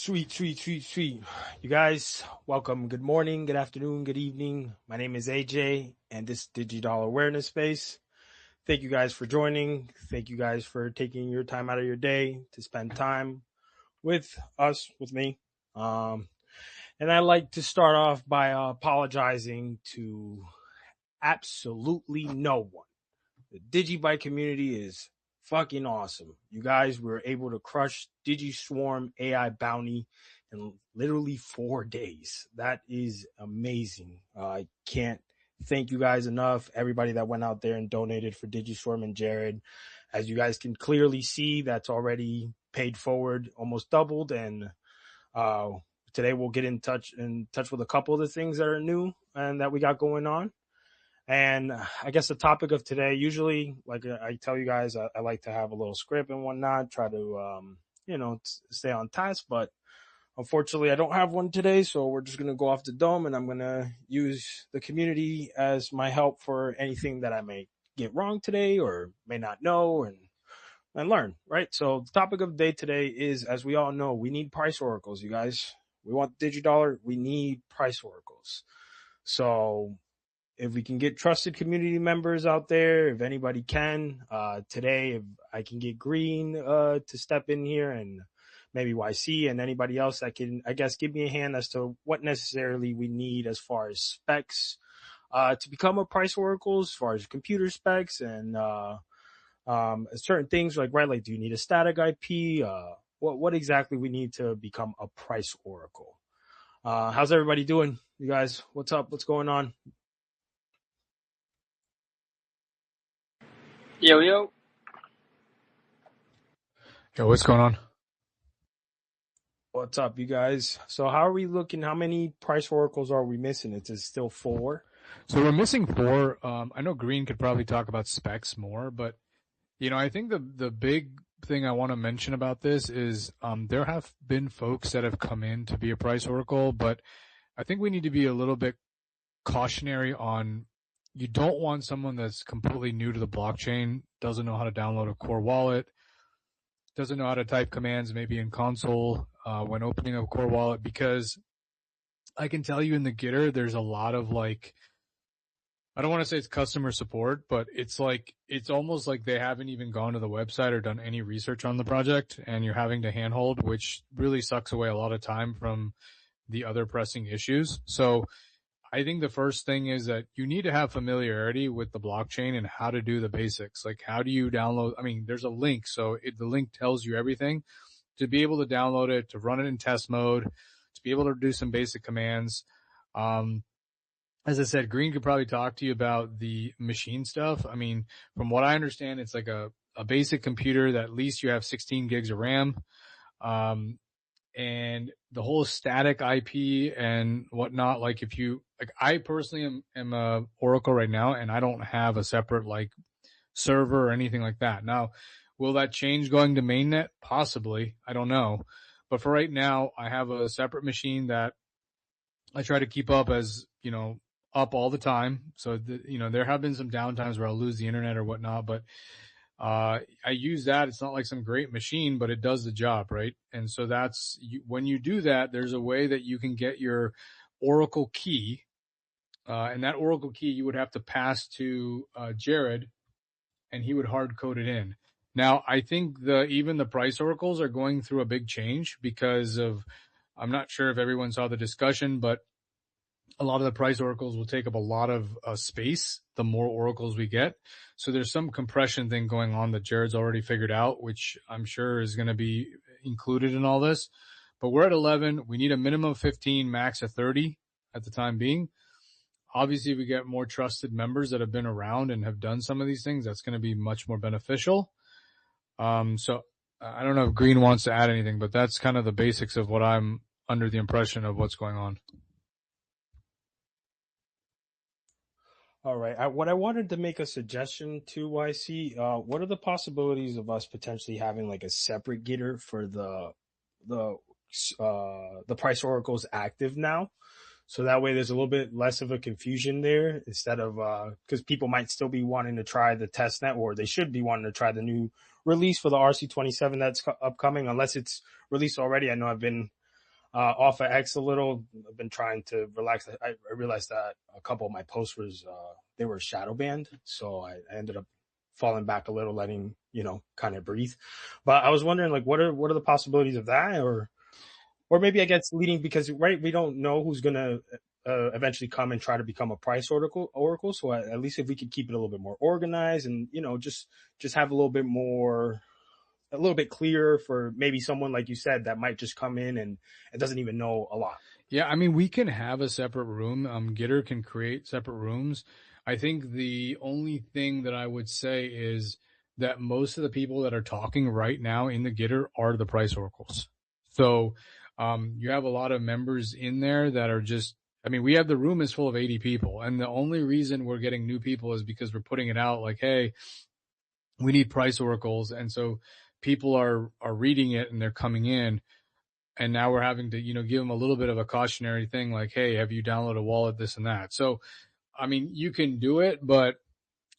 Sweet, sweet, sweet, sweet. You guys, welcome. Good morning, good afternoon, good evening. My name is AJ, and this is Digital Awareness Space. Thank you guys for joining. Thank you guys for taking your time out of your day to spend time with us, with me. Um, and I'd like to start off by apologizing to absolutely no one. The Digibyte community is fucking awesome. You guys were able to crush DigiSwarm AI bounty in literally 4 days. That is amazing. I can't thank you guys enough. Everybody that went out there and donated for DigiSwarm and Jared. As you guys can clearly see, that's already paid forward, almost doubled. And uh, today we'll get in touch with a couple of the things that are new and that we got going on. And I guess the topic of today, usually, like I tell you guys, I like to have a little script and whatnot, try to, stay on task. But unfortunately, I don't have one today. So we're just going to go off the dome and I'm going to use the community as my help for anything that I may get wrong today or may not know and learn, right? So the topic of the day today is, as we all know, we need price oracles, you guys. We want DigiDollar. We need price oracles. So if we can get trusted community members out there, if anybody can, today, if I can get Green, to step in here and maybe YC and anybody else that can, I guess, give me a hand as to what necessarily we need as far as specs, to become a price oracle, as far as computer specs and, certain things like, right, like, do you need a static IP? What exactly we need to become a price oracle? How's everybody doing? You guys, what's up? What's going on? Yo, yo. Yo, what's going on? What's up, you guys? So how are we looking? How many price oracles are we missing? It's still 4. So we're missing 4. I know Green could probably talk about specs more, but I think the big thing I want to mention about this is there have been folks that have come in to be a price oracle, but I think we need to be a little bit cautionary on. You don't want someone that's completely new to the blockchain, doesn't know how to download a core wallet, doesn't know how to type commands maybe in console when opening a core wallet, because I can tell you in the Gitter, there's a lot of I don't want to say it's customer support, but it's almost like they haven't even gone to the website or done any research on the project, and you're having to handhold, which really sucks away a lot of time from the other pressing issues. So I think the first thing is that you need to have familiarity with the blockchain and how to do the basics. Like, how do you download? I mean, there's a link, so the link tells you everything. To be able to download it, to run it in test mode, to be able to do some basic commands. As I said, Green could probably talk to you about the machine stuff. I mean, from what I understand, it's like a basic computer that at least you have 16 gigs of RAM. And the whole static IP and whatnot, I personally am a Oracle right now, and I don't have a separate server or anything like that. Now, will that change going to mainnet? Possibly. I don't know. But for right now, I have a separate machine that I try to keep up up all the time. So, there have been some downtimes where I'll lose the internet or whatnot, but I use that. It's not like some great machine, but it does the job, right? And so when you do that, there's a way that you can get your Oracle key, and that Oracle key you would have to pass to Jared, and he would hard code it in. Now, I think even the price oracles are going through a big change because I'm not sure if everyone saw the discussion, but a lot of the price oracles will take up a lot of space the more oracles we get. So there's some compression thing going on that Jared's already figured out, which I'm sure is going to be included in all this. But we're at 11. We need a minimum of 15, max of 30 at the time being. Obviously, if we get more trusted members that have been around and have done some of these things, that's going to be much more beneficial. So I don't know if Green wants to add anything, but that's kind of the basics of what I'm under the impression of what's going on. All right. What I wanted to make a suggestion to YC, what are the possibilities of us potentially having a separate Gitter for the price oracles active now? So that way there's a little bit less of a confusion there instead of, cause people might still be wanting to try the test net, or they should be wanting to try the new release for the RC27 that's upcoming, unless it's released already. I know I've been off of X a little. I've been trying to relax. I realized that a couple of my posts was they were shadow banned, so I ended up falling back a little, letting kind of breathe. But I was wondering, like, what are the possibilities of that, or maybe I guess leading because right, we don't know who's gonna eventually come and try to become a price oracle. So at least if we could keep it a little bit more organized and just have a little bit more a little bit clearer for maybe someone like you said that might just come in and it doesn't even know a lot. Yeah, I mean, we can have a separate room. Gitter can create separate rooms. I think the only thing that I would say is that most of the people that are talking right now in the Gitter are the price oracles. So you have a lot of members in there that are just, I mean, we have the room is full of 80 people. And the only reason we're getting new people is because we're putting it out like, hey, we need price oracles. And so people are reading it and they're coming in. And now we're having to, give them a little bit of a cautionary thing like, hey, have you downloaded a wallet, this and that. So, I mean, you can do it, but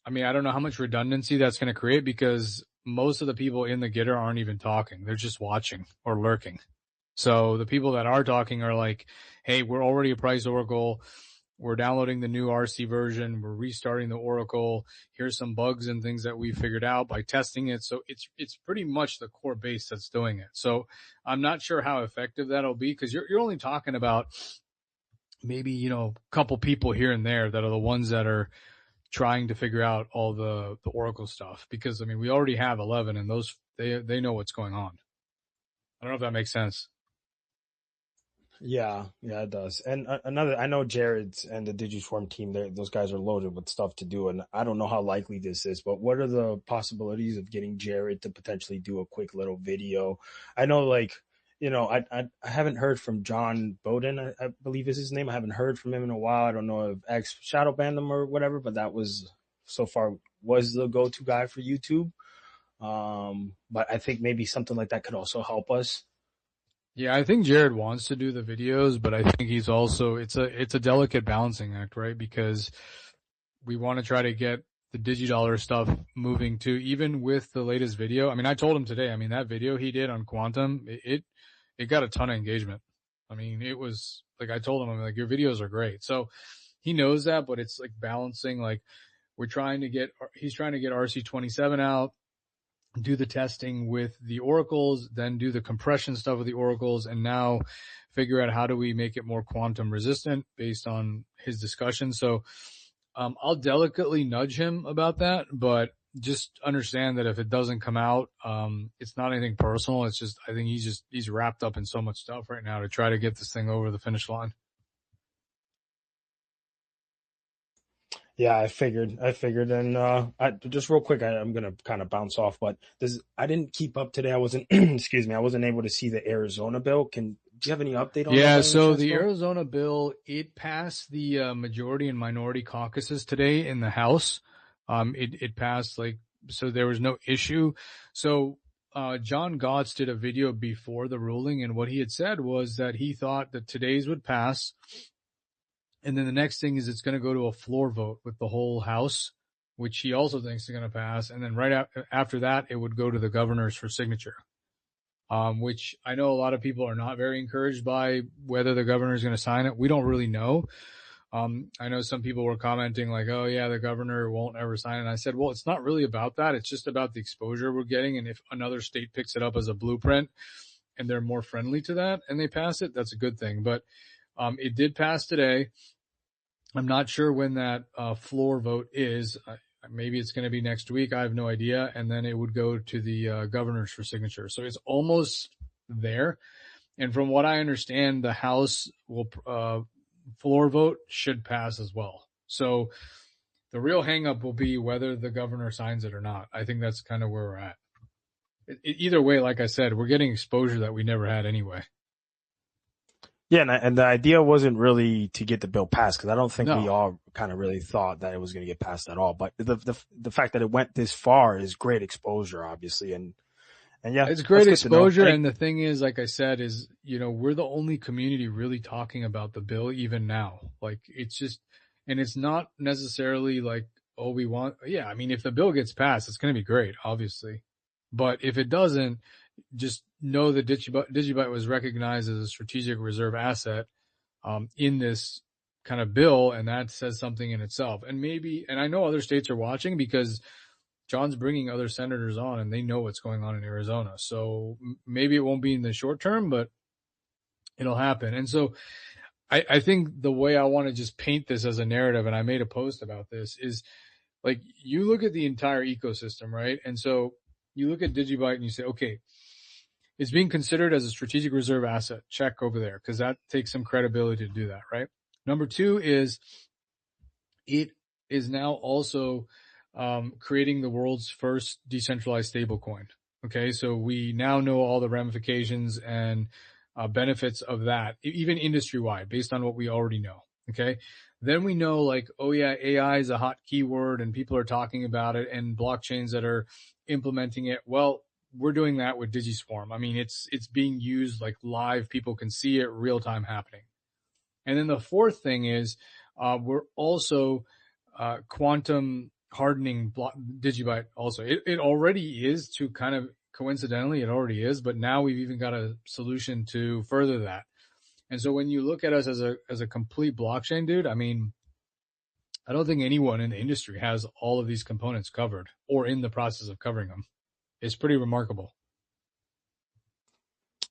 I mean, I don't know how much redundancy that's going to create because most of the people in the Gitter aren't even talking. They're just watching or lurking. So the people that are talking are like, hey, we're already a price oracle. We're downloading the new RC version. We're restarting the Oracle. Here's some bugs and things that we figured out by testing it. So it's pretty much the core base that's doing it. So I'm not sure how effective that'll be because you're only talking about maybe, a couple people here and there that are the ones that are trying to figure out all the Oracle stuff. Because I mean, we already have 11 and those, they know what's going on. I don't know if that makes sense. Yeah, it does. And another, I know Jared's and the Digiswarm team, those guys are loaded with stuff to do, and I don't know how likely this is, but what are the possibilities of getting Jared to potentially do a quick little video? I know, like, I haven't heard from John Bowden, I believe is his name. I haven't heard from him in a while. I don't know if X shadow banned him or whatever, but that was so far was the go-to guy for YouTube. But I think maybe something like that could also help us. Yeah, I think Jared wants to do the videos, but I think he's also it's a delicate balancing act, right? Because we want to try to get the DigiDollar stuff moving too, even with the latest video. I mean, I told him today, I mean, that video he did on Quantum, it got a ton of engagement. I mean, it was like I told him, I'm like, your videos are great. So he knows that, but it's like balancing, like he's trying to get RC27 out, do the testing with the oracles, then do the compression stuff with the oracles, and now figure out how do we make it more quantum resistant based on his discussion. So I'll delicately nudge him about that, but just understand that if it doesn't come out, it's not anything personal. It's just I think he's wrapped up in so much stuff right now to try to get this thing over the finish line. Yeah, I figured, and just real quick, I'm gonna kind of bounce off, but I didn't keep up today. I wasn't, excuse me, I wasn't able to see the Arizona bill. Do you have any update on that? Yeah, so the Arizona bill, it passed the majority and minority caucuses today in the House. It passed so there was no issue. So John Gotts did a video before the ruling, and what he had said was that he thought that today's would pass. And then the next thing is it's going to go to a floor vote with the whole House, which he also thinks is going to pass. And then right after that, it would go to the governors for signature, which I know a lot of people are not very encouraged by whether the governor is going to sign it. We don't really know. I know some people were commenting like, oh, yeah, the governor won't ever sign it. And I said, well, it's not really about that. It's just about the exposure we're getting. And if another state picks it up as a blueprint and they're more friendly to that and they pass it, that's a good thing. But it did pass today. I'm not sure when that floor vote is. Maybe it's going to be next week. I have no idea. And then it would go to the governors for signature. So it's almost there. And from what I understand, the House will floor vote should pass as well. So the real hangup will be whether the governor signs it or not. I think that's kind of where we're at. Either way, like I said, we're getting exposure that we never had anyway. Yeah, and the idea wasn't really to get the bill passed because I don't think we all kind of really thought that it was going to get passed at all. But the fact that it went this far is great exposure, obviously, and yeah, it's great exposure. And the thing is, like I said, is we're the only community really talking about the bill even now. Like it's just, and it's not necessarily like we want. Yeah, I mean, if the bill gets passed, it's going to be great, obviously. But if it doesn't, just know that Digibyte was recognized as a strategic reserve asset in this kind of bill, and that says something in itself. And I know other states are watching because John's bringing other senators on, and they know what's going on in Arizona. So maybe it won't be in the short term, but it'll happen. And so I think the way I want to just paint this as a narrative, and I made a post about this, is like you look at the entire ecosystem, right? And so you look at Digibyte and you say, okay, it's being considered as a strategic reserve asset. Check over there, because that takes some credibility to do that, right? Number two is it is now also creating the world's first decentralized stablecoin. Okay, so we now know all the ramifications and benefits of that, even industry wide, based on what we already know. Okay, then we know like, oh yeah, AI is a hot keyword and people are talking about it, and blockchains that are implementing it. Well, we're doing that with DigiSwarm. I mean, it's being used like live. People can see it real time happening. And then the fourth thing is we're also quantum hardening Digibyte also. It already is, to kind of coincidentally, it already is, but now we've even got a solution to further that. And so when you look at us as a complete blockchain, dude, I mean, I don't think anyone in the industry has all of these components covered or in the process of covering them. It's pretty remarkable.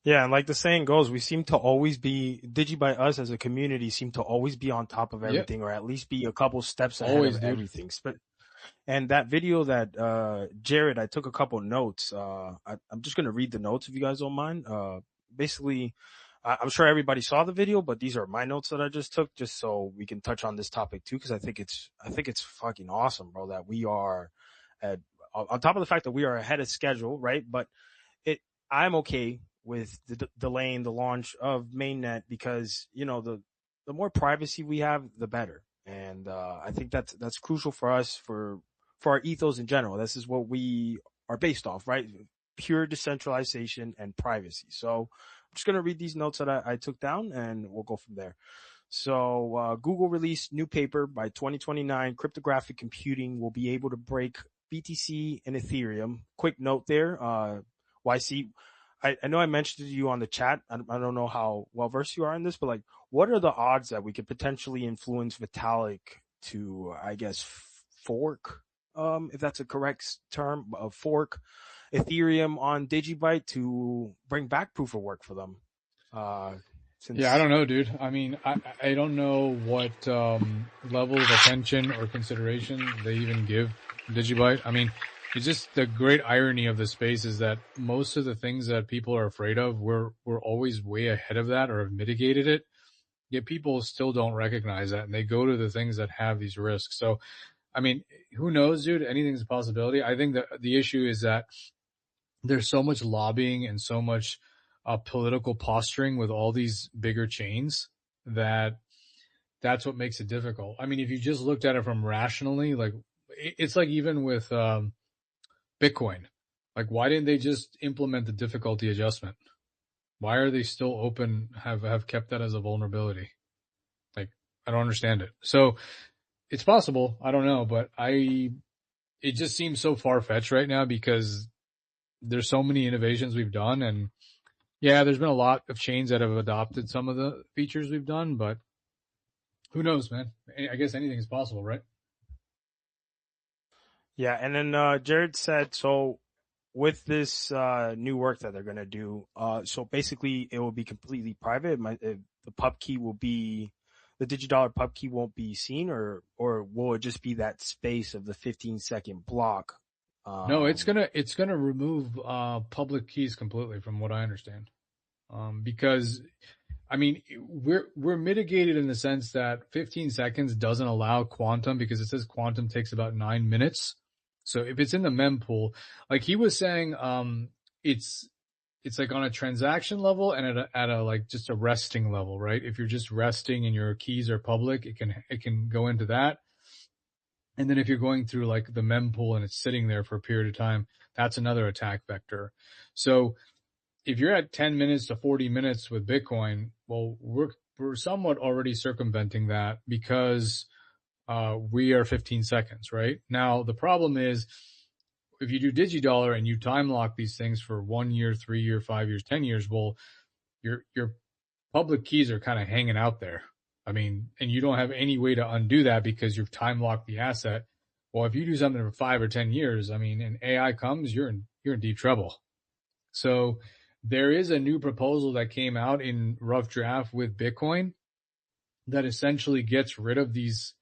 Yeah, and like the saying goes, we seem to always be Digibyte, us as a community seem to always be on top of everything, or at least be a couple steps ahead Always, of dude. everything. And that video that Jared, I took a couple notes. I'm just gonna read the notes if you guys don't mind. Basically, I'm sure everybody saw the video, but these are my notes that I just took, just so we can touch on this topic too, because I think it's fucking awesome, bro, that we are at, on top of the fact that we are ahead of schedule, right? But I'm okay with delaying the launch of mainnet, because the more privacy we have, the better. And I think that's crucial for us, for our ethos in general. This is what we are based off, right? Pure decentralization and privacy. So I'm just gonna read these notes that I took down, and we'll go from there. So Google released new paper: by 2029, cryptographic computing will be able to break BTC and Ethereum. Quick note there, YC. I know I mentioned to you on the chat. I don't know how well versed you are in this, but like, what are the odds that we could potentially influence Vitalik to, I guess, fork, if that's a correct term, fork Ethereum on Digibyte to bring back proof of work for them? Yeah, I don't know, dude. I mean, I don't know what level of attention or consideration they even give Digibyte. I mean, it's just the great irony of the space is that most of the things that people are afraid of, we're always way ahead of that or have mitigated it. Yet people still don't recognize that, and they go to the things that have these risks. So, I mean, who knows, dude? Anything's a possibility. I think that the issue is that there's so much lobbying and so much political posturing with all these bigger chains that that's what makes it difficult. I mean, if you just looked at it from rationally, like it's like even with Bitcoin, like why didn't they just implement the difficulty adjustment? Why are they still open, have kept that as a vulnerability? Like, I don't understand it. So it's possible. I don't know, but it just seems so far fetched right now because there's so many innovations we've done, and yeah, there's been a lot of chains that have adopted some of the features we've done, but who knows, man? I guess anything is possible, right? Yeah, and then Jared said, so with this new work that they're gonna do, so basically it will be completely private. The pub key will be, the DigiDollar pub key won't be seen, or will it just be that space of the 15-second block? No, it's gonna remove public keys completely, from what I understand. Because I mean, we're mitigated in the sense that 15 seconds doesn't allow quantum, because it says quantum takes about 9 minutes. So if it's in the mempool, like he was saying, it's like on a transaction level and at a like just a resting level, right? If you're just resting and your keys are public, it can go into that. And then if you're going through like the mempool and it's sitting there for a period of time, that's another attack vector. So if you're at 10 minutes to 40 minutes with Bitcoin, well, we're somewhat already circumventing that because we are 15 seconds, right? Now, the problem is if you do DigiDollar and you time lock these things for 1 year, 3 year, 5 years, 10 years, well, your public keys are kind of hanging out there. I mean, and you don't have any way to undo that because you've time locked the asset. Well, if you do something for 5 or 10 years, I mean, and AI comes, you're in deep trouble. So there is a new proposal that came out in rough draft with Bitcoin that essentially gets rid of these,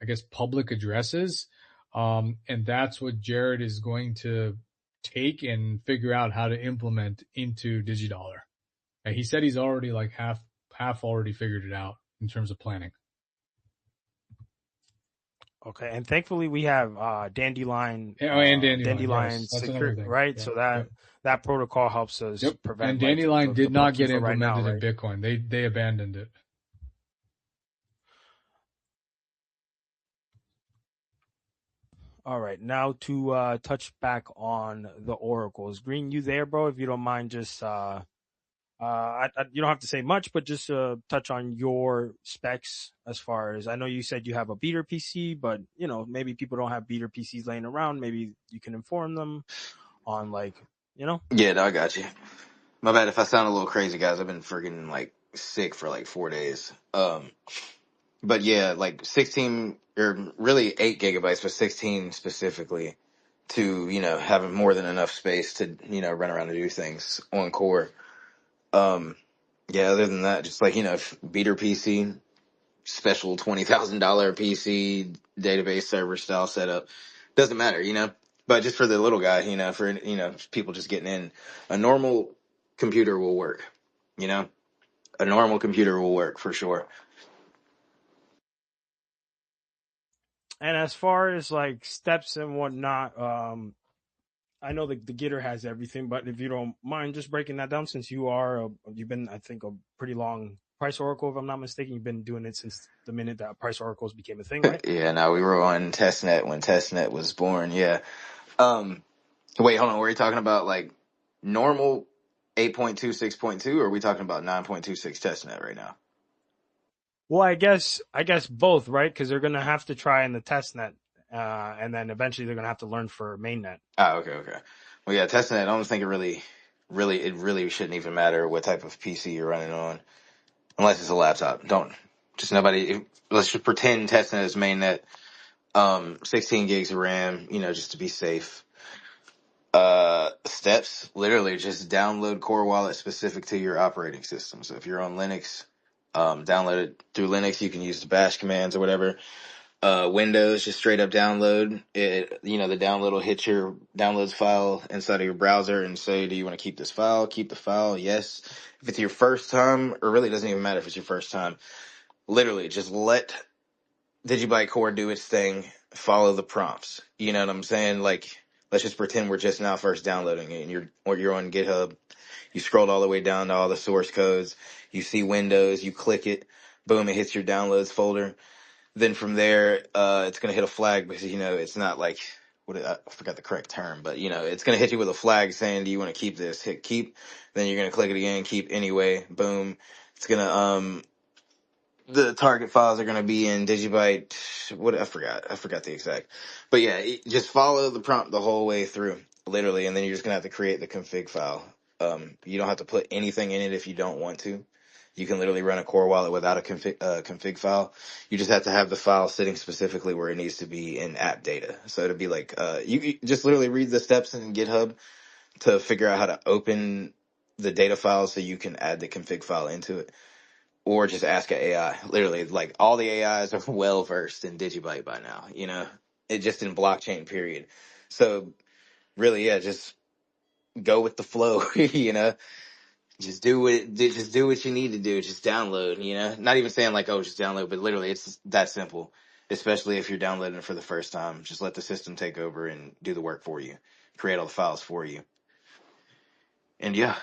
I guess, public addresses. And that's what Jared is going to take and figure out how to implement into DigiDollar. And he said he's already like half already figured it out in terms of planning. Okay, and thankfully we have Dandelion, And Dandelion yes, that's secure, another thing. right? Yeah, So that protocol helps us prevent. And Dandelion like, did not get right now, implemented right? in Bitcoin. They abandoned it. All right, now to touch back on the oracles. Green, you there, bro? If you don't mind, just you don't have to say much, but just touch on your specs as far as I know. You said you have a beater PC, but maybe people don't have beater PCs laying around. Maybe you can inform them on Yeah, no, I got you. My bad if I sound a little crazy, guys. I've been freaking like sick for like 4 days. But yeah, like 16 or really 8 GB, but 16 specifically to, having more than enough space to, run around and do things on core. Yeah, other than that, just like, beater PC, special $20,000 PC, database server style setup. Doesn't matter. But just for the little guy, for, people just getting in, a normal computer will work, you know, a normal computer will work for sure. And as far as like steps and whatnot, I know the Gitter has everything, but if you don't mind just breaking that down, since you've been, I think, a pretty long price oracle, if I'm not mistaken. You've been doing it since the minute that price oracles became a thing, right? Yeah, no, we were on testnet when testnet was born. Yeah. Wait, hold on. Were you talking about like normal 8.2, 6.2, or are we talking about 9.26 testnet right now? Well, I guess both, right? Because they're gonna have to try in the test net, and then eventually they're gonna have to learn for mainnet. Ah, okay. Well, yeah, testnet. I don't think it really shouldn't even matter what type of PC you're running on, unless it's a laptop. Don't just nobody. Let's just pretend testnet is mainnet. 16 gigs of RAM, just to be safe. Steps, literally just download Core Wallet specific to your operating system. So if you're on Linux, download it through Linux. You can use the bash commands or whatever. Windows, just straight up download it. The download will hit your downloads file inside of your browser and say, do you want to keep this file? Keep the file. Yes. If it's your first time, or really doesn't even matter if it's your first time, literally just let Digibyte Core do its thing, follow the prompts. You know what I'm saying? Like, let's just pretend we're just now first downloading it and you're on GitHub. You scrolled all the way down to all the source codes. You see Windows, you click it, boom, it hits your downloads folder. Then from there, it's going to hit a flag because, it's not like, I forgot the correct term, but, it's going to hit you with a flag saying, do you want to keep this? Hit keep. Then you're going to click it again, keep anyway, boom. It's going to, the target files are going to be in Digibyte. I forgot the exact, but yeah, just follow the prompt the whole way through, literally. And then you're just going to have to create the config file. You don't have to put anything in it if you don't want to. You can literally run a core wallet without a config file. You just have to have the file sitting specifically where it needs to be in app data. So it'll be like, you just literally read the steps in GitHub to figure out how to open the data file so you can add the config file into it. Or just ask an AI. Literally, like all the AIs are well versed in Digibyte by now, it just in blockchain period. So really, yeah, just go with the flow, just do what you need to do. Just download, not even saying like, oh, just download, but literally it's that simple, especially if you're downloading it for the first time. Just let the system take over and do the work for you, create all the files for you. And yeah,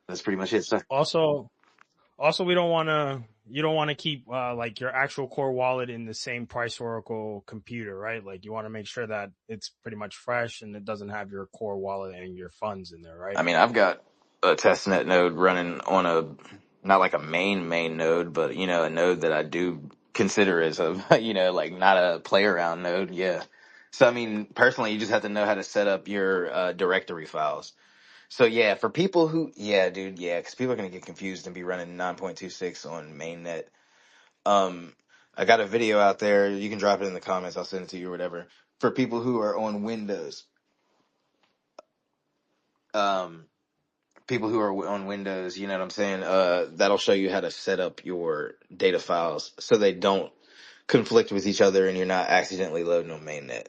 that's pretty much it. So Also, you don't want to keep like your actual core wallet in the same price oracle computer, right? Like you want to make sure that it's pretty much fresh and it doesn't have your core wallet and your funds in there, right? I mean, I've got a testnet node running on not like a main node, but a node that I do consider as a, like not a play around node. Yeah. So I mean, personally, you just have to know how to set up your directory files. So yeah, for people who, yeah, dude, yeah, because people are gonna get confused and be running 9.26 on mainnet. Um, I got a video out there. You can drop it in the comments. I'll send it to you or whatever. For people who are on Windows, um, people who are on Windows, you know what I'm saying? That'll show you how to set up your data files so they don't conflict with each other and you're not accidentally loading on mainnet.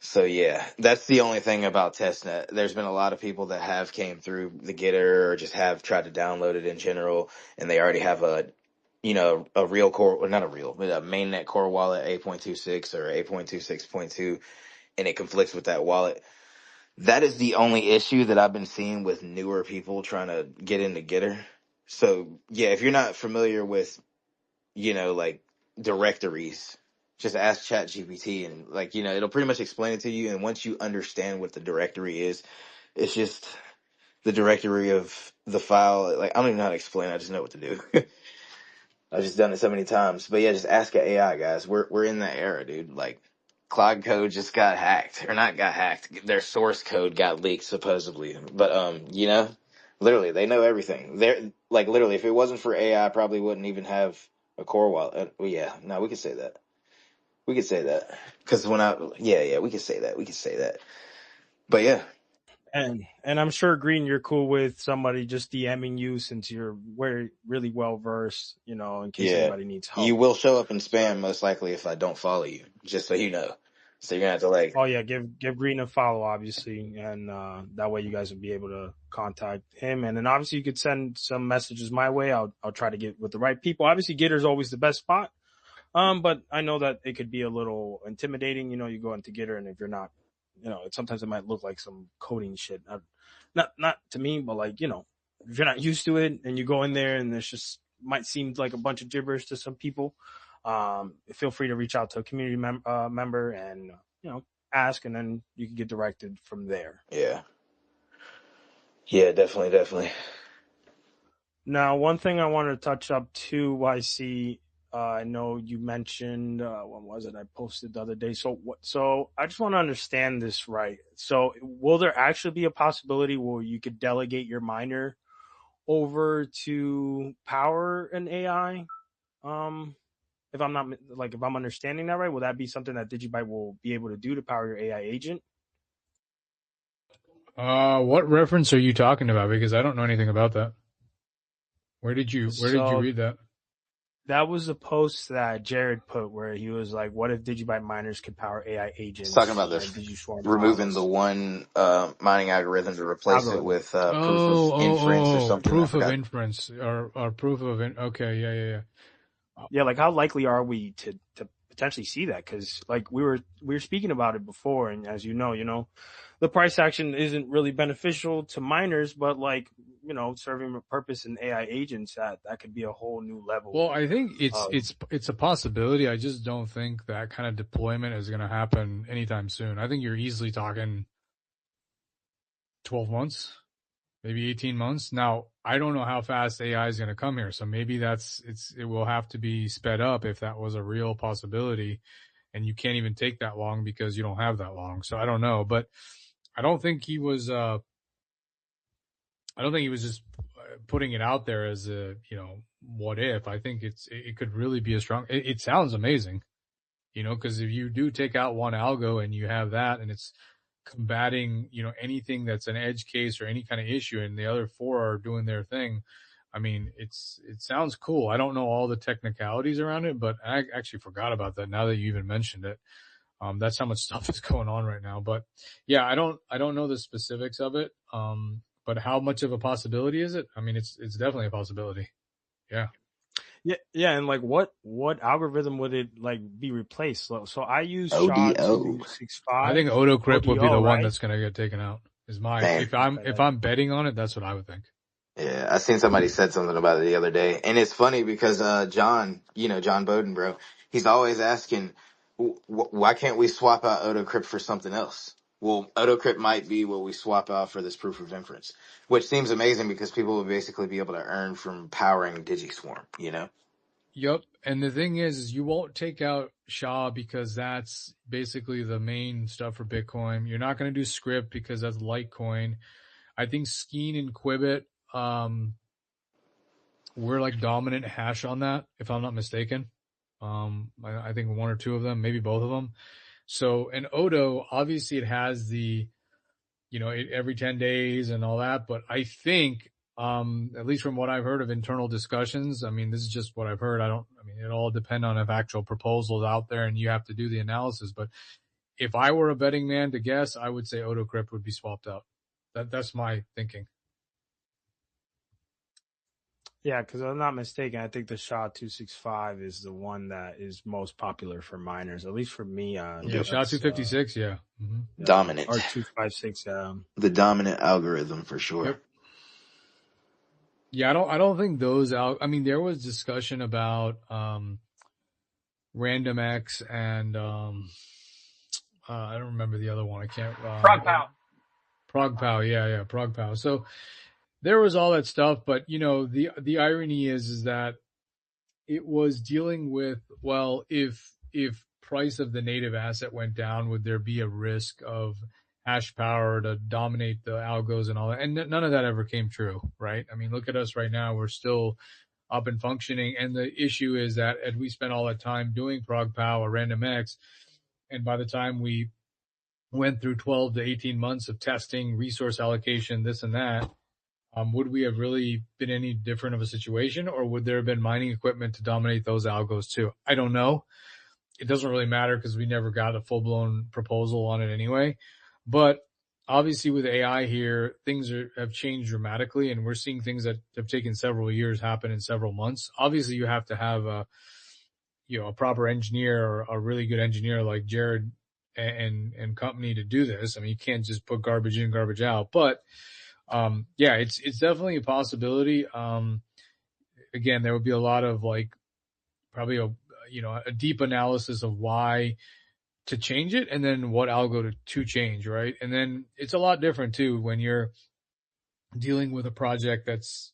So yeah, that's the only thing about testnet. There's been a lot of people that have came through the getter or just have tried to download it in general, and they already have a, you know, a real core, or not a real, but a mainnet core wallet 8.26 or 8.26.2, and it conflicts with that wallet. That is the only issue that I've been seeing with newer people trying to get into getter. So yeah, if you're not familiar with, you know, like directories, just ask ChatGPT and like, you know, it'll pretty much explain it to you. And once you understand what the directory is, it's just the directory of the file. Like, I don't even know how to explain it. I just know what to do. I've just done it so many times. But yeah, just ask an AI, guys. We're in that era, dude. Like, Cloud Code just got hacked, or not got hacked. Their source code got leaked supposedly. But you know, literally they know everything. They're like literally, if it wasn't for AI, I probably wouldn't even have a core wallet. Well, yeah, no, we could say that. We could say that because yeah, we could say that. We could say that. But yeah, And I'm sure Green, you're cool with somebody just DMing you since you're very really well versed, you know, in case yeah, anybody needs you help. will show up in spam So, most likely if I don't follow you. Just so you know. So you're gonna have to like, oh yeah, give Green a follow, obviously, and that way you guys will be able to contact him. And then obviously you could send some messages my way. I'll try to get with the right people. Obviously, Gitter's always the best spot. But I know that it could be a little intimidating. You know, you go into Gitter, and if you're not, you know, sometimes it might look like some coding shit. Not to me, but like, you know, if you're not used to it, and you go in there, and it's just might seem like a bunch of gibberish to some people. Feel free to reach out to a community member, and you know, ask, and then you can get directed from there. yeah, yeah, definitely, definitely. Now, one thing I wanted to touch up too, I see. I know you mentioned when was it? I posted the other day. So what? So I just want to understand this right. So will there actually be a possibility where you could delegate your miner over to power an AI? Um, if I'm not like if I'm understanding that right, will that be something that Digibyte will be able to do to power your AI agent? What reference are you talking about? Because I don't know anything about that. Where did you So read that? that was the post that Jared put where he was like, "What if Digibyte miners could power AI It's talking agents about and DigiSwarm removing the models one mining algorithm to replace it algorithm?" with proof of Oh, inference or something. I proof of forgot. inference or proof of okay, yeah, yeah, yeah. Yeah, like how likely are we to potentially see that? Because like we were speaking about it before, and as you know, the price action isn't really beneficial to miners, but like you know, serving a purpose in AI agents that could be a whole new level Well, I think it's of. it's it's a possibility. I just don't think that kind of deployment is going to happen anytime soon. I think you're easily talking 12 months, maybe 18 months. Now, I don't know how fast AI is going to come here, so maybe it will have to be sped up if that was a real possibility, and you can't even take that long because you don't have that long. So I don't know, but I don't think he was. I don't think he was just putting it out there as a what if. I think it could really be a strong. It sounds amazing, because if you do take out one algo and you have that, and it's combating, anything that's an edge case or any kind of issue, and the other four are doing their thing. I mean, it sounds cool. I don't know all the technicalities around it, but I actually forgot about that now that you even mentioned it. That's how much stuff is going on right now. But yeah, I don't know the specifics of it. But how much of a possibility is it? I mean, it's definitely a possibility. Yeah. Yeah, yeah, and like what algorithm would it like be replaced? So I use SHA ODO. two six I five think AutoCrypt would be ODO, the one right? that's going to get taken out. Is my Man, if Okay, I'm betting on it, that's what I would think. yeah, I seen somebody said something about it the other day, and it's funny because John, John Bowden, bro, he's always asking, why can't we swap out AutoCrypt for something else? Well, AutoCrypt might be what we swap out for this proof of inference, which seems amazing because people would basically be able to earn from powering DigiSwarm, you know? Yep. And the thing is you won't take out SHA because that's basically the main stuff for Bitcoin. You're not going to do script because that's Litecoin. I think Skeen and Quibbit, we're like dominant hash on that, if I'm not mistaken. I think one or two of them, maybe both of them. So, and Odo, obviously it has the, every 10 days and all that, but I think, at least from what I've heard of internal discussions, I mean, this is just what I've heard. It all depends on if actual proposals out there and you have to do the analysis. But if I were a betting man to guess, I would say Odo Crypt would be swapped out. That's my thinking. Yeah, because I'm not mistaken, I think the SHA-265 is the one that is most popular for miners, at least for me. Yeah, SHA-256, yeah. Mm-hmm. Dominant. Or 256. The dominant algorithm for sure. Yep. Yeah, I don't think those there was discussion about RandomX and I don't remember the other one. I can't. ProgPow. ProgPow, yeah, ProgPow. So there was all that stuff, but the irony is that it was dealing with, well, if price of the native asset went down, would there be a risk of hash power to dominate the algos and all that? And none of that ever came true, right? I mean, look at us right now. We're still up and functioning. And the issue is that as we spent all that time doing ProgPow or RandomX, and by the time we went through 12 to 18 months of testing, resource allocation, this and that, would we have really been any different of a situation, or would there have been mining equipment to dominate those algos too? I don't know. It doesn't really matter because we never got a full-blown proposal on it anyway. But obviously with AI here, things have changed dramatically, and we're seeing things that have taken several years happen in several months. Obviously, you have to have a proper engineer or a really good engineer like Jared and company to do this. I mean, you can't just put garbage in, garbage out. But yeah, it's definitely a possibility. Again, there would be a lot of probably a deep analysis of why to change it and then what algo to change, right? And then it's a lot different too when you're dealing with a project that's,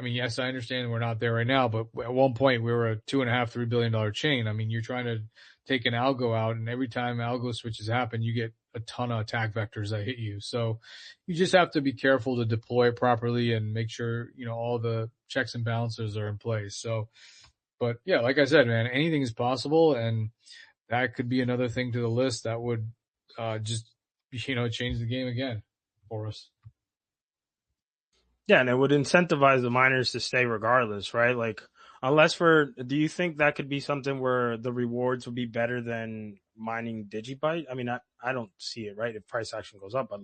yes, I understand we're not there right now, but at one point we were a $2.5-3 billion chain. I mean, you're trying to take an algo out, and every time algo switches happen, you get a ton of attack vectors that hit you. So you just have to be careful to deploy it properly and make sure, all the checks and balances are in place. So, but yeah, like I said, man, anything is possible, and that could be another thing to the list that would just, change the game again for us. Yeah, and it would incentivize the miners to stay regardless, right? Do you think that could be something where the rewards would be better than mining Digibyte? I mean, I don't see it, right? If price action goes up, but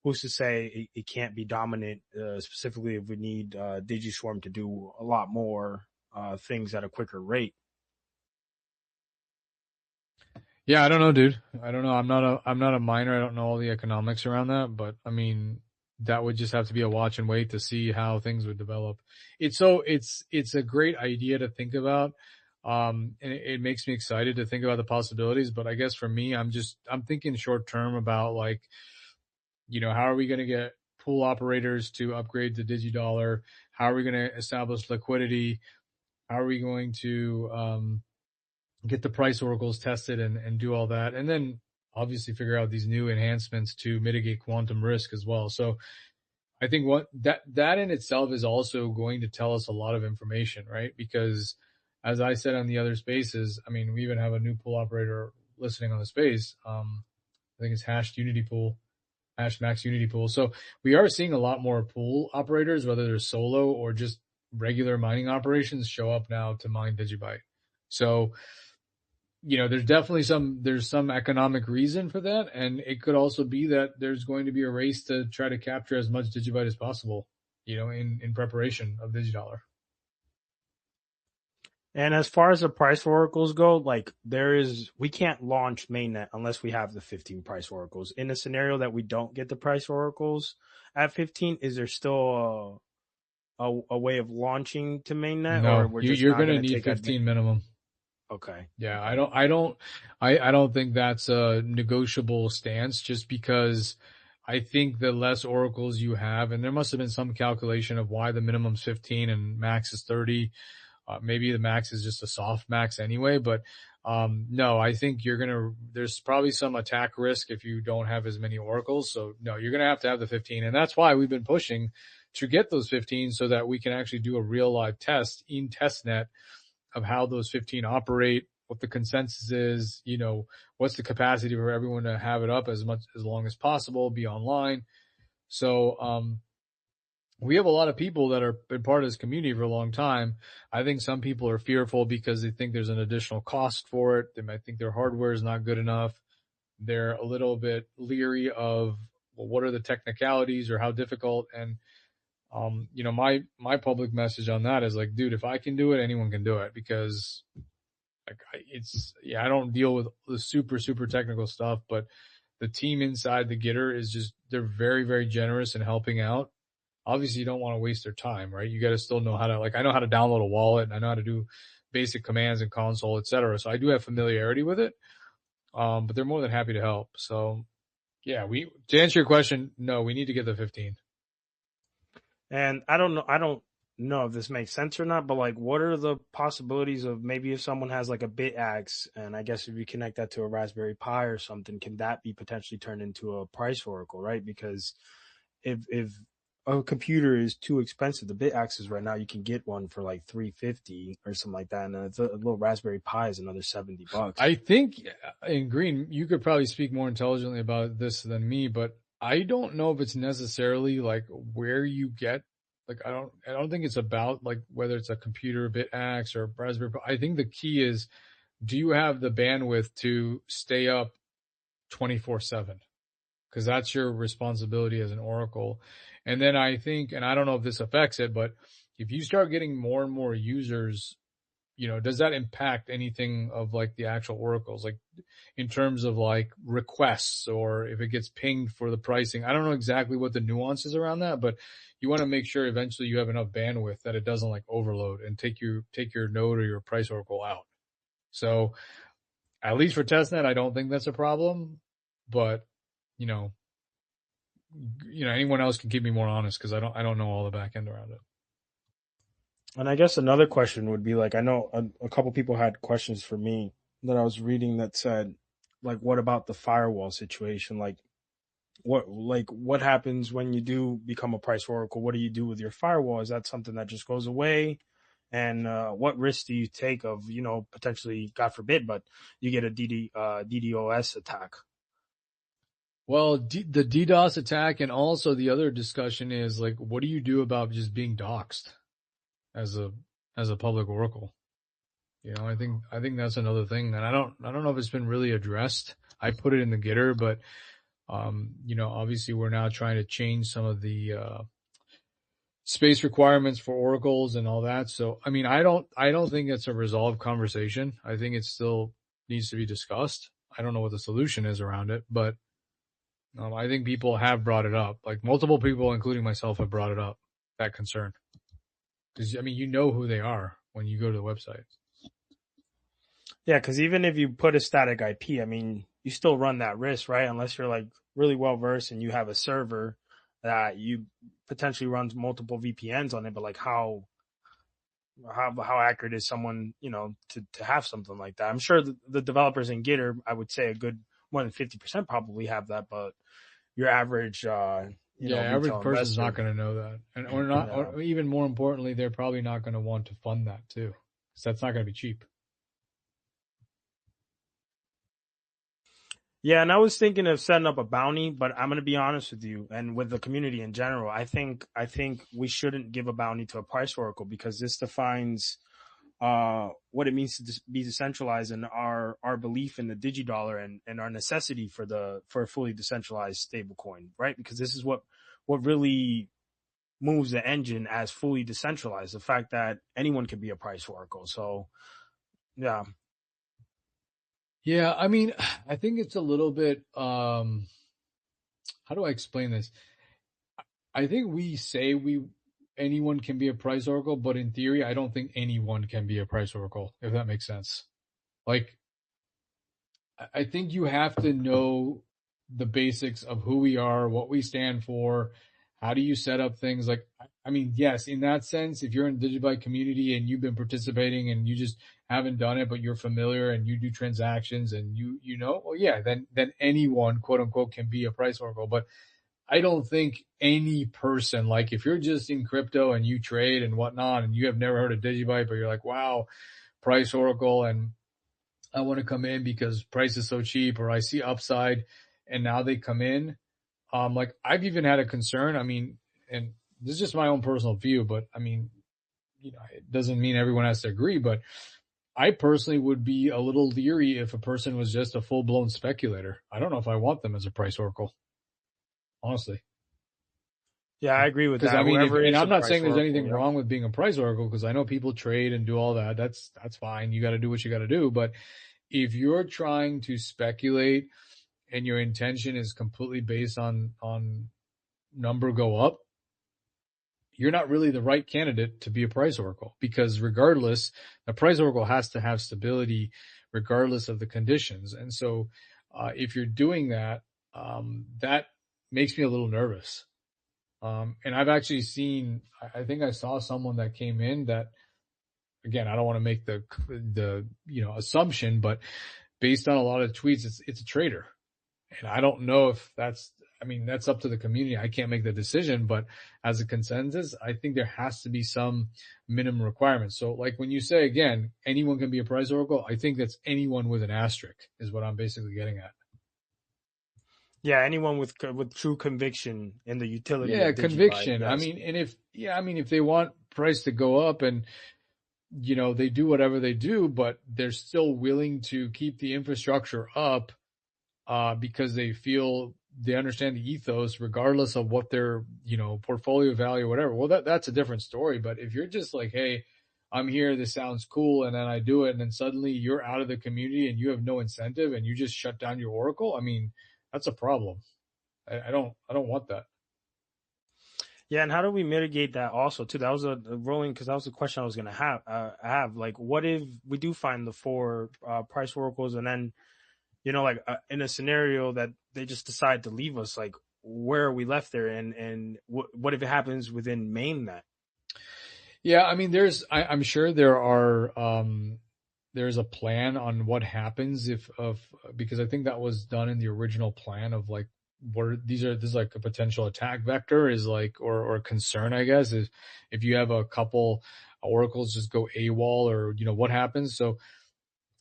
who's to say it can't be dominant, specifically if we need DigiSwarm to do a lot more things at a quicker rate? Yeah, I don't know, dude. I don't know. I'm not a miner. I don't know all the economics around that, but that would just have to be a watch and wait to see how things would develop. It's a great idea to think about. And it makes me excited to think about the possibilities. But I guess for me, I'm thinking short term about how are we going to get pool operators to upgrade to DigiDollar? How are we going to establish liquidity? How are we going to, get the price oracles tested and do all that? And then obviously figure out these new enhancements to mitigate quantum risk as well. So I think that in itself is also going to tell us a lot of information, right? Because as I said on the other spaces, we even have a new pool operator listening on the space. I think it's Hash Max Unity Pool. So we are seeing a lot more pool operators, whether they're solo or just regular mining operations, show up now to mine Digibyte. So there's definitely some economic reason for that. And it could also be that there's going to be a race to try to capture as much Digibyte as possible, in preparation of DigiDollar. And as far as the price oracles go, we can't launch mainnet unless we have the 15 price oracles. In a scenario that we don't get the price oracles at 15, is there still a way of launching to mainnet? No, or we're just you're going to need 15 minimum. Okay. Yeah, I don't think that's a negotiable stance, just because I think the less oracles you have, and there must have been some calculation of why the minimum's 15 and max is 30. Maybe the max is just a soft max anyway, but no, I think there's probably some attack risk if you don't have as many oracles. So no, you're going to have the 15. And that's why we've been pushing to get those 15 so that we can actually do a real live test in testnet of how those 15 operate, what the consensus is, what's the capacity for everyone to have it up as long as possible, be online. So, we have a lot of people that are been part of this community for a long time. I think some people are fearful because they think there's an additional cost for it. They might think their hardware is not good enough. They're a little bit leery of, well, what are the technicalities or how difficult? And, my public message on that is like, dude, if I can do it, anyone can do it, because I don't deal with the super, super technical stuff, but the team inside the Gitter they're very, very generous in helping out. Obviously, you don't want to waste their time, right? You got to still know how to, I know how to download a wallet, and I know how to do basic commands in console, etc. So I do have familiarity with it. But they're more than happy to help. So yeah, to answer your question, no, we need to get the 15. And I don't know if this makes sense or not, but like, what are the possibilities of maybe if someone has like a BitAxe, and I guess if you connect that to a Raspberry Pi or something, can that be potentially turned into a price oracle, right? Because if a computer is too expensive, the BitAxes right now, you can get one for like $350 or something like that, and a little Raspberry Pi is another $70. I think, in Green, you could probably speak more intelligently about this than me, but I don't know if it's necessarily like where you get, like, I don't think it's about like whether it's a computer BitAxe or Raspberry Pi. I think the key is, do you have the bandwidth to stay up 24/7? Because that's your responsibility as an oracle. And then I think, and I don't know if this affects it, but if you start getting more and more users, does that impact anything of like the actual oracles, like in terms of like requests, or if it gets pinged for the pricing? I don't know exactly what the nuances around that, but you want to make sure eventually you have enough bandwidth that it doesn't like overload and take your node or your price oracle out. So at least for testnet, I don't think that's a problem, but anyone else can keep me more honest, because I don't know all the back end around it. And I guess another question would be like, I know a couple people had questions for me that I was reading that said, like, what about the firewall situation? Like what happens when you do become a price oracle? What do you do with your firewall? Is that something that just goes away? And what risks do you take of, potentially, God forbid, but you get a DDoS attack? Well, the DDoS attack, and also the other discussion is like, what do you do about just being doxxed as a public oracle? I think that's another thing, and I don't know if it's been really addressed. I put it in the Gitter, but obviously we're now trying to change some of the space requirements for oracles and all that. So I mean, I don't think it's a resolved conversation. I think it still needs to be discussed. I don't know what the solution is around it, but I think people have brought it up. Like, multiple people, including myself, have brought it up, that concern. Because, I mean, who they are when you go to the website. Yeah, because even if you put a static IP, I mean, you still run that risk, right? Unless you're like really well versed and you have a server that you potentially runs multiple VPNs on it. But like, how accurate is someone, to have something like that? I'm sure the developers in Gitter, I would say a good more than 50% probably have that, but your average, average person is not going to know that, and or even more importantly, they're probably not going to want to fund that too, because that's not going to be cheap. Yeah, and I was thinking of setting up a bounty, but I'm going to be honest with you, and with the community in general, I think we shouldn't give a bounty to a price oracle, because this defines what it means to be decentralized, and our belief in the digidollar, and our necessity for a fully decentralized stablecoin, right? Because this is what really moves the engine as fully decentralized, the fact that anyone can be a price oracle. So yeah. Yeah, I mean, I think it's a little bit, how do I explain this? I think we say anyone can be a price oracle, but in theory, I don't think anyone can be a price oracle, if that makes sense. Like, I think you have to know the basics of who we are, what we stand for, how do you set up things. Like, I mean, yes, in that sense, if you're in the Digibyte community and you've been participating and you just haven't done it, but you're familiar and you do transactions and you know, well, yeah, then anyone, quote unquote, can be a price oracle. But I don't think any person, like if you're just in crypto and you trade and whatnot, and you have never heard of Digibyte, but you're like, wow, price oracle, and I want to come in because price is so cheap, or I see upside, and now they come in. Like I've even had a concern. I mean, and this is just my own personal view, but I mean, it doesn't mean everyone has to agree, but I personally would be a little leery if a person was just a full blown speculator. I don't know if I want them as a price oracle, honestly. Yeah, I agree with Because that. I mean, Whoever and is a I'm not price saying there's oracle, anything wrong with being a price oracle, because I know people trade and do all that. That's fine. You got to do what you got to do. But if you're trying to speculate and your intention is completely based on number go up, you're not really the right candidate to be a price oracle, because regardless, the price oracle has to have stability regardless of the conditions. And so, if you're doing that, that makes me a little nervous. And I've actually seen, I think I saw someone that came in that, again, I don't want to make the assumption, but based on a lot of tweets, it's a trader. And I don't know if that's up to the community. I can't make the decision, but as a consensus, I think there has to be some minimum requirements. So like when you say, again, anyone can be a price oracle, I think that's anyone with an asterisk is what I'm basically getting at. Yeah, anyone with true conviction in the utility Yeah, of Digibyte. conviction. I Yes. mean, and if they want price to go up and they do whatever they do, but they're still willing to keep the infrastructure up because they understand the ethos, regardless of what their portfolio value or whatever. Well, that's a different story. But if you're just like, hey, I'm here, this sounds cool, and then I do it, and then suddenly you're out of the community and you have no incentive and you just shut down your oracle, I mean, that's a problem. I don't want that. Yeah, and how do we mitigate that also too? That was a rolling because that was the question I was gonna have. Like, what if we do find the four price oracles, and then like in a scenario that they just decide to leave us, like where are we left there, and what if it happens within mainnet? Yeah, I mean, I'm sure there's a plan on what happens because I think that was done in the original plan of like, this is like a potential attack vector is like, or a concern, I guess, is if you have a couple oracles just go AWOL, or, what happens. So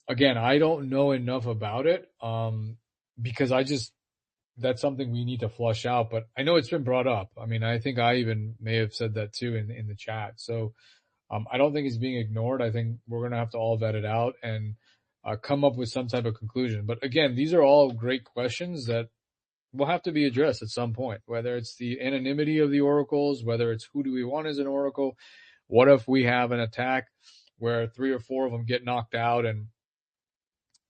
again, I don't know enough about it, because that's something we need to flush out, but I know it's been brought up. I mean, I think I even may have said that too in the chat. So, I don't think it's being ignored. I think we're going to have to all vet it out and come up with some type of conclusion. But again, these are all great questions that will have to be addressed at some point, whether it's the anonymity of the oracles, whether it's who do we want as an oracle. What if we have an attack where 3 or 4 of them get knocked out and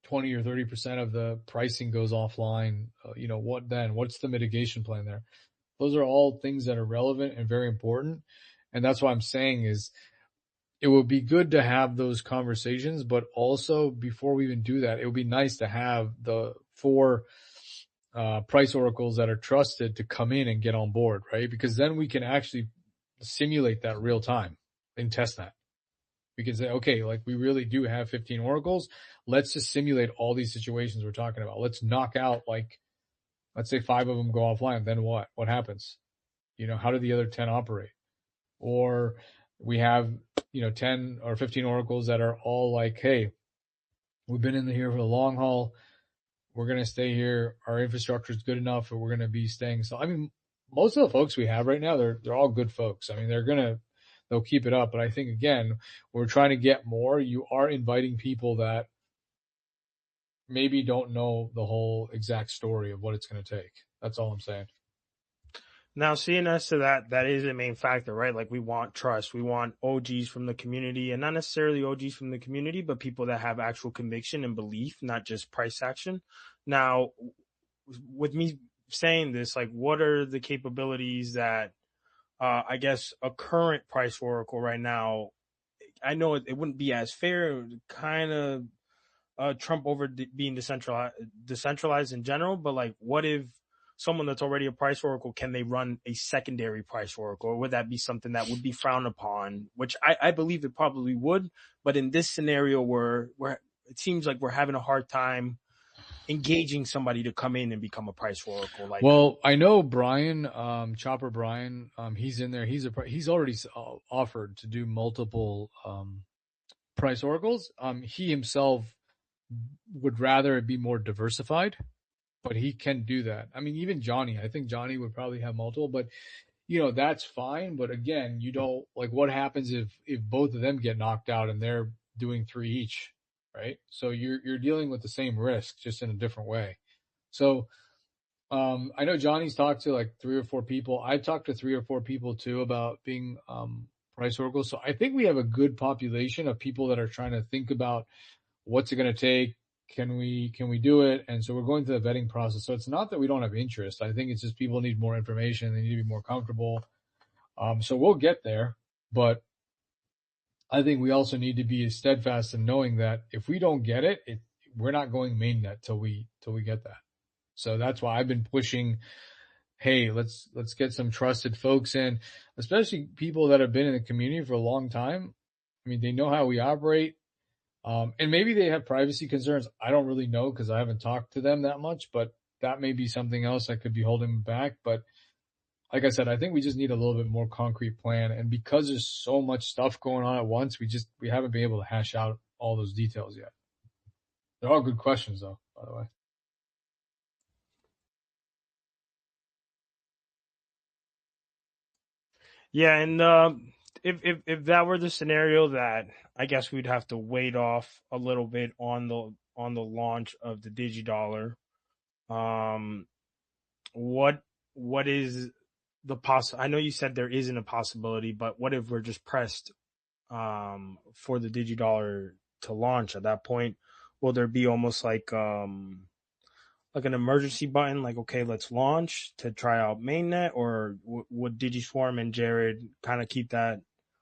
20 or 30% of the pricing goes offline? What then? What's the mitigation plan there? Those are all things that are relevant and very important. And that's what I'm saying is, it would be good to have those conversations, but also before we even do that, it would be nice to have the 4 price oracles that are trusted to come in and get on board, right? Because then we can actually simulate that real time and test that. We can say, okay, like we really do have 15 oracles. Let's just simulate all these situations we're talking about. Let's knock out, like, let's say 5 of them go offline. Then what? What happens? How do the other 10 operate? Or we have 10 or 15 oracles that are all like, hey, we've been in here for the long haul, we're going to stay here, our infrastructure is good enough, and we're going to be staying. So I mean, most of the folks we have right now, they're all good folks. I mean, they'll keep it up. But I think, again, we're trying to get more. You are inviting people that maybe don't know the whole exact story of what it's going to take. That's all I'm saying. Now, seeing as to that is a main factor, right? Like we want trust, we want OGs from the community, and not necessarily OGs from the community, but people that have actual conviction and belief, not just price action. Now, with me saying this, like, what are the capabilities that I guess a current price oracle right now? I know it wouldn't be as fair, kind of trump over being decentralized in general, but like, what if someone that's already a price oracle, can they run a secondary price oracle, or would that be something that would be frowned upon? Which I believe it probably would, but in this scenario where it seems like we're having a hard time engaging somebody to come in and become a price oracle. Like, well, I know Brian, Chopper Brian, he's in there. He's already offered to do multiple price oracles. He himself would rather it be more diversified, but he can do that. I mean, even Johnny, I think Johnny would probably have multiple, but that's fine. But again, you don't like what happens if both of them get knocked out and they're doing 3 each, right? So you're dealing with the same risk, just in a different way. So I know Johnny's talked to like 3 or 4 people. I've talked to 3 or 4 people too about being price oracles. So I think we have a good population of people that are trying to think about what's it going to take. Can we do it? And so we're going through the vetting process. So it's not that we don't have interest. I think it's just people need more information. They need to be more comfortable. So we'll get there, but I think we also need to be steadfast in knowing that if we don't get it, we're not going mainnet till we get that. So that's why I've been pushing, hey, let's get some trusted folks in, especially people that have been in the community for a long time. I mean, they know how we operate. And maybe they have privacy concerns. I don't really know because I haven't talked to them that much, but that may be something else that could be holding them back. But like I said, I think we just need a little bit more concrete plan. And because there's so much stuff going on at once, we haven't been able to hash out all those details yet. They're all good questions though, by the way. yeah, and if that were the scenario, that I guess we'd have to wait off a little bit on the launch of the DigiDollar. Um, what is the I know you said there isn't a possibility, but what if we're just pressed for the DigiDollar to launch? At that point, will there be almost like an emergency button, like, okay, let's launch to try out mainnet, or would DigiSwarm and Jared kind of keep that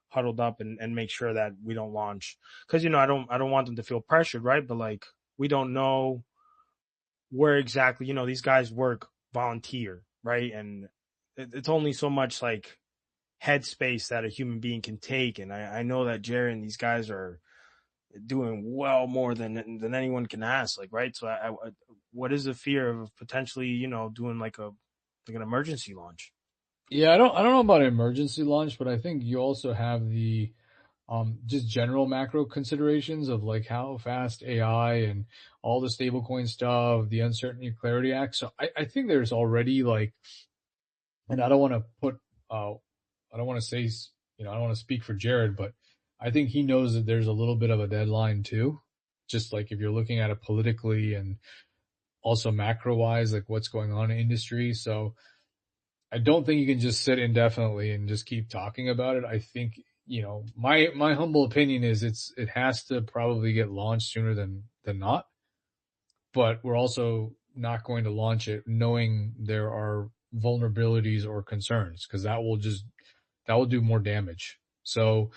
huddled up and make sure that we don't launch? Because I don't want them to feel pressured, right? But like, we don't know where exactly these guys work volunteer, right? And it's only so much like headspace that a human being can take, and I know that Jared and these guys are doing well more than anyone can ask, like, right? So what is the fear of potentially doing like an emergency launch? Yeah, I don't know about an emergency launch, but I think you also have the just general macro considerations of like how fast AI and all the stablecoin stuff, the Uncertainty Clarity Act. So I think there's already like, and I don't want to I don't want to say, I don't want to speak for Jared, but I think he knows that there's a little bit of a deadline too. Just like if you're looking at it politically and also macro wise, like what's going on in industry. So I don't think you can just sit indefinitely and just keep talking about it. I think, my humble opinion is it has to probably get launched sooner than not, but we're also not going to launch it knowing there are vulnerabilities or concerns, because that will do more damage. So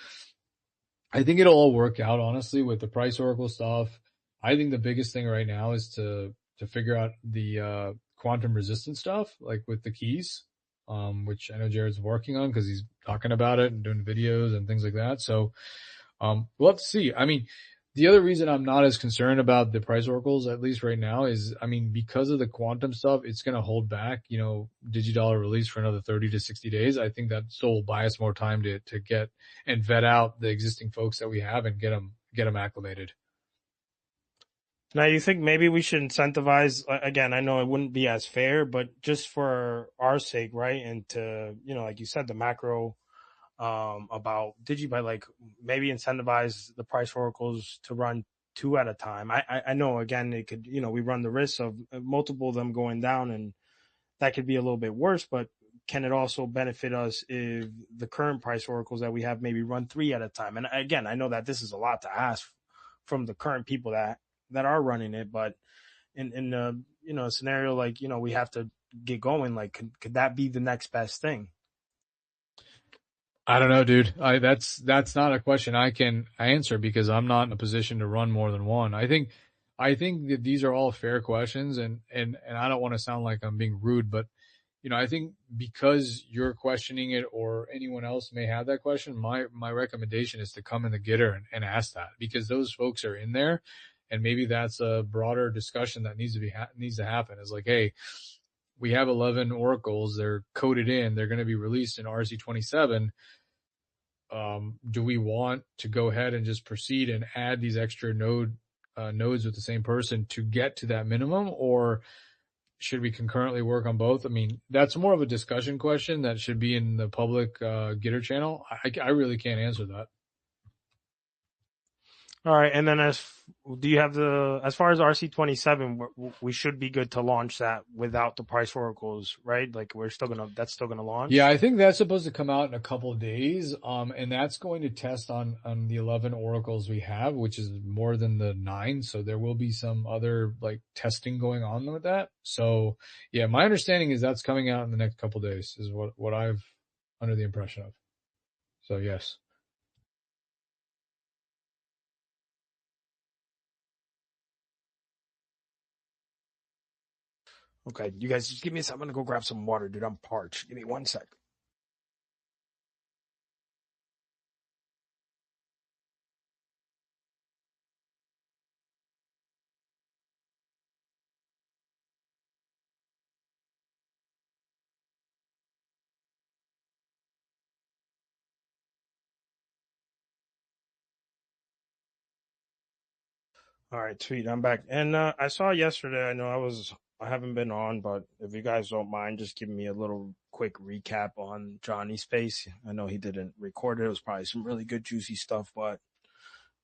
I think it'll all work out, honestly, with the price oracle stuff. I think the biggest thing right now is to figure out the quantum resistance stuff, like with the keys, which I know Jared's working on because he's talking about it and doing videos and things like that. So we'll have to see. I mean, the other reason I'm not as concerned about the price oracles, at least right now, is, I mean, because of the quantum stuff, it's going to hold back, DigiDollar release for another 30 to 60 days. I think that still will buy us more time to get and vet out the existing folks that we have and get them acclimated. Now, you think maybe we should incentivize, again, I know it wouldn't be as fair, but just for our sake, right? And to, like you said, the macro about Digibyte, like maybe incentivize the price oracles to run 2 at a time. I know, again, it could, we run the risk of multiple of them going down, and that could be a little bit worse, but can it also benefit us if the current price oracles that we have maybe run 3 at a time? And again, I know that this is a lot to ask from the current people that are running it, but in a scenario like, we have to get going, like, could that be the next best thing? I don't know, dude. That's not a question I can answer because I'm not in a position to run more than one. I think I think that these are all fair questions, and I don't want to sound like I'm being rude, but I think because you're questioning it or anyone else may have that question, my recommendation is to come in the getter and ask that, because those folks are in there, and maybe that's a broader discussion that needs to happen. Is like, hey, we have 11 oracles, they're coded in, they're going to be released in RC27. Do we want to go ahead and just proceed and add these extra nodes with the same person to get to that minimum, or should we concurrently work on both? I mean, that's more of a discussion question that should be in the public Gitter channel. I really can't answer that. All right, and then do you have as far as RC27, we should be good to launch that without the price oracles, right? Like that's still gonna launch. Yeah, I think that's supposed to come out in a couple of days. And that's going to test on the 11 oracles we have, which is more than the 9. So there will be some other like testing going on with that. So yeah, my understanding is that's coming out in the next couple of days is what I've under the impression of. So yes. Okay, you guys just give me a second. I'm gonna go grab some water, dude. I'm parched. Give me 1 sec. All right, sweet. I'm back. And I saw yesterday, I haven't been on, but if you guys don't mind, just giving me a little quick recap on Johnny's space. I know he didn't record it. It was probably some really good, juicy stuff, but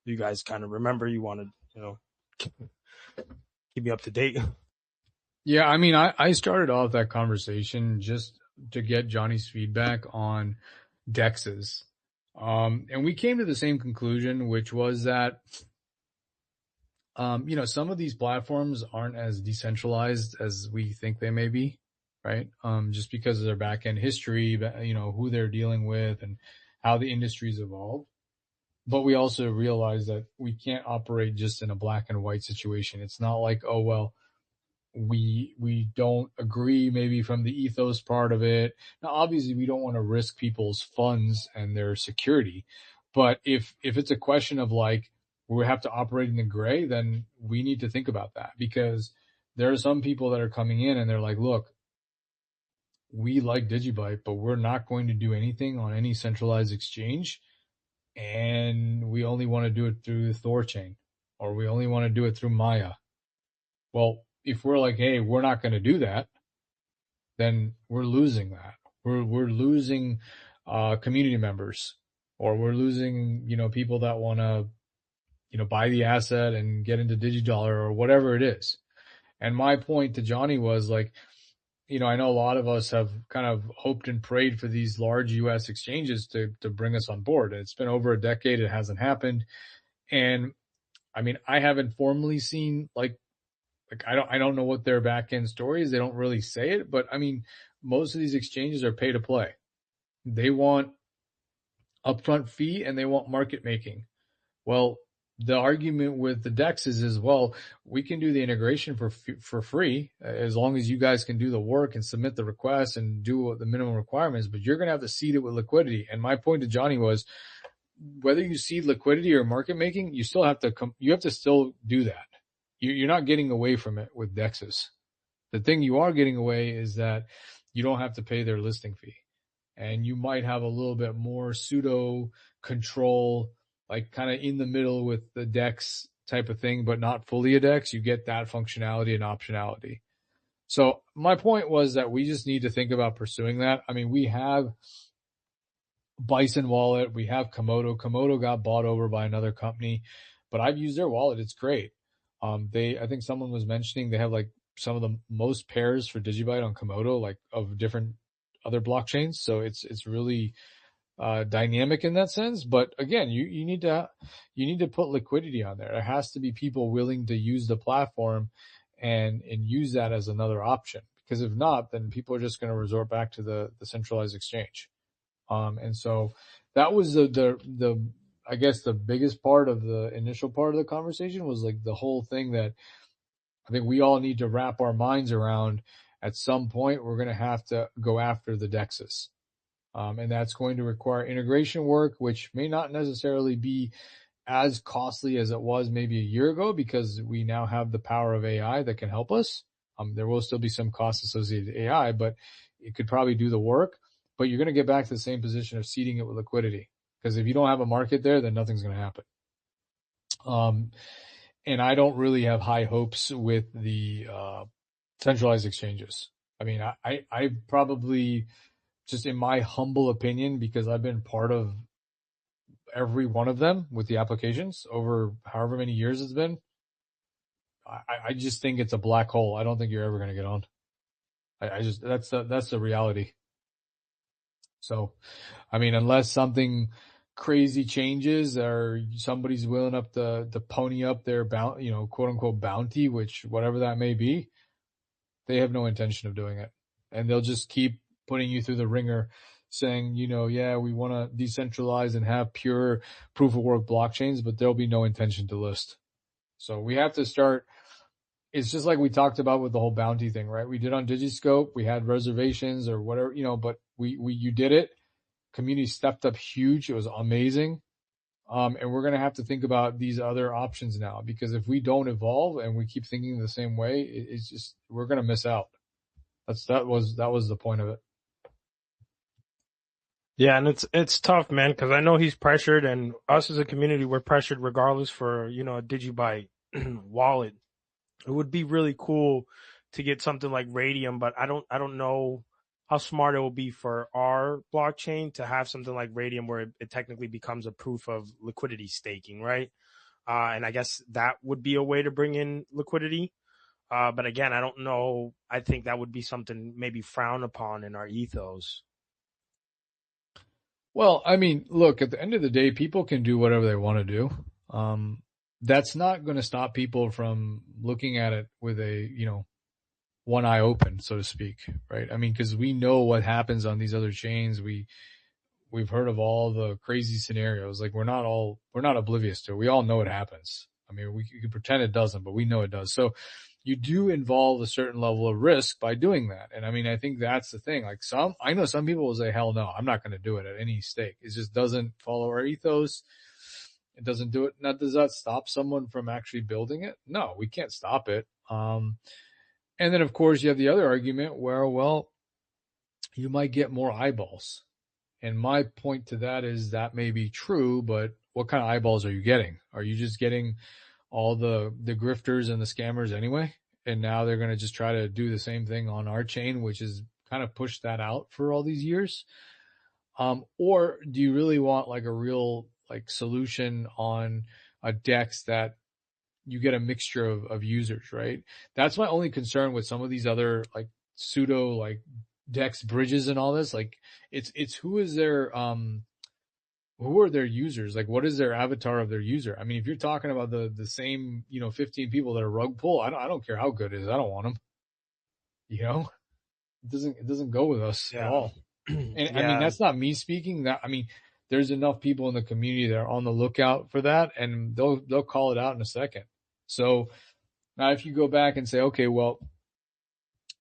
you guys kind of remember, you wanted, keep me up to date. Yeah, I mean, I started off that conversation just to get Johnny's feedback on DEXs. And we came to the same conclusion, which was that some of these platforms aren't as decentralized as we think they may be, right? Just because of their back end history, who they're dealing with and how the industry's evolved. But we also realize that we can't operate just in a black and white situation. It's not like, oh, well, we don't agree maybe from the ethos part of it. Now, obviously, we don't want to risk people's funds and their security. But if it's a question of like, we have to operate in the gray, then we need to think about that, because there are some people that are coming in and they're like, look, we like Digibyte, but we're not going to do anything on any centralized exchange. And we only want to do it through the Thorchain, or we only want to do it through Maya. Well, if we're like, hey, we're not going to do that, then we're losing that. We're losing community members, or we're losing, people that want to, buy the asset and get into DigiDollar or whatever it is. And my point to Johnny was like, I know a lot of us have kind of hoped and prayed for these large US exchanges to bring us on board. And it's been over a decade. It hasn't happened. And I mean, I haven't formally seen like I don't know what their back end story is. They don't really say it, but I mean, most of these exchanges are pay to play. They want upfront fee and they want market making. Well, the argument with the DEXs is, well, we can do the integration for free as long as you guys can do the work and submit the requests and do the minimum requirements, but you're going to have to seed it with liquidity. And my point to Johnny was, whether you seed liquidity or market making, you still have to still do that. You're not getting away from it with DEXs. The thing you are getting away is that you don't have to pay their listing fee, and you might have a little bit more pseudo control, like kind of in the middle with the DEX type of thing, but not fully a DEX. You get that functionality and optionality. So my point was that we just need to think about pursuing that. I mean, we have Bison Wallet, we have Komodo. Komodo got bought over by another company, but I've used their wallet. It's great. I think someone was mentioning they have like some of the most pairs for Digibyte on Komodo, like of different other blockchains. So it's really dynamic in that sense. But again, you need to put liquidity on there. There has to be people willing to use the platform and use that as another option, because if not, then people are just going to resort back to the centralized exchange. And so that was the I guess the biggest part of the initial part of the conversation was like the whole thing that I think we all need to wrap our minds around. At some point, we're going to have to go after the DEXs. And that's going to require integration work, which may not necessarily be as costly as it was maybe a year ago because we now have the power of AI that can help us. There will still be some costs associated with AI, but it could probably do the work. But you're going to get back to the same position of seeding it with liquidity, because if you don't have a market there, then nothing's going to happen. And I don't really have high hopes with the centralized exchanges. I mean, I probably, just in my humble opinion, because I've been part of every one of them with the applications over however many years it's been, I just think it's a black hole. I don't think you're ever going to get on. I just, that's the reality. So, I mean, unless something crazy changes or somebody's willing up to pony up their quote unquote bounty, which whatever that may be, they have no intention of doing it. And they'll just keep putting you through the ringer saying, yeah, we want to decentralize and have pure proof of work blockchains, but there'll be no intention to list. So we have to start. It's just like we talked about with the whole bounty thing, right? We did on Digiscope. We had reservations or whatever, but you did it. Community stepped up huge. It was amazing. And we're going to have to think about these other options now, because if we don't evolve and we keep thinking the same way, it's just, we're going to miss out. That was the point of it. Yeah, and it's tough, man, because I know he's pressured, and us as a community, we're pressured regardless for, a Digibyte wallet. It would be really cool to get something like Radium, but I don't know how smart it will be for our blockchain to have something like Radium where it technically becomes a proof of liquidity staking, right? And I guess that would be a way to bring in liquidity. But again, I don't know. I think that would be something maybe frowned upon in our ethos. Well, I mean, look, at the end of the day, people can do whatever they want to do. That's not going to stop people from looking at it with a, one eye open, so to speak, right? I mean, because we know what happens on these other chains. We've heard of all the crazy scenarios. Like, we're not oblivious to it. We all know it happens. I mean, we can pretend it doesn't, but we know it does. So you do involve a certain level of risk by doing that. And I mean, I think that's the thing. Like, I know some people will say, hell no, I'm not going to do it at any stake. It just doesn't follow our ethos. It doesn't do it. Now, does that stop someone from actually building it? No, we can't stop it. And then, of course, you have the other argument where, well, you might get more eyeballs. And my point to that is that may be true, but what kind of eyeballs are you getting? Are you just getting all the grifters and the scammers anyway? And now they're going to just try to do the same thing on our chain, which is kind of pushed that out for all these years. Or do you really want like a real like solution on a DEX that you get a mixture of users, right? That's my only concern with some of these other like pseudo like DEX bridges and all this. Like it's who are their users? Like, what is their avatar of their user? I mean, if you're talking about the same, 15 people that are rug pull, I don't care how good it is. I don't want them. It doesn't go with us at all. And yeah. I mean, that's not me speaking. There's enough people in the community that are on the lookout for that, and they'll call it out in a second. So now if you go back and say, okay, well,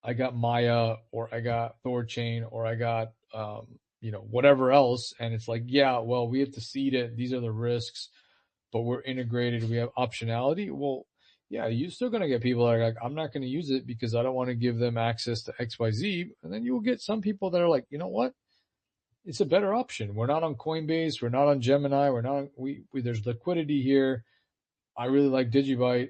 I got Maya or I got Thorchain or I got, whatever else. And it's like, yeah, well, we have to seed it. These are the risks, but we're integrated. We have optionality. Well, yeah, you're still going to get people that are like, I'm not going to use it because I don't want to give them access to XYZ. And then you'll get some people that are like, you know what? It's a better option. We're not on Coinbase. We're not on Gemini. We're not, there's liquidity here. I really like Digibyte.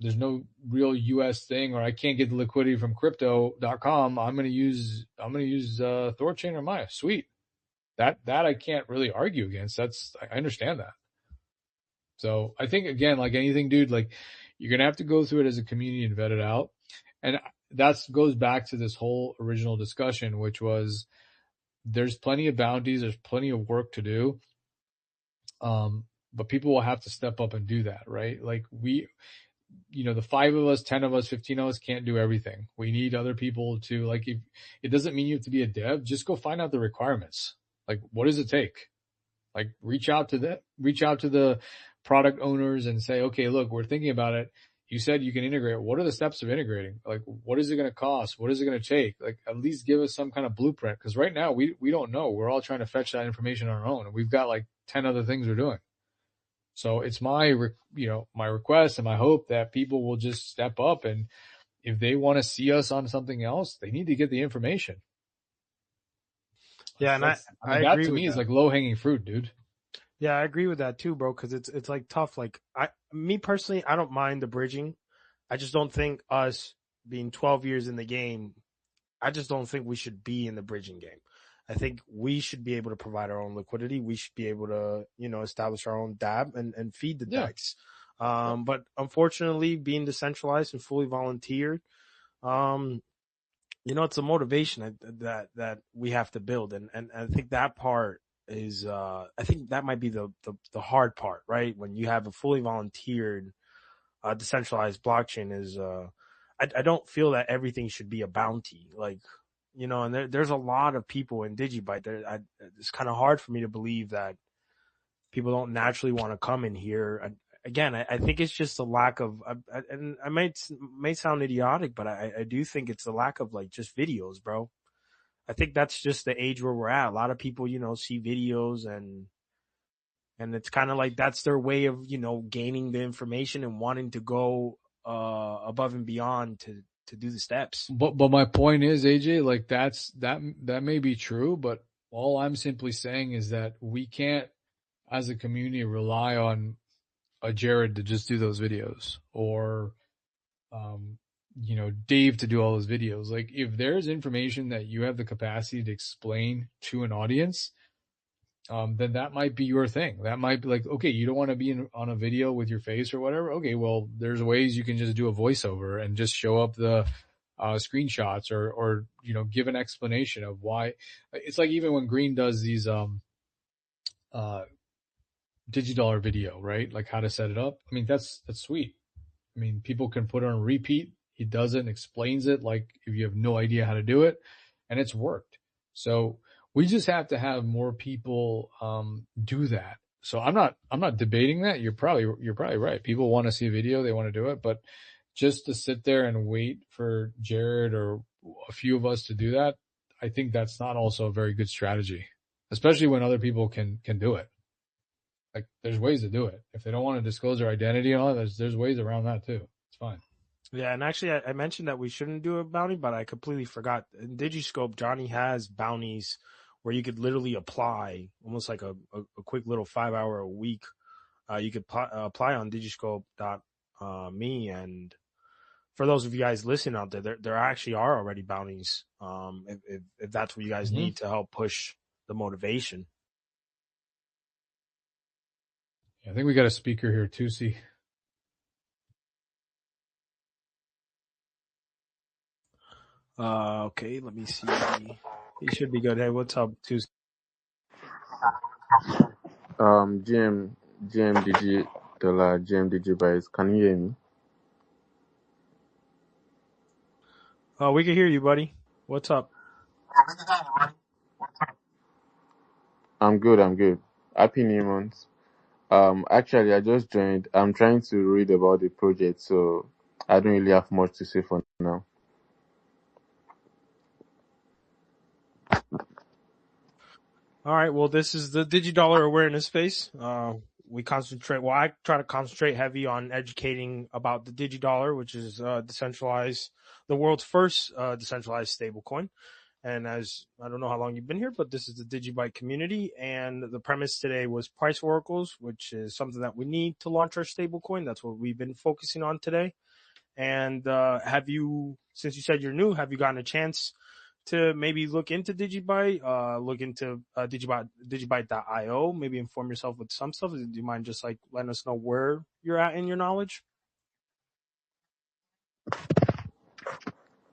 There's no real US thing, or I can't get the liquidity from crypto.com. I'm going to use Thorchain or Maya. Sweet. That I can't really argue against. I understand that. So I think, again, like anything, dude, like you're going to have to go through it as a community and vet it out. And that goes back to this whole original discussion, which was there's plenty of bounties. There's plenty of work to do. But people will have to step up and do that, right? Like the 5 of us, 10 of us, 15 of us can't do everything. We need other people to, like, if it doesn't mean you have to be a dev, just go find out the requirements. Like, what does it take? Like reach out to the product owners and say, okay, look, we're thinking about it. You said you can integrate. What are the steps of integrating? Like, what is it going to cost? What is it going to take? Like, at least give us some kind of blueprint. Because right now we don't know. We're all trying to fetch that information on our own, and we've got like 10 other things we're doing. So it's my request and my hope that people will just step up, and if they want to see us on something else, they need to get the information. Yeah, and I that agree to with me is that. like low hanging fruit, dude. Yeah, I agree with that too, bro. Because it's like tough. Like me personally, I don't mind the bridging. I just don't think us being 12 years in the game, I just don't think we should be in the bridging game. I think we should be able to provide our own liquidity. We should be able to, establish our own DAB and feed the Yeah. DEX. But unfortunately, being decentralized and fully volunteered, it's a motivation that we have to build. And I think that part is, I think that might be the hard part, right? When you have a fully volunteered, decentralized blockchain is, I don't feel that everything should be a bounty. Like, and there's a lot of people in Digibyte. It's kind of hard for me to believe that people don't naturally want to come in here. Again, I think it's just a lack of, and I may sound idiotic, but I do think it's a lack of like just videos, bro. I think that's just the age where we're at. A lot of people, see videos and it's kind of like that's their way of, gaining the information and wanting to go above and beyond to do the steps. But my point is, AJ, like that may be true, but all I'm simply saying is that we can't, as a community, rely on a Jared to just do those videos, or Dave to do all those videos. Like, if there's information that you have the capacity to explain to an audience, then that might be your thing. That might be like, okay, you don't want to be on a video with your face or whatever. Okay, well, there's ways you can just do a voiceover and just show up the screenshots, or give an explanation of why. It's like even when Green does these DigiDollar video, right? Like how to set it up. I mean, that's sweet. I mean, people can put it on repeat. He does it and explains it like if you have no idea how to do it, and it's worked. So we just have to have more people do that. So I'm not debating that. You're probably right. People want to see a video, they want to do it, but just to sit there and wait for Jared or a few of us to do that, I think that's not also a very good strategy, especially when other people can do it. Like, there's ways to do it. If they don't want to disclose their identity and all that, there's ways around that too. It's fine. Yeah, and actually, I mentioned that we shouldn't do a bounty, but I completely forgot. In Digiscope, Johnny has bounties where you could literally apply, almost like a quick little 5 hour a week. You could apply on Digiscope.me, and for those of you guys listening out there actually are already bounties. If that's what you guys need to help push the motivation. I think we got a speaker here too, see. Okay, let me see. He should be good. Hey, what's up, Tuesday? GM Digibyte. Can you hear me? We can hear you, buddy. What's up? I'm good. Happy New Month. Actually, I just joined. I'm trying to read about the project, so I don't really have much to say for now. All right. Well, this is the DigiDollar awareness space. We concentrate. Well, I try to concentrate heavy on educating about the DigiDollar, which is decentralized, the world's first decentralized stablecoin. And as I don't know how long you've been here, but this is the Digibyte community. And the premise today was price oracles, which is something that we need to launch our stablecoin. That's what we've been focusing on today. And since you said you're new, have you gotten a chance to maybe look into Digibyte, look into Digibyte.io, maybe inform yourself with some stuff? Do you mind just like letting us know where you're at in your knowledge?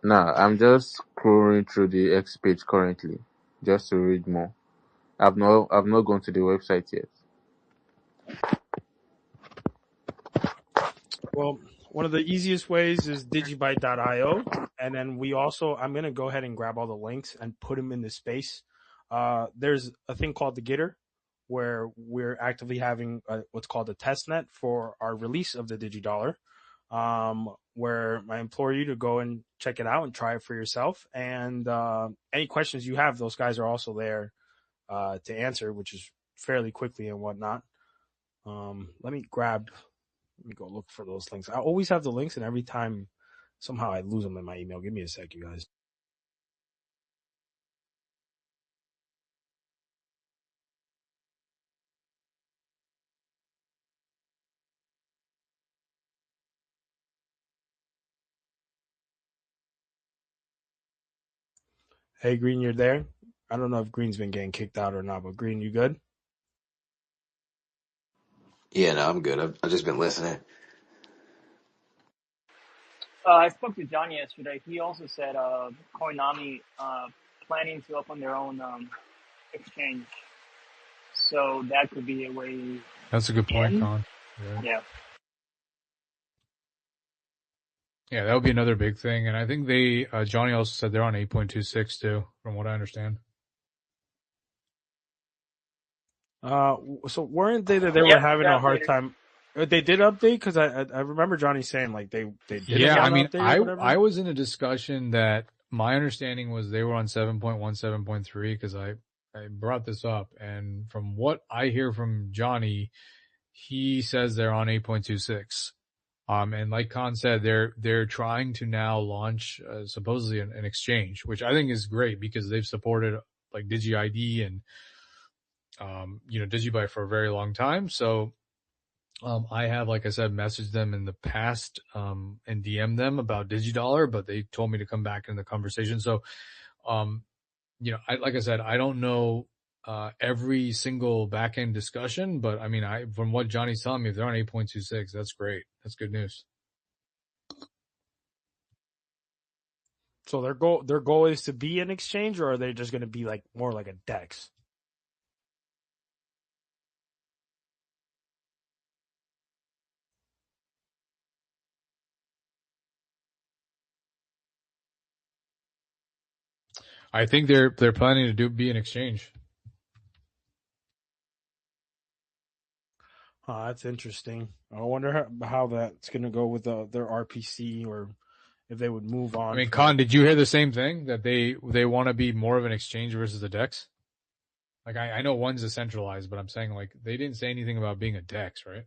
Nah, I'm just scrolling through the X page currently, just to read more. I've not gone to the website yet. Well, one of the easiest ways is Digibyte.io. And then I'm going to go ahead and grab all the links and put them in the space. There's a thing called the Gitter, where we're actively having what's called a test net for our release of the DigiDollar, where I implore you to go and check it out and try it for yourself. And any questions you have, those guys are also there to answer, which is fairly quickly and whatnot. Let me go look for those links. I always have the links, and every time somehow I lose them in my email. Give me a sec, you guys. Hey, Green, you're there? I don't know if Green's been getting kicked out or not, but Green, you good? Yeah, no, I'm good. I've just been listening. I spoke to John yesterday. He also said Koinami planning to open their own exchange. So that could be a way That's a good point, in. Con. Yeah. Yeah, that would be another big thing. And I think Johnny also said they're on 8.26 too, from what I understand. So weren't they that they were having a hard time? They did update because I remember Johnny saying like they did. Yeah, I mean, I was in a discussion that my understanding was they were on 7.1, 7.3 because I brought this up, and from what I hear from Johnny, he says they're on 8.26. And like Khan said, they're trying to now launch supposedly an exchange, which I think is great because they've supported like DigiID and Digibyte for a very long time. So I have, like I said, messaged them in the past and DM'd them about DigiDollar, but they told me to come back in the conversation. So, like I said, I don't know every single back-end discussion, but I mean, from what Johnny's telling me, if they're on 8.26, that's great. That's good news. So their goal is to be an exchange, or are they just going to be like more like a DEX? I think they're planning to be an exchange. That's interesting. I wonder how that's going to go with their RPC, or if they would move on. I mean, Khan, did you hear the same thing that they want to be more of an exchange versus a DEX? Like I know one's decentralized, but I'm saying like they didn't say anything about being a DEX, right?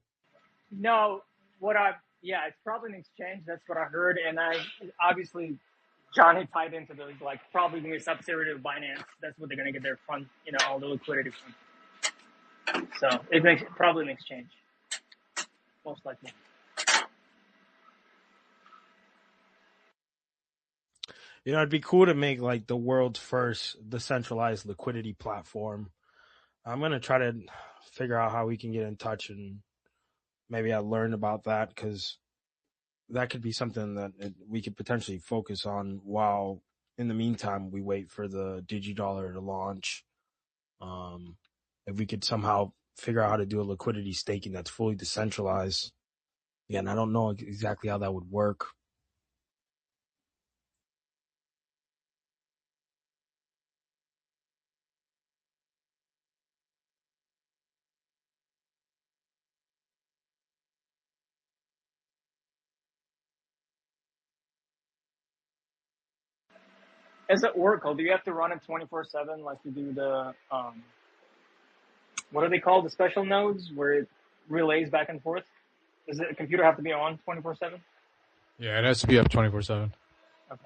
No, it's probably an exchange. That's what I heard, and obviously Johnny tied into the like probably going to be a subsidiary of Binance. That's what they're going to get their fund, all the liquidity from. So it makes probably an exchange, most likely. It'd be cool to make like the world's first decentralized liquidity platform. I'm going to try to figure out how we can get in touch, and maybe I learn about that, because that could be something that we could potentially focus on while in the meantime we wait for the DigiDollar to launch. If we could somehow figure out how to do a liquidity staking that's fully decentralized. Again, I don't know exactly how that would work. As at Oracle, do you have to run it 24/7 like you do the what are they called? The special nodes where it relays back and forth? Does the computer have to be on 24/7? Yeah, it has to be up 24/7. Okay.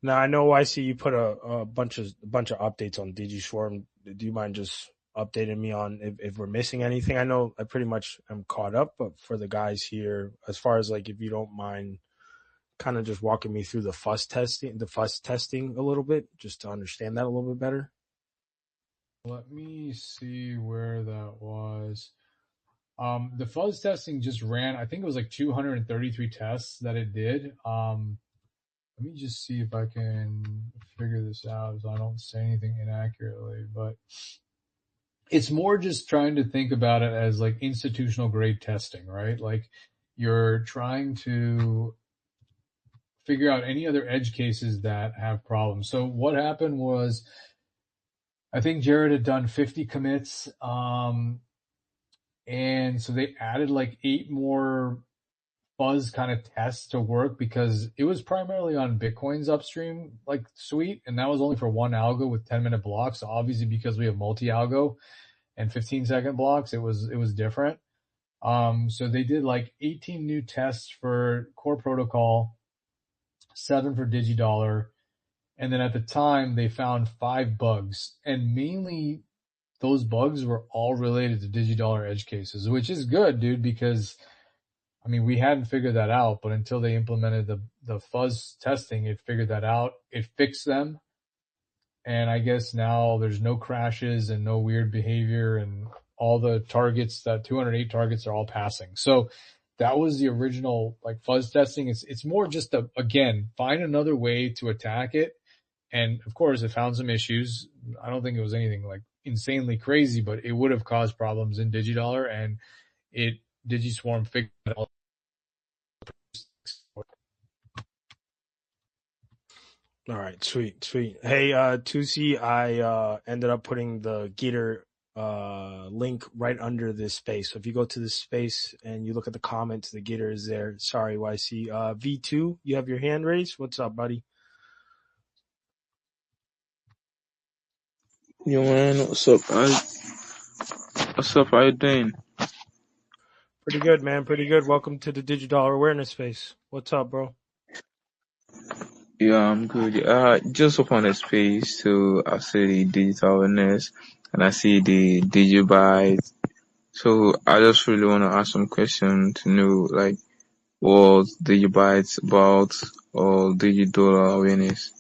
Now I know I see you put a bunch of updates on DigiSwarm. Do you mind just updating me on if we're missing anything? I know I pretty much am caught up, but for the guys here, as far as like, if you don't mind kind of just walking me through the fuzz testing a little bit, just to understand that a little bit better. Let me see where that was. The fuzz testing just ran, I think it was like 233 tests that it did. Let me just see if I can figure this out so I don't say anything inaccurately, but it's more just trying to think about it as like institutional grade testing, right? Like you're trying to figure out any other edge cases that have problems. So what happened was I think Jared had done 50 commits. And so they added like 8 more fuzz kind of tests to work because it was primarily on Bitcoin's upstream like suite, and that was only for one algo with 10-minute blocks. So obviously, because we have multi-algo and 15-second blocks, it was different. So they did like 18 new tests for core protocol, 7 for DigiDollar, and then at the time they found 5 bugs, and mainly those bugs were all related to DigiDollar edge cases, which is good, dude, because I mean, we hadn't figured that out, but until they implemented the fuzz testing, it figured that out. It fixed them. And I guess now there's no crashes and no weird behavior, and all the targets, that 208 targets, are all passing. So that was the original like fuzz testing. It's more just again, find another way to attack it. And of course it found some issues. I don't think it was anything like insanely crazy, but it would have caused problems in DigiDollar, and it DigiSwarm fixed it all. All right, sweet. Hey, Tusi, I ended up putting the Gitter link right under this space. So if you go to this space and you look at the comments, the Gitter is there. Sorry, YC. V2, you have your hand raised. What's up, buddy? Yo man, what's up? What's up? How you doing? Pretty good, man. Pretty good. Welcome to the Digital Awareness Space. What's up, bro? Yeah, I'm good. Just open the space to I see the digital awareness and I see the Digibyte. So I just really want to ask some questions to know like what Digibyte's about or digital awareness.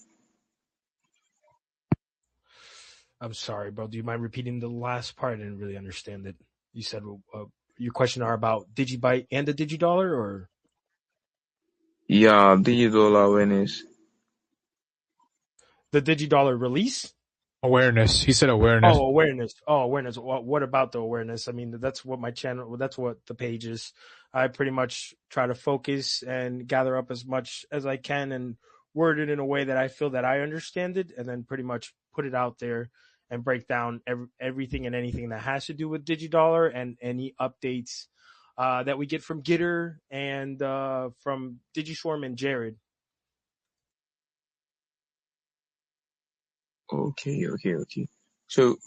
I'm sorry, bro. Do you mind repeating the last part? I didn't really understand it. You said your question are about Digibyte and the DigiDollar, or Yeah, digital awareness. the DigiDollar release? Awareness. He said awareness. Oh, awareness. Oh, awareness. What about the awareness? I mean, that's what my channel, that's what the page is. I pretty much try to focus and gather up as much as I can and word it in a way that I feel that I understand it, and then pretty much put it out there and break down everything and anything that has to do with DigiDollar and any updates that we get from Gitter and from DigiSwarm and Jared. Okay. So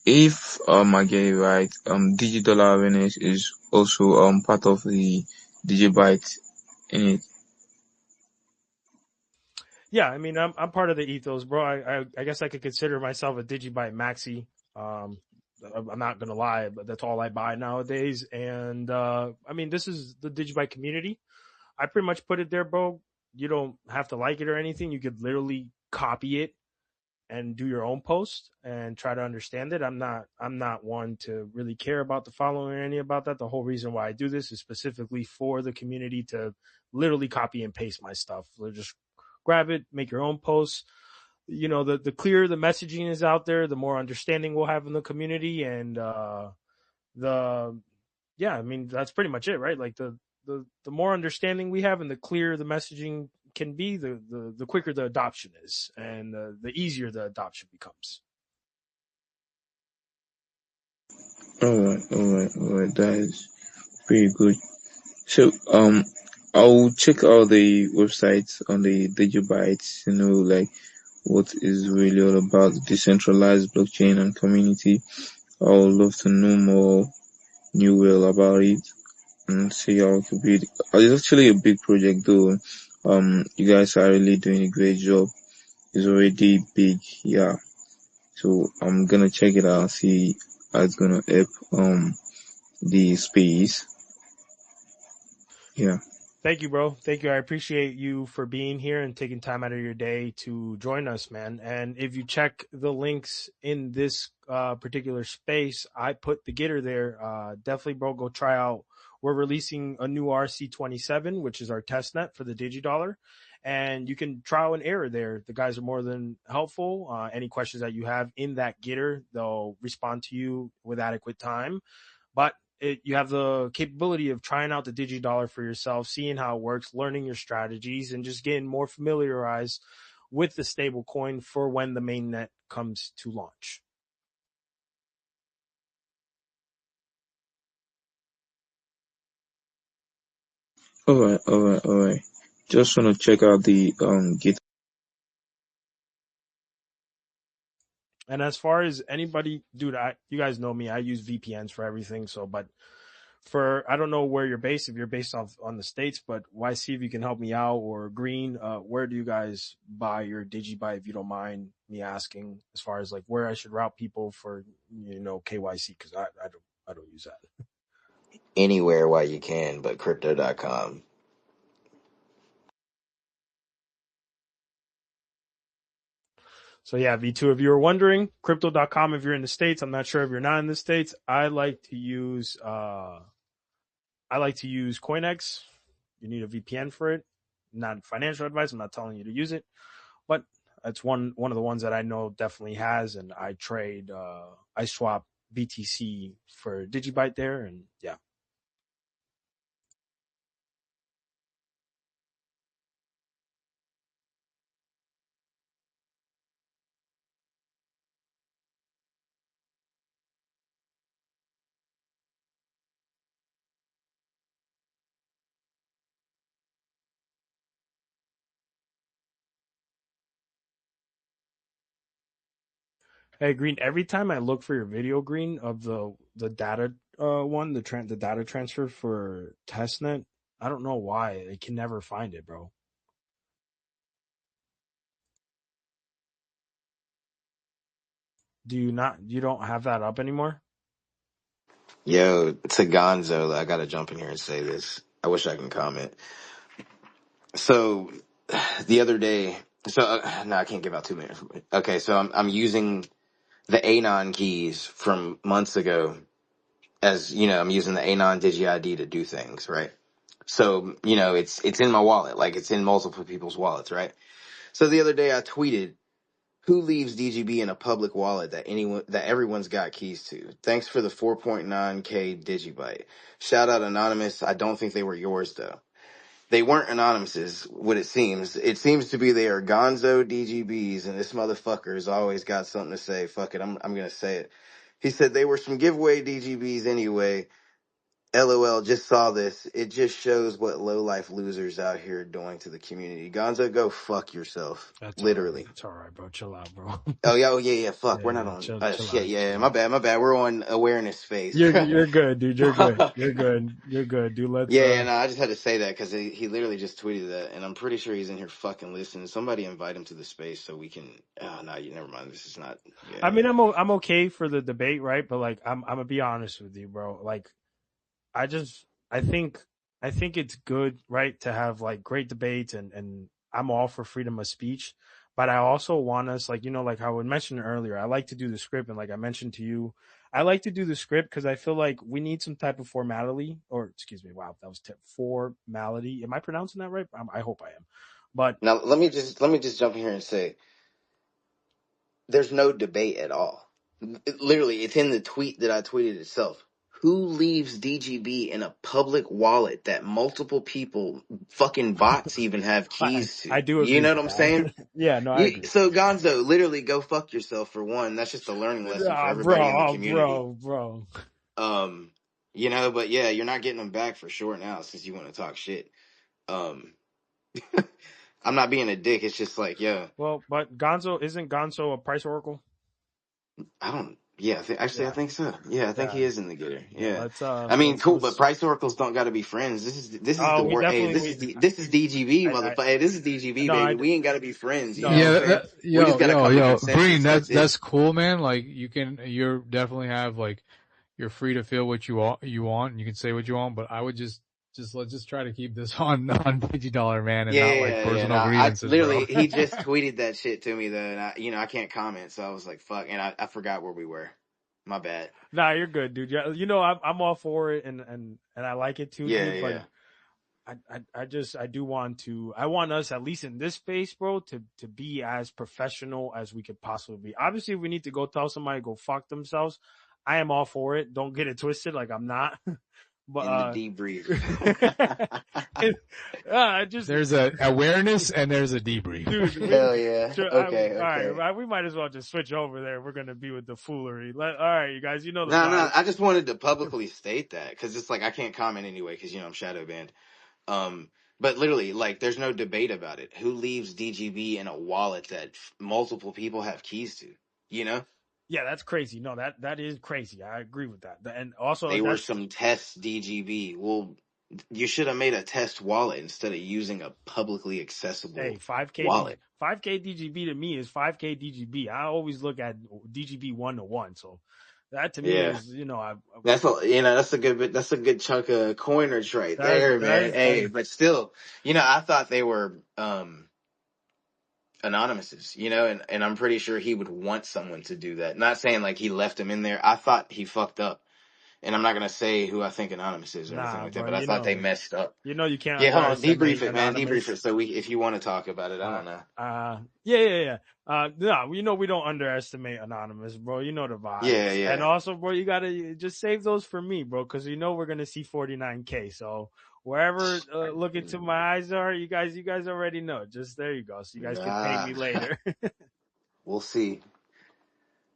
if I get it right, digital awareness is also part of the Digibyte in it. Yeah, I mean, I'm part of the ethos, bro. I guess I could consider myself a Digibyte maxi. Um, I'm not gonna lie, but that's all I buy nowadays. And I mean, this is the Digibyte community. I pretty much put it there, bro. You don't have to like it or anything. You could literally copy it and do your own post and try to understand it. I'm not one to really care about the following or any about that. The whole reason why I do this is specifically for the community to literally copy and paste my stuff. Just grab it, make your own posts. You know, the clearer the messaging is out there, the more understanding we'll have in the community. And the yeah, I mean, that's pretty much it, right? Like the more understanding we have and the clearer the messaging can be, the quicker the adoption is, and the easier the adoption becomes. All right. That is pretty good. So, I'll check out the website on the Digibytes to know like what is really all about the decentralized blockchain and community. I would love to know more new well about it and see how it could be. It's actually a big project though. You guys are really doing a great job. It's already big, yeah. So I'm gonna check it out and see how it's gonna help the space. Yeah. Thank you, bro. Thank you. I appreciate you for being here and taking time out of your day to join us, man. And if you check the links in this particular space, I put the Gitter there. Definitely, bro, go try out. We're releasing a new RC27, which is our test net for the DigiDollar. And you can trial and error there. The guys are more than helpful. Any questions that you have in that Gitter, they'll respond to you with adequate time. But you have the capability of trying out the DigiDollar for yourself, seeing how it works, learning your strategies, and just getting more familiarized with the stable coin for when the mainnet comes to launch. All right. Just wanna check out the Git. And as far as anybody, dude, you guys know me. I use VPNs for everything. So, but I don't know where you're based. If you're based on the States, but why see if you can help me out, or Green, where do you guys buy your Digibyte, if you don't mind me asking, as far as like where I should route people for, KYC? Cause I don't use that. Anywhere while you can, but crypto.com. So yeah, V2, if you were wondering, crypto.com if you're in the States. I'm not sure if you're not in the States. I like to use CoinEx. You need a VPN for it. Not financial advice. I'm not telling you to use it, but it's one of the ones that I know definitely has. And I I swap BTC for Digibyte there, and yeah. Hey Green, every time I look for your video, Green, of the data one, the data transfer for testnet, I don't know why I can never find it, bro. You don't have that up anymore? Yo, to Gonzo, I gotta jump in here and say this. I wish I can comment. So the other day, no, I can't give out too many. Okay, so I'm using the Anon keys from months ago, as you know, I'm using the Anon Digi ID to do things, right? So, it's in my wallet, like it's in multiple people's wallets, right? So the other day I tweeted, who leaves DGB in a public wallet that everyone's got keys to? Thanks for the 4.9K Digibyte. Shout out anonymous. I don't think they were yours though. They weren't anonymous, what it seems. It seems to be they are gonzo DGBs, and this motherfucker's always got something to say. Fuck it, I'm gonna say it. He said they were some giveaway DGBs anyway. LOL, just saw this. It just shows what low life losers out here are doing to the community. Gonzo, go fuck yourself. That's all right. Literally. That's all right, bro. Chill out, bro. Oh yeah, yeah. Fuck, Yeah, we're not yeah. on. Chill Shit, out. yeah. Chill My out. bad, my bad. We're on awareness phase. You're good, dude. You're good. You're good. You're good, dude. Let's Yeah, no, I just had to say that because he literally just tweeted that, and I'm pretty sure he's in here fucking listening. Somebody invite him to the space so we can. Oh no, you never mind. This is not. I mean, Yeah, I'm okay for the debate, right? But like, I'm gonna be honest with you, bro. Like, I just I think I think it's good, right, to have like great debates, and I'm all for freedom of speech, but I also want us, like, like how I mentioned earlier, I like to do the script, and like I mentioned to you, I like to do the script because I feel like we need some type of formality, or excuse me, wow, that was formality. Am I pronouncing that right? I hope I am, but now let me just jump in here and say there's no debate at all. Literally, it's in the tweet that I tweeted itself. Who leaves DGB in a public wallet that multiple people, fucking bots, even have keys I to? do You agree know to what I'm saying? that. Yeah, no, I agree. So Gonzo, literally go fuck yourself for one. That's just a learning lesson for Ah, everybody in the bro, community. bro. Um, but yeah, you're not getting them back for sure now since you want to talk shit. Um, I'm not being a dick. It's just like, yeah, Well, but Gonzo, isn't Gonzo a price oracle? I don't. Yeah, actually, I Yeah, think so. Yeah, I think yeah, he is in the getter. yeah. Yeah, I mean, cool. But Let's. price oracles don't got to be friends. This is the We word. Hey, definitely this we. is this is DGB, I motherfucker. Hey, this is DGB, no, baby. We ain't got to be friends. You know what no. I'm Yeah, saying? We just yo, got to yo, come to yo, Green, consensus. That's it. that's cool, man. Like you're definitely have like you're free to feel what you want, and you can say what you want. But I would just let's just try to keep this on DigiDollar, man, and Yeah, not yeah, like yeah, yeah. No, personal I grievances, bro. literally he just tweeted that shit to me though, and I can't comment, so I was like, fuck, and I forgot where we were. My bad. Nah, you're good, dude. Yeah, I'm all for it, and I like it too, Yeah, dude. But yeah. I want us, at least in this space, bro, to be as professional as we could possibly be. Obviously, if we need to go tell somebody to go fuck themselves, I am all for it. Don't get it twisted. Like, I'm not. But in the debrief. just There's a awareness and there's a debrief. dude. Hell yeah. Okay, All right, okay. we might as well just switch over there. We're gonna be with the foolery. All right, you guys, you know the No, no, vibes. I just wanted to publicly state that because it's like I can't comment anyway because I'm shadow banned. But literally, like, there's no debate about it. Who leaves DGB in a wallet that multiple people have keys to? You know, Yeah, that's crazy. No, that is crazy. I agree with that. And also, they were that's some test DGB. Well, you should have made a test wallet instead of using a publicly accessible 5K wallet. 5K DGB to me is 5K DGB. I always look at DGB 1 to 1. So that to me Yeah. is, That's a good chunk of coinage right there, man. that Hey, but still, I thought they were anonymouses, and I'm pretty sure he would want someone to do that. Not saying like he left him in there. I thought he fucked up. And I'm not gonna say who I think anonymous is or anything nah, like that, bro. but I thought they messed up. You can't Yeah, hold on, debrief underestimate it, man. Debrief anonymous. it. So if you want to talk about it, I don't know. Yeah. No, we don't underestimate anonymous, bro. You know the Yeah, vibes. And yeah. also, bro, you gotta just save those for me, bro, because we're gonna see 49K. So wherever look into my eyes are, you guys already know. Just there you go. So you guys can pay me Nah, later. we'll see.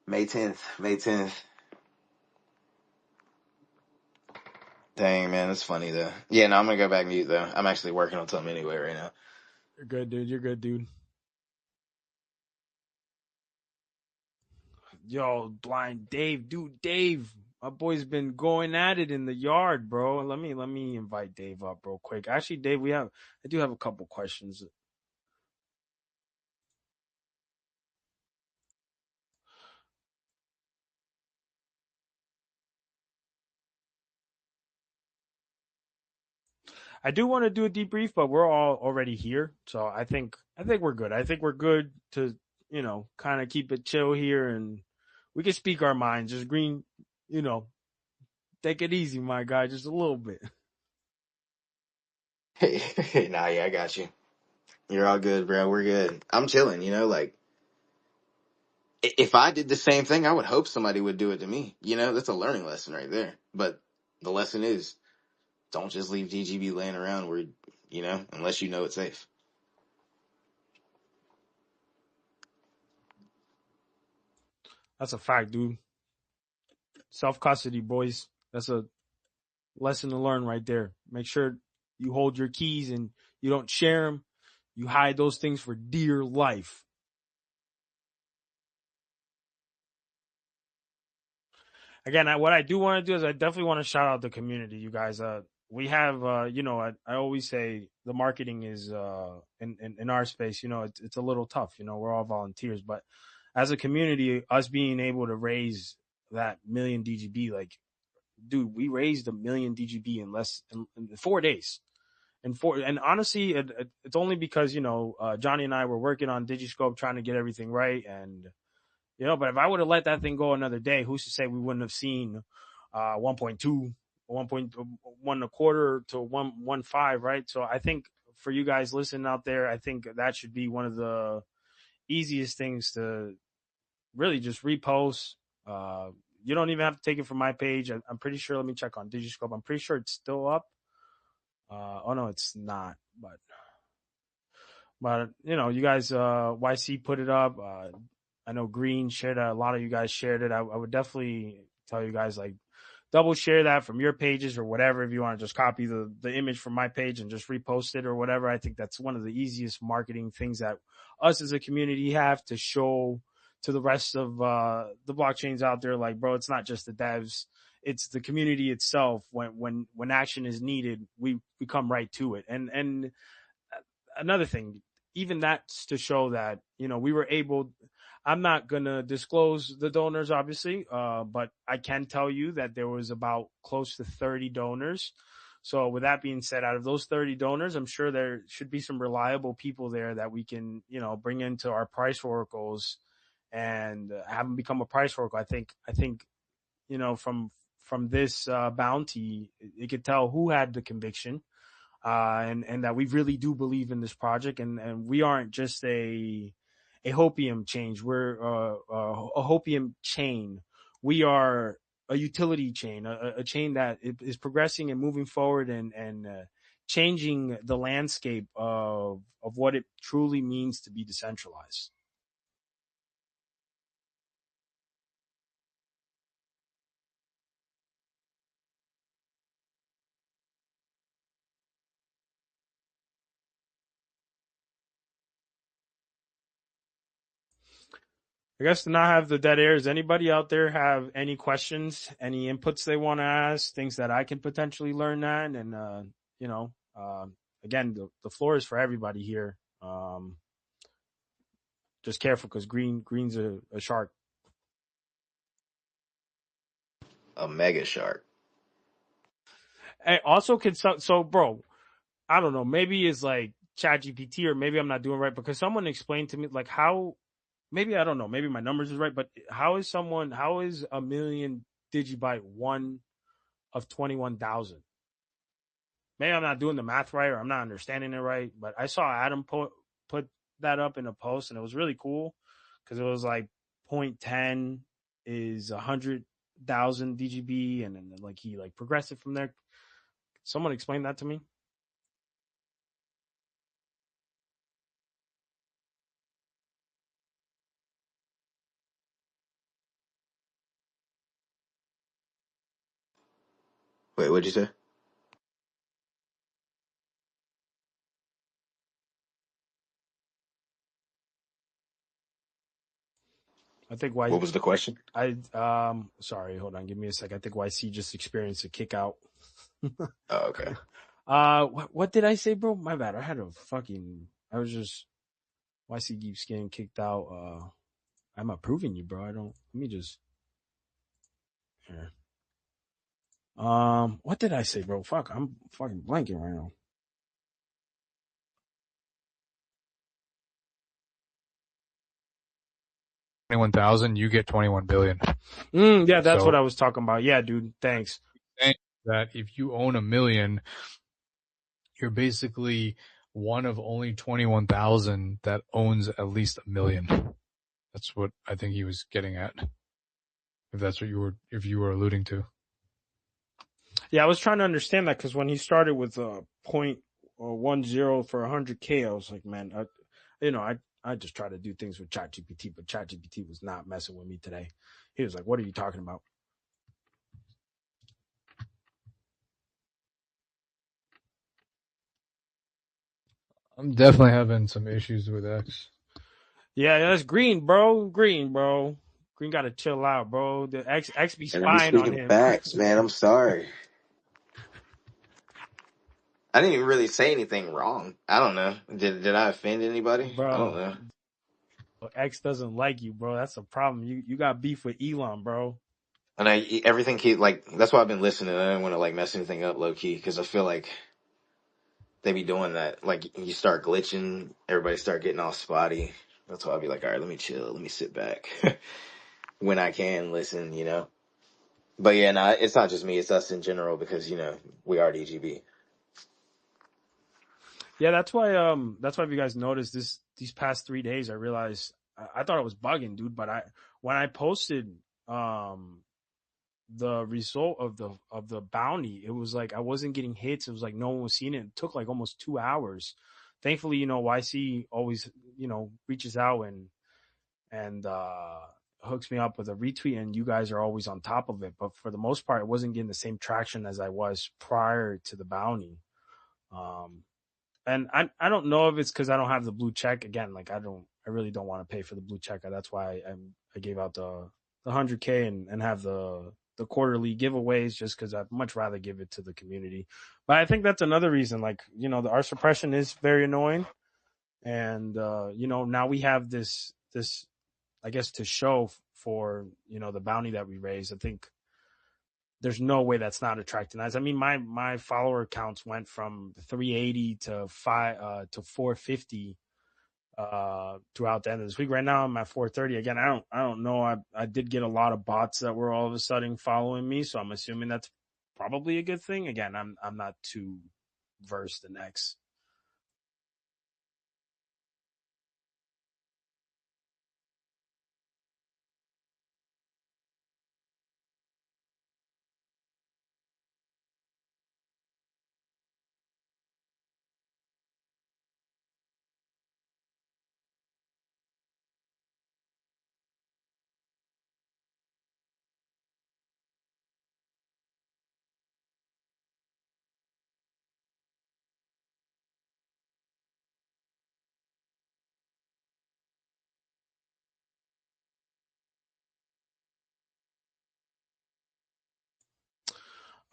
May 10th. May 10th. Dang, man, that's funny though. Yeah, no, I'm gonna go back mute though. I'm actually working on something anyway right now. You're good, dude. You're good, dude. Yo, blind Dave, dude, Dave. My boy's been going at it in the yard, bro. Let me invite Dave up real quick. Actually, Dave, I do have a couple questions. I do want to do a debrief, but we're all already here, so I think we're good. I think we're good to kind of keep it chill here, and we can speak our minds. Just green, you know, take it easy, my guy, just a little bit. Nah, yeah, I got you. You're all good, bro. We're good. I'm chilling, like if I did the same thing, I would hope somebody would do it to me. That's a learning lesson right there. But the lesson is don't just leave DGB laying around where, unless you know it's safe. That's a fact, dude. Self custody, boys. That's a lesson to learn right there. Make sure you hold your keys and you don't share them. You hide those things for dear life. Again, what I do want to do is I definitely want to shout out the community, you guys. We have, I always say the marketing is in our space. It's a little tough. We're all volunteers, but as a community, us being able to raise that million DGB, like, dude, we raised 1 million DGB in less in 4 days. And honestly, it's only because Johnny and I were working on Digiscope trying to get everything right, and but if I would have let that thing go another day, who's to say we wouldn't have seen 1.2, 1.1 a quarter to 1.15, right? So I think for you guys listening out there, I think that should be one of the easiest things to really just repost. You don't even have to take it from my page. I'm pretty sure. Let me check on Digiscope. I'm pretty sure it's still up. Oh no, it's not. But you guys, YC put it up. I know Green shared it. A lot of you guys shared it. I would definitely tell you guys, like, double share that from your pages or whatever. If you want to just copy the image from my page and just repost it or whatever, I think that's one of the easiest marketing things that us as a community have to show to the rest of the blockchains out there. Like, bro, it's not just the devs, it's the community itself. When action is needed, we come right to it. And another thing, even that's to show that we were able. I'm not gonna disclose the donors, obviously, but I can tell you that there was about close to 30 donors. So with that being said, out of those 30 donors, I'm sure there should be some reliable people there that we can bring into our price oracles and have them become a price oracle. I think from this bounty, you could tell who had the conviction, and that we really do believe in this project, and we aren't just a hopium change. We're a hopium chain. We are a utility chain, a chain that is progressing and moving forward and changing the landscape of what it truly means to be decentralized. I guess to not have the dead air, does anybody out there have any questions, any inputs they want to ask, things that I can potentially learn that? And, you know, again, the floor is for everybody here. Just careful because green's a shark. A mega shark. And also, so, bro, I don't know. Maybe it's like ChatGPT, or maybe I'm not doing right because someone explained to me like how. Maybe I don't know. Maybe my numbers is right, but how is a million Digibyte one of 21,000? Maybe I'm not doing the math right, or I'm not understanding it right. But I saw Adam put that up in a post, and it was really cool because it was like 0.10 is 100,000 DGB, and then like he like progressed it from there. Someone explain that to me. Wait, what'd you say? I think What was the question? sorry, hold on, give me a sec. I think YC just experienced a kick out. Oh, okay. What did I say, bro? My bad. I was just YC keeps getting kicked out. I'm approving you, bro. Let me just here. What did I say, bro? Fuck, I'm fucking blanking right now. 21,000, you get 21 billion. Yeah, that's So- what I was talking about. Yeah, dude. Thanks. That if you own a million, you're basically one of only 21,000 that owns at least a million. That's what I think he was getting at. If that's what you were alluding to. Yeah, I was trying to understand that because when he started with 0.10 for 100K, I was like, man, I just try to do things with ChatGPT, but ChatGPT was not messing with me today. He was like, "What are you talking about?" I'm definitely having some issues with X. Yeah, that's Green, bro. Green got to chill out, bro. The X be And I be spying on speaking him. facts, man. I'm sorry. I didn't even really say anything wrong. I don't know. Did I offend anybody? I don't Bro, know. X doesn't like you, bro. That's a problem. You got beef with Elon, bro. And everything keep like that's why I've been listening. I didn't want to like mess anything up low key because I feel like they be doing that. Like you start glitching, everybody start getting all spotty. That's why I'll be like, all right, let me chill, let me sit back when I can listen, you know. But yeah, no, it's not just me; it's us in general because you know we are DGB. Yeah, that's why if you guys noticed these past 3 days, I realized I thought I was bugging, dude. But when I posted the result of the bounty, it was like I wasn't getting hits. It was like no one was seeing it. It took like almost 2 hours. Thankfully, YC always reaches out and hooks me up with a retweet, and you guys are always on top of it. But for the most part, it wasn't getting the same traction as I was prior to the bounty. Um, and I don't know if it's because I don't have the blue check. Again, like I really don't want to pay for the blue check. That's why I gave out the 100K and have the quarterly giveaways, just because I'd much rather give it to the community. But I think that's another reason. Like our suppression is very annoying, and now we have this I guess to show for the bounty that we raised. I think there's no way that's not attracting eyes. I mean, my follower counts went from 380 to 450 throughout the end of this week. Right now I'm at 430. Again, I don't know. I did get a lot of bots that were all of a sudden following me, so I'm assuming that's probably a good thing. Again, I'm not too versed in X.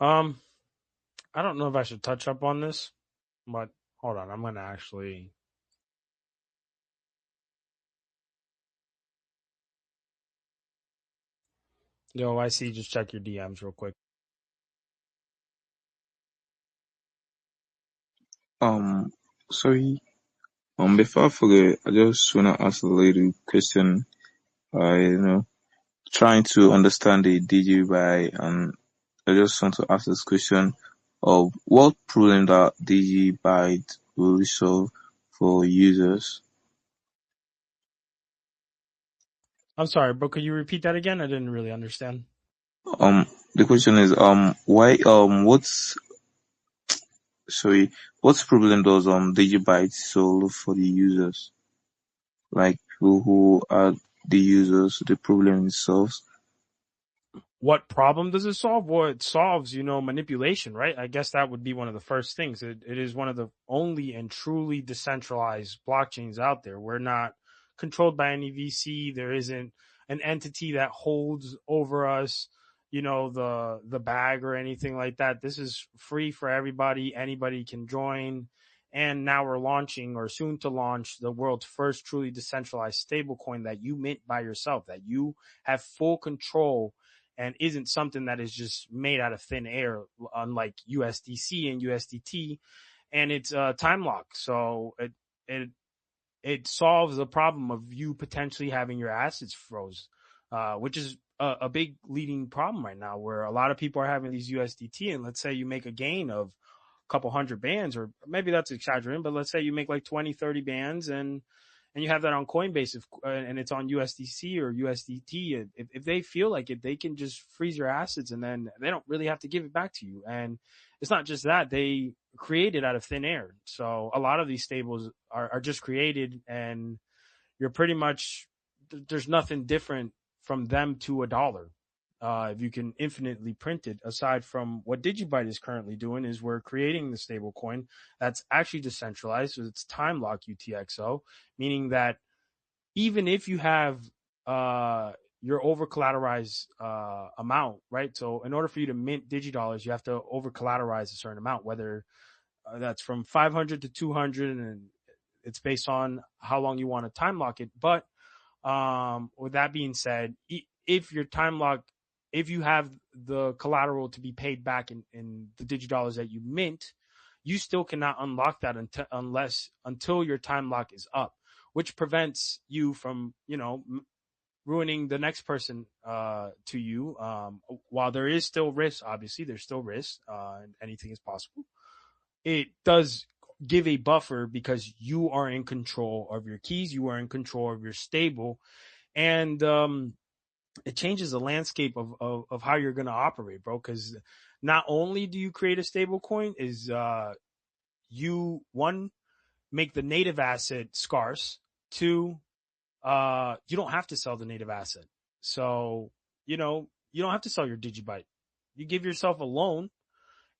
Um, I don't know if I should touch up on this, but hold on, I'm gonna actually. Yo, I see. Just check your DMs real quick. Um, sorry. Before I forget, I just wanna ask a little question. Trying to understand the Digibyte, and I just want to ask this question of what problem that Digibyte will solve for users. I'm sorry, bro. Could you repeat that again? I didn't really understand. The question is why what's problem does Digibyte solve for the users? Like people who are the users, the problem it solves. What problem does it solve? Well, it solves, manipulation, right? I guess that would be one of the first things. It is one of the only and truly decentralized blockchains out there. We're not controlled by any VC. There isn't an entity that holds over us, the bag or anything like that. This is free for everybody. Anybody can join. And now we're launching or soon to launch the world's first truly decentralized stablecoin that you mint by yourself, that you have full control and isn't something that is just made out of thin air, unlike USDC and USDT. And it's time lock, so it it solves the problem of you potentially having your assets froze, which is a big leading problem right now, where a lot of people are having these USDT, and let's say you make a gain of a couple hundred bands, or maybe that's exaggerating, but let's say you make like 20, 30 bands, and you have that on Coinbase, and it's on USDC or USDT. If they feel like it, they can just freeze your assets, and then they don't really have to give it back to you. And it's not just that, they create it out of thin air. So a lot of these stables are just created, and you're pretty much, there's nothing different from them to a dollar. If you can infinitely print it, aside from what Digibyte is currently doing, is we're creating the stable coin that's actually decentralized. So it's time lock UTXO, meaning that even if you have your over collateralized amount, right? So in order for you to mint DigiDollars, you have to over collateralize a certain amount, whether that's from 500 to 200, and it's based on how long you want to time lock it. But with that being said, if your time lock, if you have the collateral to be paid back in the DigiDollars that you mint, you still cannot unlock that until your time lock is up, which prevents you from, ruining the next person to you. While there is still risk, obviously there's still risk, and anything is possible. It does give a buffer because you are in control of your keys, you are in control of your stable, and it changes the landscape of how you're going to operate, bro. Because not only do you create a stable coin, is you, one, make the native asset scarce. Two, you don't have to sell the native asset. So, you don't have to sell your Digibyte. You give yourself a loan.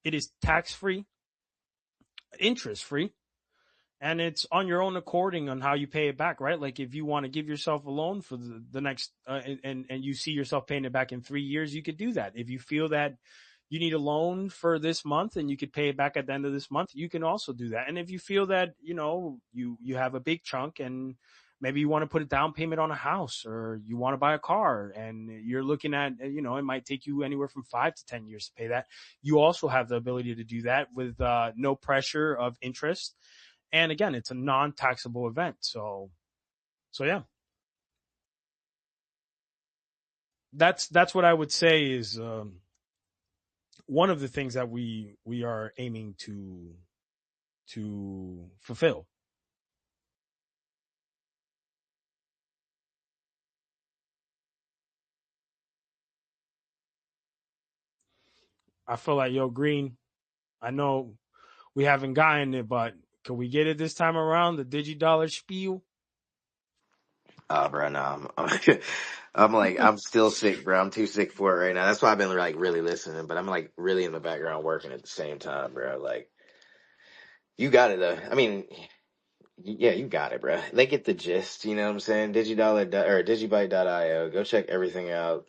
It is tax free, interest free, and it's on your own according on how you pay it back, right? Like if you want to give yourself a loan for the next, and you see yourself paying it back in 3 years, you could do that. If you feel that you need a loan for this month and you could pay it back at the end of this month, you can also do that. And if you feel that, you have a big chunk, and maybe you want to put a down payment on a house, or you want to buy a car, and you're looking at, it might take you anywhere from 5 to 10 years to pay that. You also have the ability to do that with no pressure of interest. And again, it's a non-taxable event. So yeah, that's what I would say is one of the things that we are aiming to fulfill. I feel like, yo, Green, I know we haven't gotten it, but can we get it this time around? The DigiDollar spiel. Bro, no, I'm like, I'm still sick, bro. I'm too sick for it right now. That's why I've been like really listening, but I'm like really in the background working at the same time, bro. Like, you got it though. I mean, yeah, you got it, bro. They get the gist. You know what I'm saying? Digibyte.io. Go check everything out.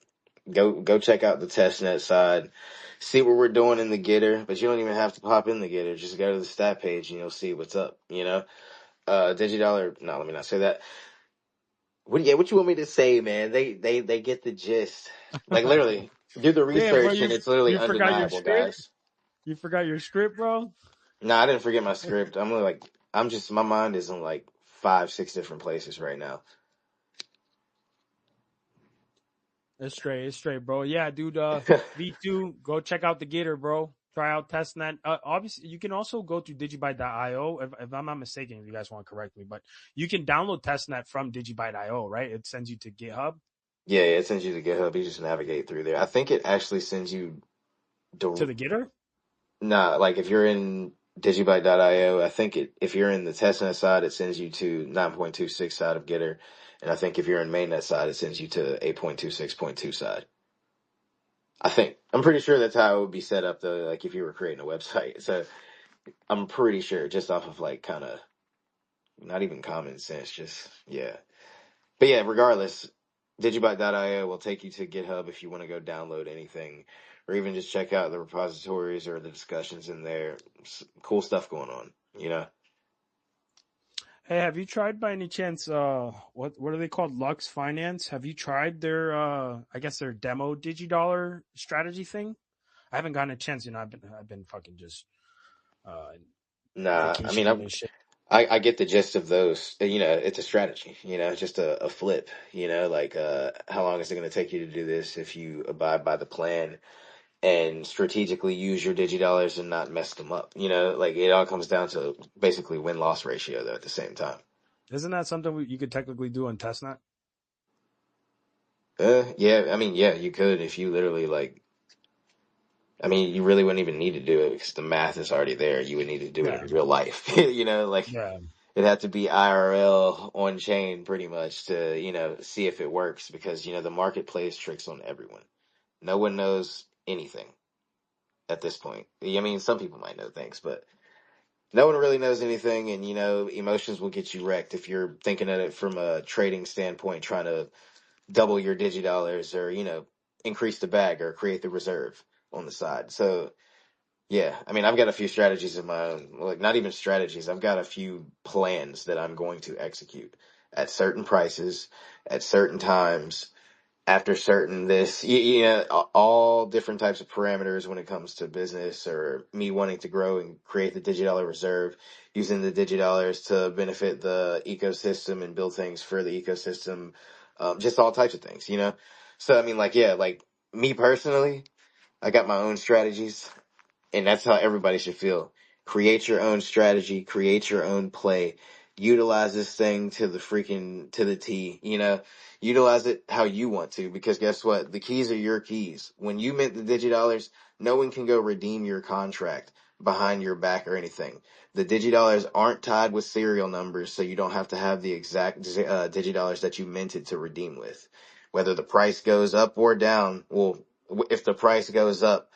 Go check out the testnet side. See what we're doing in the getter, but you don't even have to pop in the getter. Just go to the stat page and you'll see what's up, you know? Digidollar, no, let me not say that. What you want me to say, man? They get the gist. Like literally, do the Damn, bro, research and it's literally you forgot your undeniable, script. guys. You forgot your script, bro. No, I didn't forget my script. I'm just my mind is in like 5, 6 different places right now. It's straight, bro. Yeah, dude. V2, go check out the Gator, bro. Try out testnet. Obviously, you can also go to digibyte.io. If I'm not mistaken, if you guys want to correct me, but you can download testnet from digibyte.io, right? It sends you to GitHub. Yeah, it sends you to GitHub. You just navigate through there. I think it actually sends you To the Gator? nah, like if you're in Digibyte.io, I think if you're in the testnet side, it sends you to 9.26 side of Getter. And I think if you're in mainnet side, it sends you to 8.26.2 side. I think. I'm pretty sure that's how it would be set up though, like if you were creating a website. So I'm pretty sure just off of like kind of not even common sense, just yeah. But yeah, regardless, Digibyte.io will take you to GitHub if you want to go download anything or even just check out the repositories or the discussions in there. Cool stuff going on, you know? Hey, have you tried by any chance? What are they called? Lux Finance. Have you tried their? I guess their demo DigiDollar strategy thing. I haven't gotten a chance. You know, I've been fucking just uh Nah, I mean, vacationing and shit. I get the gist of those. You know, it's a strategy, you know, just a flip, you know, like, how long is it going to take you to do this if you abide by the plan and strategically use your DigiDollars and not mess them up? You know, like it all comes down to basically win-loss ratio though at the same time. Isn't that something you could technically do on testnet? Yeah, I mean, yeah, you could if you literally like, I mean, you really wouldn't even need to do it because the math is already there. You would need to do it Yeah, in real life, you know, like yeah. it'd have to be IRL on chain pretty much to, you know, see if it works because, you know, the market plays tricks on everyone. No one knows anything at this point. I mean, some people might know things, but no one really knows anything. And, you know, emotions will get you wrecked if you're thinking at it from a trading standpoint, trying to double your DigiDollars or, you know, increase the bag or create the reserve on the side. So, yeah, I mean, I've got a few strategies of my own. Like, not even strategies. I've got a few plans that I'm going to execute at certain prices, at certain times, after certain this, you know, all different types of parameters when it comes to business or me wanting to grow and create the digidollar reserve, using the digidollars to benefit the ecosystem and build things for the ecosystem, just all types of things, you know? So, I mean, like, yeah, like me personally, I got my own strategies. And that's how everybody should feel. Create your own strategy, create your own play, utilize this thing to the T, you know, utilize it how you want to, because guess what? The keys are your keys. When you mint the DigiDollars, no one can go redeem your contract behind your back or anything. The DigiDollars aren't tied with serial numbers, so you don't have to have the exact DigiDollars that you minted to redeem with. Whether the price goes up or down, well, if the price goes up,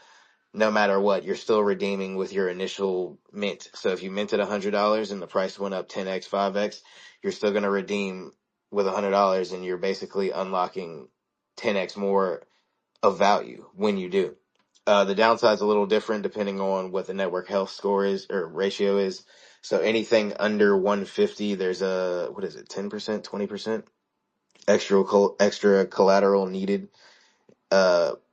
no matter what, you're still redeeming with your initial mint. So if you minted $100 and the price went up 10x, 5x, you're still going to redeem with $100 and you're basically unlocking 10x more of value when you do. The downside's a little different depending on what the network health score is or ratio is. So anything under 150, there's a, what is it, 10%, 20% extra collateral needed.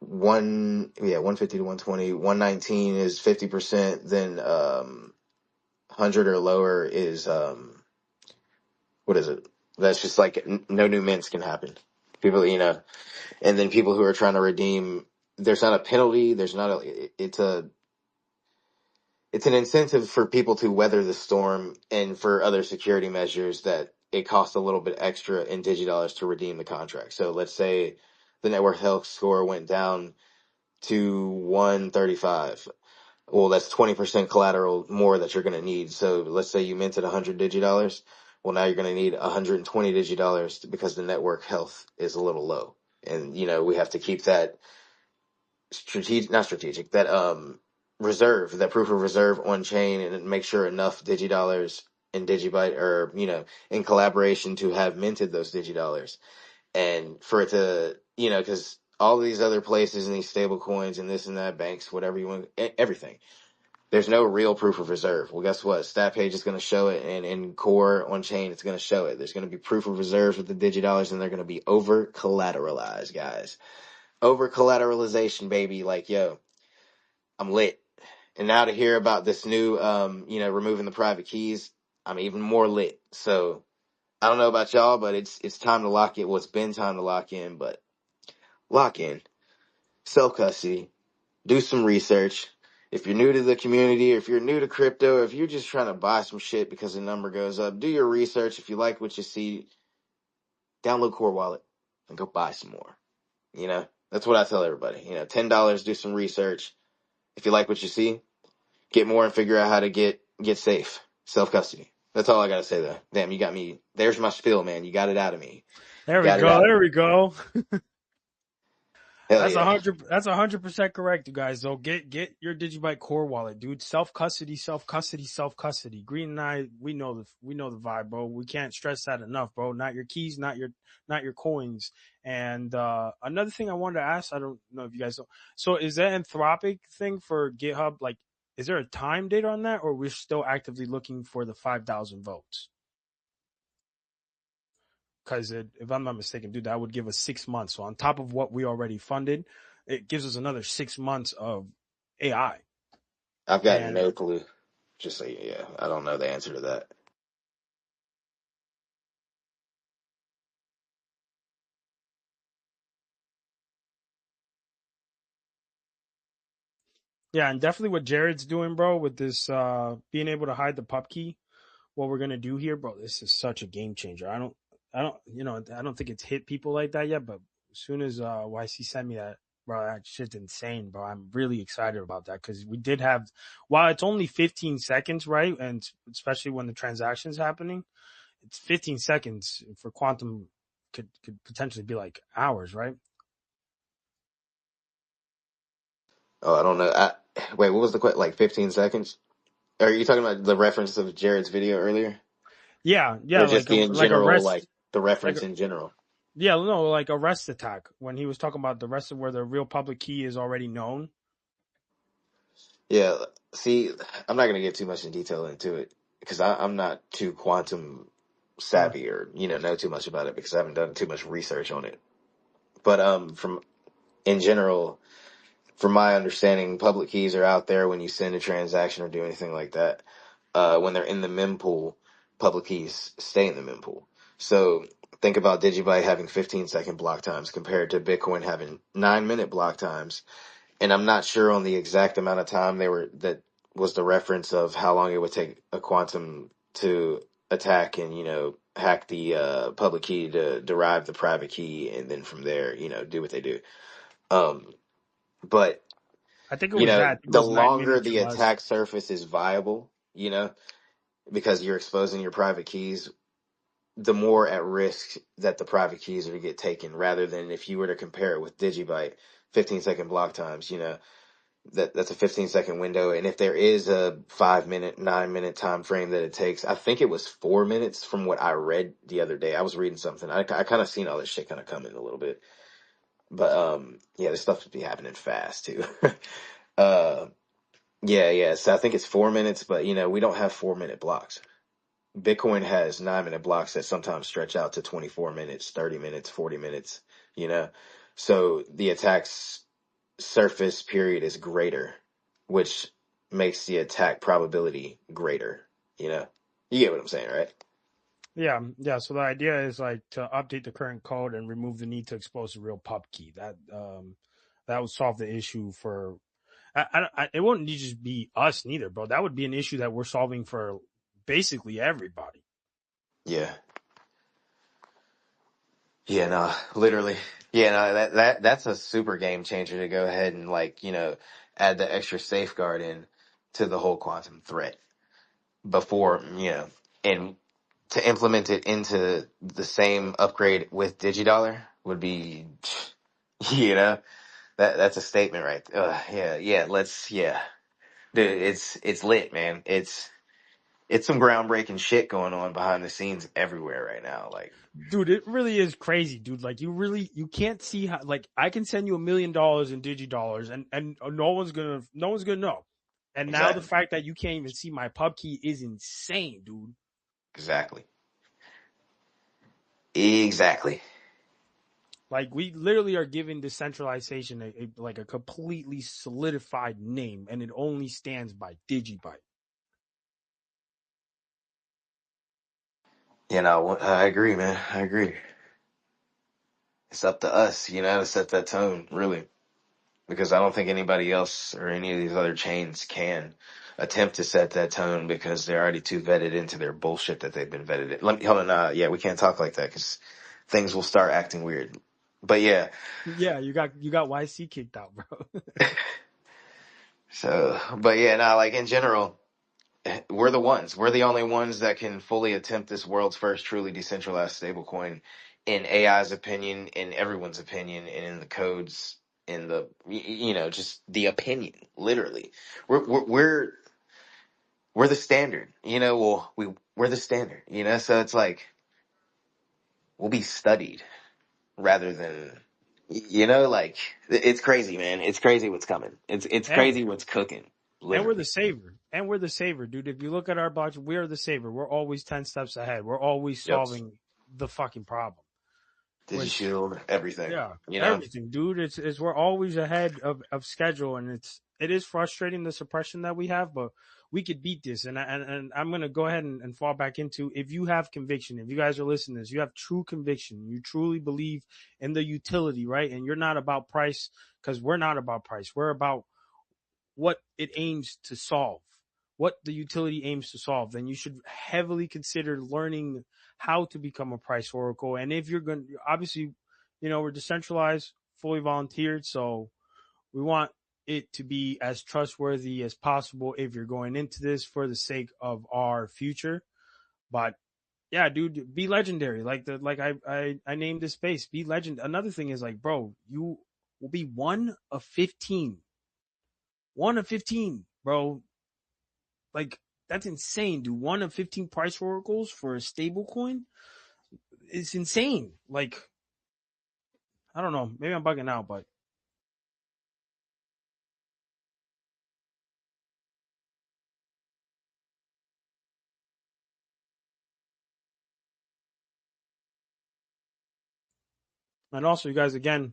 150 to 120, 119 is 50%, then 100 or lower is what is it? That's just like no new mints can happen. People, you know, and then people who are trying to redeem, there's not a penalty, there's not it's an incentive for people to weather the storm and for other security measures that it costs a little bit extra in DigiDollars to redeem the contract. So let's say the network health score went down to 135. Well, that's 20% collateral more that you're going to need. So let's say you minted 100 DigiDollars. Well, now you're going to need 120 DigiDollars because the network health is a little low. And, you know, we have to keep that not strategic, that, reserve, that proof of reserve on chain and make sure enough DigiDollars and Digibyte are, you know, in collaboration to have minted those DigiDollars and for it to, you know, because all these other places and these stable coins and this and that, banks, whatever you want, everything. There's no real proof of reserve. Well, guess what? StatPage is going to show it, and in Core on chain, it's going to show it. There's going to be proof of reserves with the DigiDollars, and they're going to be over collateralized, guys. Over collateralization, baby. Like, yo, I'm lit. And now to hear about this new, removing the private keys, I'm even more lit. So I don't know about y'all, but it's time to lock it. Well, it's been time to lock in, but lock in. Self custody. Do some research. If you're new to the community, or if you're new to crypto, or if you're just trying to buy some shit because the number goes up, do your research. If you like what you see, download Core Wallet and go buy some more. You know, that's what I tell everybody. You know, $10, do some research. If you like what you see, get more and figure out how to get safe. Self custody. That's all I gotta say though. Damn, you got me. There's my spiel, man. You got it out of me. There we Got it go. out of There me. we go. Hell That's yeah. 100% correct, you guys. So get your Digibyte Core wallet, dude. Self custody. Green and I, we know the vibe, bro. We can't stress that enough, bro. Not your keys, not your coins. And another thing I wanted to ask, I don't know if you guys know. So is that Anthropic thing for GitHub? Like, is there a time date on that, or we're still actively looking for the 5,000 votes? Because if I'm not mistaken, dude, that would give us 6 months. So on top of what we already funded, it gives us another 6 months of AI. I've got And no clue. Just so yeah, I don't know the answer to that. yeah, and definitely what Jared's doing, bro, with this being able to hide the pub key. What we're gonna do here, bro, this is such a game changer. I don't think it's hit people like that yet, but as soon as YC sent me that, bro, that shit's insane, bro. I'm really excited about that because we did have, while it's only 15 seconds, right, and especially when the transaction's happening, it's 15 seconds for quantum could potentially be like hours, right? Oh, I don't know. Wait, what was the question? Like 15 seconds? Are you talking about the reference of Jared's video earlier, Yeah, or just the in like general, like arrest, the like reference in general? yeah, no, like arrest attack when he was talking about the rest of where the real public key is already known. Yeah. See, I'm not gonna get too much in detail into it because I'm not too quantum Mm. savvy or know too much about it because I haven't done too much research on it. But from in general, from my understanding, public keys are out there when you send a transaction or do anything like that. When they're in the mempool, public keys stay in the mempool. So think about Digibyte having 15-second block times compared to Bitcoin having 9-minute block times. And I'm not sure on the exact amount of time that was the reference of how long it would take a quantum to attack and, hack the public key to derive the private key and then from there, do what they do. Um, but I think it was that. I think it the was 9 minutes longer or the less. attack surface is viable, because you're exposing your private keys, the more at risk that the private keys are to get taken, rather than if you were to compare it with Digibyte, 15-second block times, that's a 15-second window. And if there is a 5-minute, 9-minute time frame that it takes, I think it was 4 minutes from what I read the other day. I was reading something. I kind of seen all this shit kind of coming a little bit. But, yeah, this stuff would be happening fast too. uh, yeah. So I think it's 4 minutes, but we don't have 4-minute blocks. Bitcoin has 9-minute blocks that sometimes stretch out to 24 minutes, 30 minutes, 40 minutes, you know? So the attack's surface period is greater, which makes the attack probability greater, you know? You get what I'm saying, right? Yeah. So the idea is like to update the current code and remove the need to expose the real pub key. That would solve the issue for. It wouldn't just be us neither, bro. That would be an issue that we're solving for basically everybody. Yeah. Yeah, no, literally. Yeah, no, that's a super game changer to go ahead and add the extra safeguard in to the whole quantum threat before, and to implement it into the same upgrade with DigiDollar would be, you know, that's a statement, right? Yeah. Dude, it's lit, man. it's some groundbreaking shit going on behind the scenes everywhere right now. Like, Dude, it really is crazy, dude. Like you can't see how, like, I can send you $1 million in DigiDollars and no one's gonna know. And now the exactly, fact that you can't even see my pub key is insane, dude. exactly, exactly. Like we literally are giving decentralization like a completely solidified name, and it only stands by Digibyte. You know, I agree, man. I agree. It's up to us, to set that tone, really, because I don't think anybody else or any of these other chains can attempt to set that tone because they're already too vetted into their bullshit that they've been vetted in. Let me hold on. Yeah, we can't talk like that because things will start acting weird. But yeah, Yeah, you got YC kicked out, bro. so, but yeah, nah, like in general, we're the ones. We're the only ones that can fully attempt this world's first truly decentralized stablecoin in AI's opinion, in everyone's opinion, and in the codes, in the just the opinion. Literally, we're we're the standard. Well, we're the standard. So it's like we'll be studied rather than like it's crazy, man. It's crazy what's coming. It's and crazy what's cooking. and we're the Literally. saver. And we're the saver, dude. If you look at our budget, we are the saver. We're always 10 steps ahead. We're always Yep. solving the fucking problem. Which, DigiShield, everything. yeah, everything, dude. It's we're always ahead of schedule, and it is frustrating the suppression that we have, but we could beat this. And I'm gonna go ahead and fall back into, if you have conviction, if you guys are listening to this, you have true conviction, you truly believe in the utility, right? And you're not about price, because we're not about price. We're about what it aims to solve, what the utility aims to solve, then you should heavily consider learning how to become a price oracle. And if you're going to, obviously, we're decentralized, fully volunteered. So we want it to be as trustworthy as possible if you're going into this for the sake of our future. But yeah, dude, be legendary. I named this space, be legend. Another thing is, like, bro, you will be one of 15. One of 15, bro. Like, that's insane, dude. One of 15 price oracles for a stable coin is insane. Like, I don't know. Maybe I'm bugging out, but and also, you guys, again,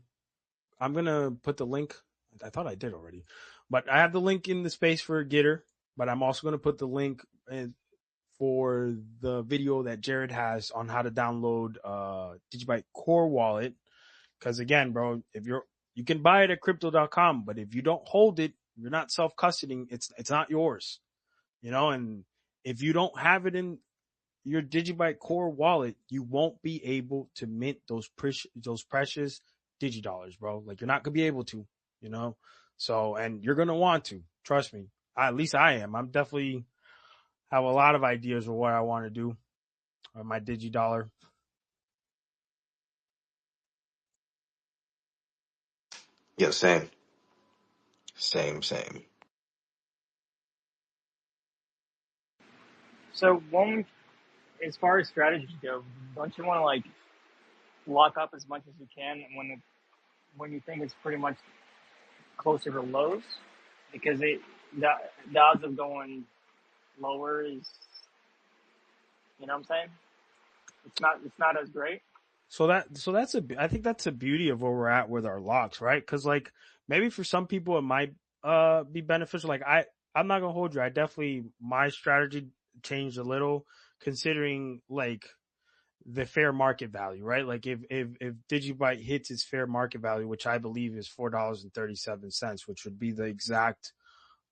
I'm gonna put the link. I thought I did already, but I have the link in the space for Gitter. But I'm also gonna put the link for the video that Jared has on how to download Digibyte Core Wallet. Because again, bro, if you can buy it at crypto.com, but if you don't hold it, you're not self-custodying. It's not yours, and if you don't have it in your Digibyte Core wallet, you won't be able to mint those precious DigiDollars, bro. Like, you're not gonna be able to, you know. So, and you're gonna want to. Trust me. At least I am. I'm definitely have a lot of ideas of what I want to do with my DigiDollar. Yeah, same. Same. So as far as strategies go, don't you want to like lock up as much as you can when you think it's pretty much closer to lows, because the, the odds of going lower is, you know what I'm saying? It's not as great. I think that's the beauty of where we're at with our locks, right? Because, like, maybe for some people it might be beneficial. Like, I'm not gonna hold you. My strategy changed a little, considering, like, the fair market value, right? Like, if Digibyte hits its fair market value, which I believe is $4.37, which would be the exact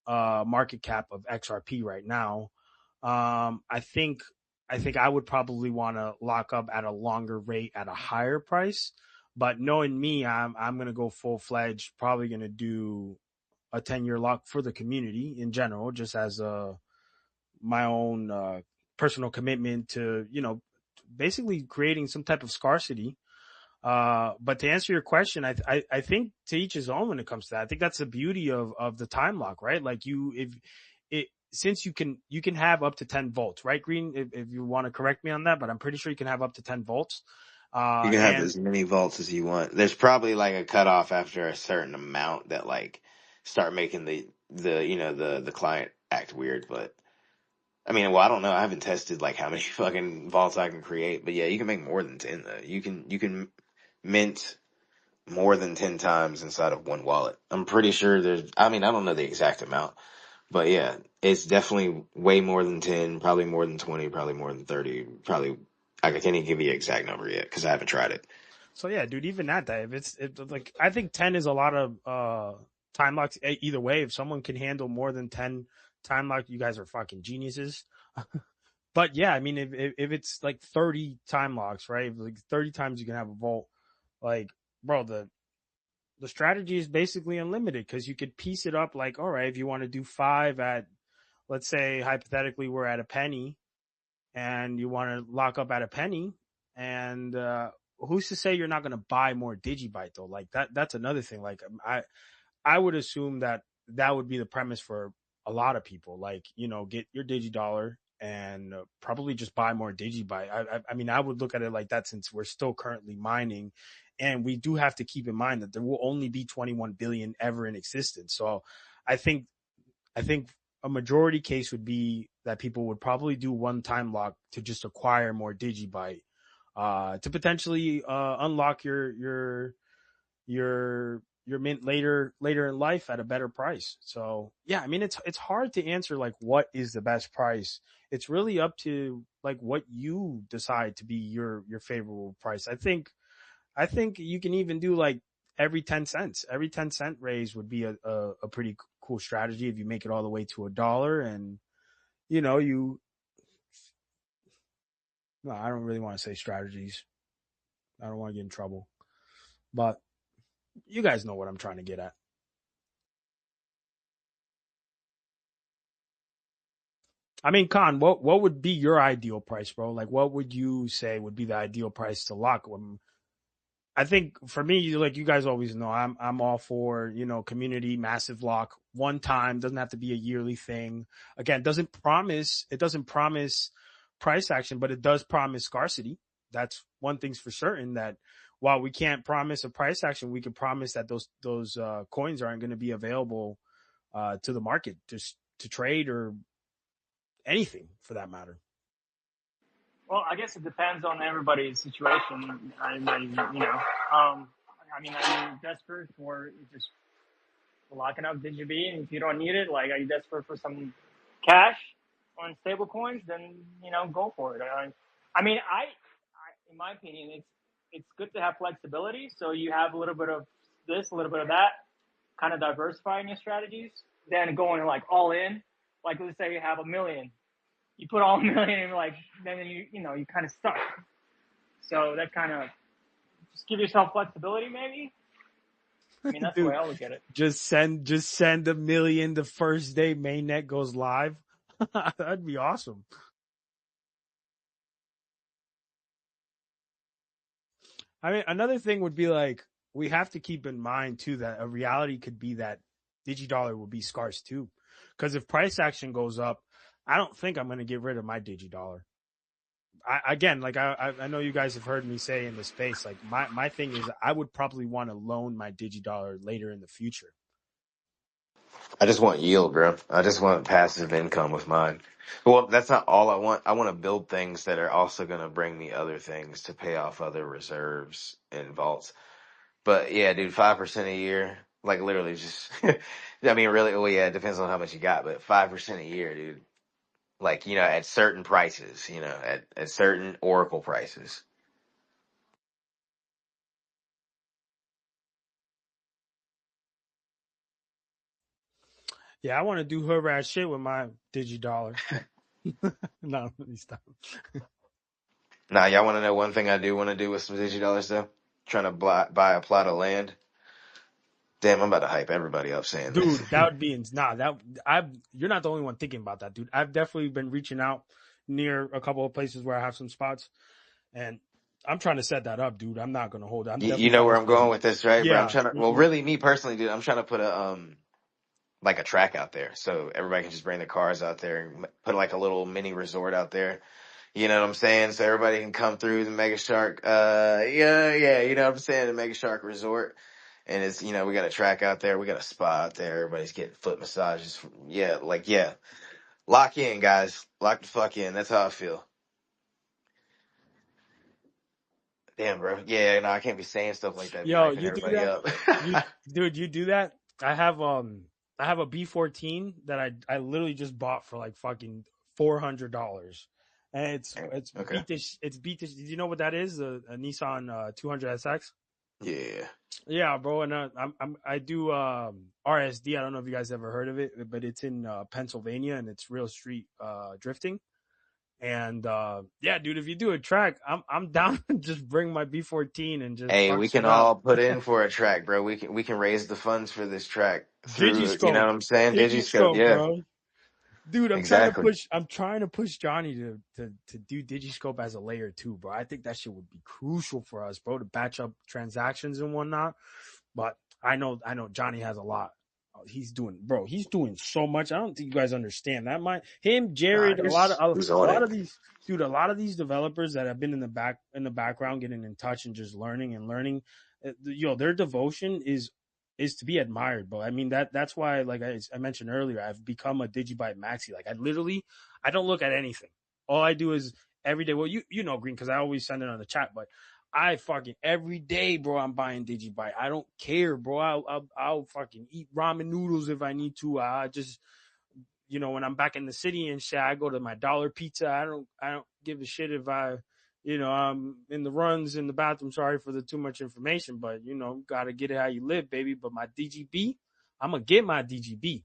market cap of XRP right now. I think I would probably want to lock up at a longer rate at a higher price. But knowing me, I'm gonna go full fledged. Probably gonna do a 10-year lock for the community in general, just as my own personal commitment to, basically creating some type of scarcity. But to answer your question, I think to each his own when it comes to that. I think that's the beauty of the time lock, right? Like, if since you can have up to 10 volts, right, Green? If you want to correct me on that, but I'm pretty sure you can have up to 10 volts. You can have And as many volts as you want. There's probably like a cutoff after a certain amount that like start making the the client act weird. But I mean, well, I don't know. I haven't tested like how many fucking volts I can create. But yeah, you can make more than 10 though. You can mint more than 10 times inside of one wallet. I'm pretty sure there's. I mean, I don't know the exact amount, but yeah, it's definitely way more than 10. Probably more than 20. Probably more than 30. Probably. I can't even give you an exact number yet because I haven't tried it. so yeah, dude, even at that, if it's like, I think 10 is a lot of time locks. Either way, if someone can handle more than 10 time lock, you guys are fucking geniuses. But yeah, I mean, if it's like 30 time locks, right? If like 30 times you can have a vault, like, bro, the strategy is basically unlimited because you could piece it up. Like, all right, if you want to do 5 at, let's say hypothetically we're at a penny, and you want to lock up at a penny, and who's to say you're not going to buy more Digibyte though? Like that's another thing. Like I would assume that that would be the premise for a lot of people. Like, get your DigiDollar and probably just buy more Digibyte. I mean, I would look at it like that, since we're still currently mining, and we do have to keep in mind that there will only be 21 billion ever in existence. So I think I think a majority case would be that people would probably do one time lock to just acquire more Digibyte, to potentially unlock your mint later in life at a better price. So yeah, I mean, it's hard to answer like what is the best price. It's really up to like what you decide to be your favorable price. I think you can even do like every 10 cents. Every 10-cent raise would be a pretty cool strategy if you make it all the way to $1. And, you know, you, no, I don't really want to say strategies. I don't want to get in trouble. But you guys know what I'm trying to get at. I mean, Khan, what would be your ideal price, bro? Like, what would you say would be the ideal price to lock? I think for me, like you guys always know, I'm all for, community massive lock one time. Doesn't have to be a yearly thing. Again, it doesn't promise price action, but it does promise scarcity. That's one thing's for certain, that while we can't promise a price action, we can promise that those coins aren't going to be available to the market just to trade or anything for that matter. Well, I guess it depends on everybody's situation. I mean, are you desperate for just locking up Digiby, and if you don't need it, like, are you desperate for some cash on stable coins? Then go for it. In my opinion, it's good to have flexibility, so you have a little bit of this, a little bit of that, kind of diversifying your strategies. Then going like all in, like let's say you have a million, you put all a million, and like then you kind of stuck. So that kind of just give yourself flexibility, maybe. I mean, that's the Dude, way I look at it. just send $1 million the first day mainnet goes live. That'd be awesome. I mean, another thing would be like, we have to keep in mind too that a reality could be that DigiDollar will be scarce too. Because if price action goes up, I don't think I'm going to get rid of my DigiDollar. Again, like I know you guys have heard me say in the space, like my thing is I would probably want to loan my DigiDollar later in the future. I just want yield, bro. I just want passive income with mine. Well, that's not all I want. I want to build things that are also going to bring me other things to pay off other reserves and vaults. But yeah, dude, 5% a year, like literally just, I mean, really, well, yeah, it depends on how much you got, but 5% a year, dude. Like, at certain prices, at certain Oracle prices. Yeah, I want to do her ass shit with my DigiDollar. No, let me stop. Now, y'all want to know one thing I do want to do with some $Dollars though? Trying to buy a plot of land. Damn, I'm about to hype everybody up saying this. Dude, that would be you're not the only one thinking about that, dude. I've definitely been reaching out near a couple of places where I have some spots, and I'm trying to set that up, dude. I'm not gonna hold it. I'm You definitely know trying where to I'm going spend. with this, right, bro? I'm Yeah. trying to, well, Hmm. really, me personally, dude, I'm trying to put a, like a track out there, so everybody can just bring their cars out there and put like a little mini resort out there. You know what I'm saying? So everybody can come through the Mega Shark. Yeah, you know what I'm saying? The Mega Shark Resort. And it's, we got a track out there. We got a spa out there. Everybody's getting foot massages. Yeah, yeah. Lock in, guys. Lock the fuck in. That's how I feel. Damn, bro. Yeah, no, I can't be saying stuff like that. Be Yo, hyping you do everybody that? up. You do that? I have a B14 that I literally just bought for like fucking $400. And it's Okay. beat this it's beat this. Do you know what that is? A Nissan 200SX? Yeah. Yeah, bro, and I do RSD. I don't know if you guys ever heard of it, but it's in Pennsylvania and it's real street drifting. And yeah, dude, if you do a track, I'm down to just bring my B14 and just Hey, fuck we can shit up. all put in for a track, bro. We can raise the funds for this track through, you know Digiscope, what I'm saying? Digiscope. Digiscope, Yeah, bro. Dude, exactly. I'm trying to push Johnny to do Digiscope as a layer 2, bro. I think that shit would be crucial for us, bro, to batch up transactions and whatnot. But I know Johnny has a lot. He's doing so much. I don't think you guys understand that. Him, Nah, Jared, he's a on lot it. of these, dude, a lot of these developers that have been in the background, getting in touch and just learning and learning. Their devotion is to be admired, bro. I mean that's why, like I mentioned earlier, I've become a Digibyte maxi. Like I don't look at anything. All I do is every day. Well, you know Green, because I always send it on the chat, but I fucking every day, bro. I'm buying Digibyte. I don't care, bro. I'll fucking eat ramen noodles if I need to. I just, when I'm back in the city and shit, I go to my dollar pizza. I don't give a shit if I'm in the runs in the bathroom. Sorry for the too much information, but gotta get it how you live, baby. But my DGB, I'm gonna get my DGB.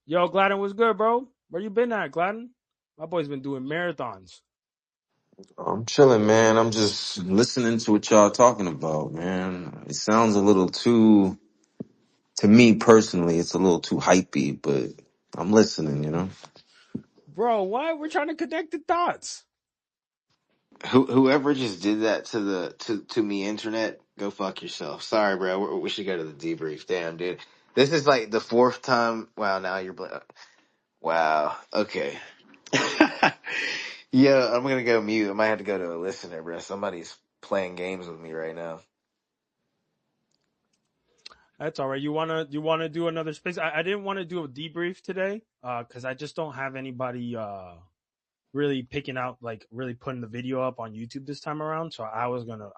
Yo, Gladden, what's good, bro? Where you been at, Gladden? My boy's been doing marathons. I'm chilling, man. I'm just listening to what y'all talking about, man. It sounds a little too, to me personally, it's a little too hypey, but I'm listening. Bro, why? We're trying to connect the dots. Whoever just did that to me internet, go fuck yourself. Sorry, bro. We should go to the debrief. Damn, dude. This is like the fourth time. Wow, now you're. Wow. Okay. Yeah, I'm gonna go mute. I might have to go to a listener, bro. Somebody's playing games with me right now. That's all right. You wanna do another space? I didn't want to do a debrief today, because I just don't have anybody really picking out, like really putting the video up on YouTube this time around. So I was gonna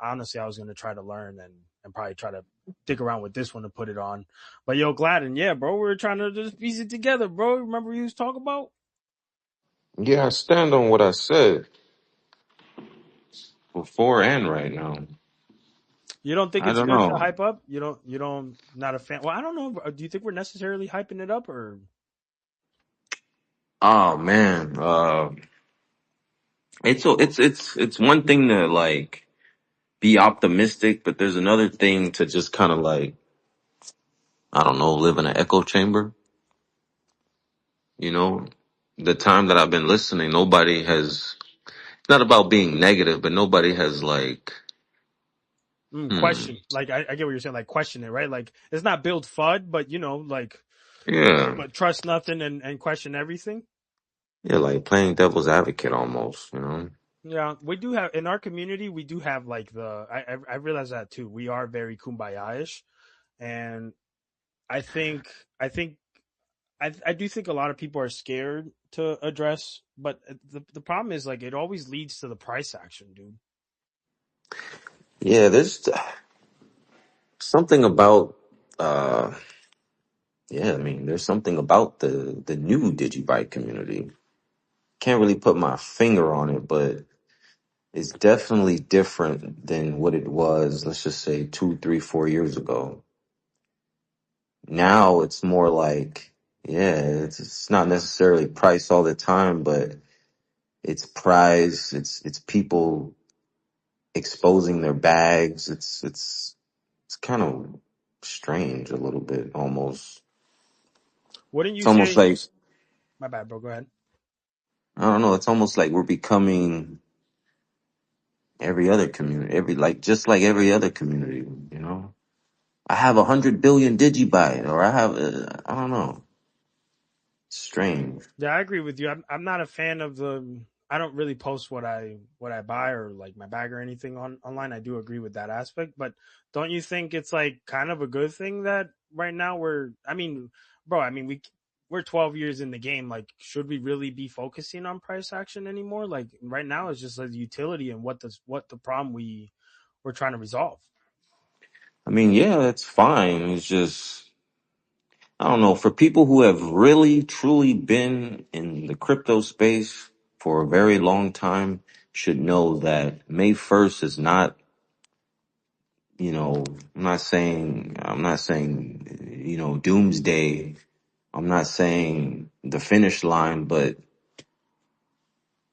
try to learn and probably try to dig around with this one to put it on. But yo, Gladden, yeah, bro, we were trying to just piece it together, bro. Remember you was talking about? Yeah, I stand on what I said before and right now. You don't think I it's don't good to know. hype up? You don't not a fan. Well, I don't know. Do you think we're necessarily hyping it up, or Oh man, it's one thing to like be optimistic, but there's another thing to just kind of like, I don't know, live in an echo chamber. You know, the time that I've been listening, nobody has. It's not about being negative, but nobody has like, hmm, question? Like I get what you're saying. Like question it, right? Like it's not build FUD, but like, yeah, but trust nothing and question everything. yeah, like playing devil's advocate almost. Yeah, we do have in our community. We do have like I realize that too. We are very kumbaya-ish, and I think I think I do think a lot of people are scared to address, but the problem is like it always leads to the price action, dude. Yeah, there's something about, uh, yeah, I mean, there's something about the new Digibyte community. Can't really put my finger on it, but it's definitely different than what it was, let's just say 2, 3, 4 years ago. Now it's more like, yeah, it's not necessarily price all the time, but it's price, it's people exposing their bags. It's kind of strange a little bit almost. Wouldn't It's you almost say? like, My bad, bro. Go ahead. I don't know, it's almost like we're becoming every other community, just like every other community. I have 100 billion Digibyte, or I have, I don't know. Strange. Yeah, I agree with you. I'm not a fan of the. I don't really post what I buy or like my bag or anything on online. I do agree with that aspect, but don't you think it's like kind of a good thing that right now we're? I mean, bro. I mean, we're 12 years in the game. Like, should we really be focusing on price action anymore? Like right now, it's just like the utility and what the problem we're trying to resolve. I mean, yeah, that's fine. It's just, I don't know. For people who have really, truly been in the crypto space for a very long time, should know that May 1st is not, I'm not saying, doomsday. I'm not saying the finish line, but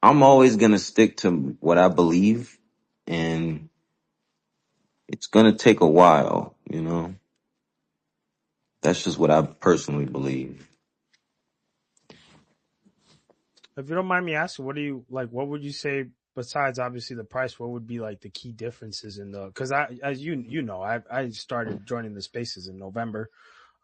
I'm always going to stick to what I believe, and it's going to take a while. That's just what I personally believe. If you don't mind me asking, what do you like? What would you say besides obviously the price? What would be like the key differences in the? Because as you know, I started joining the spaces in November.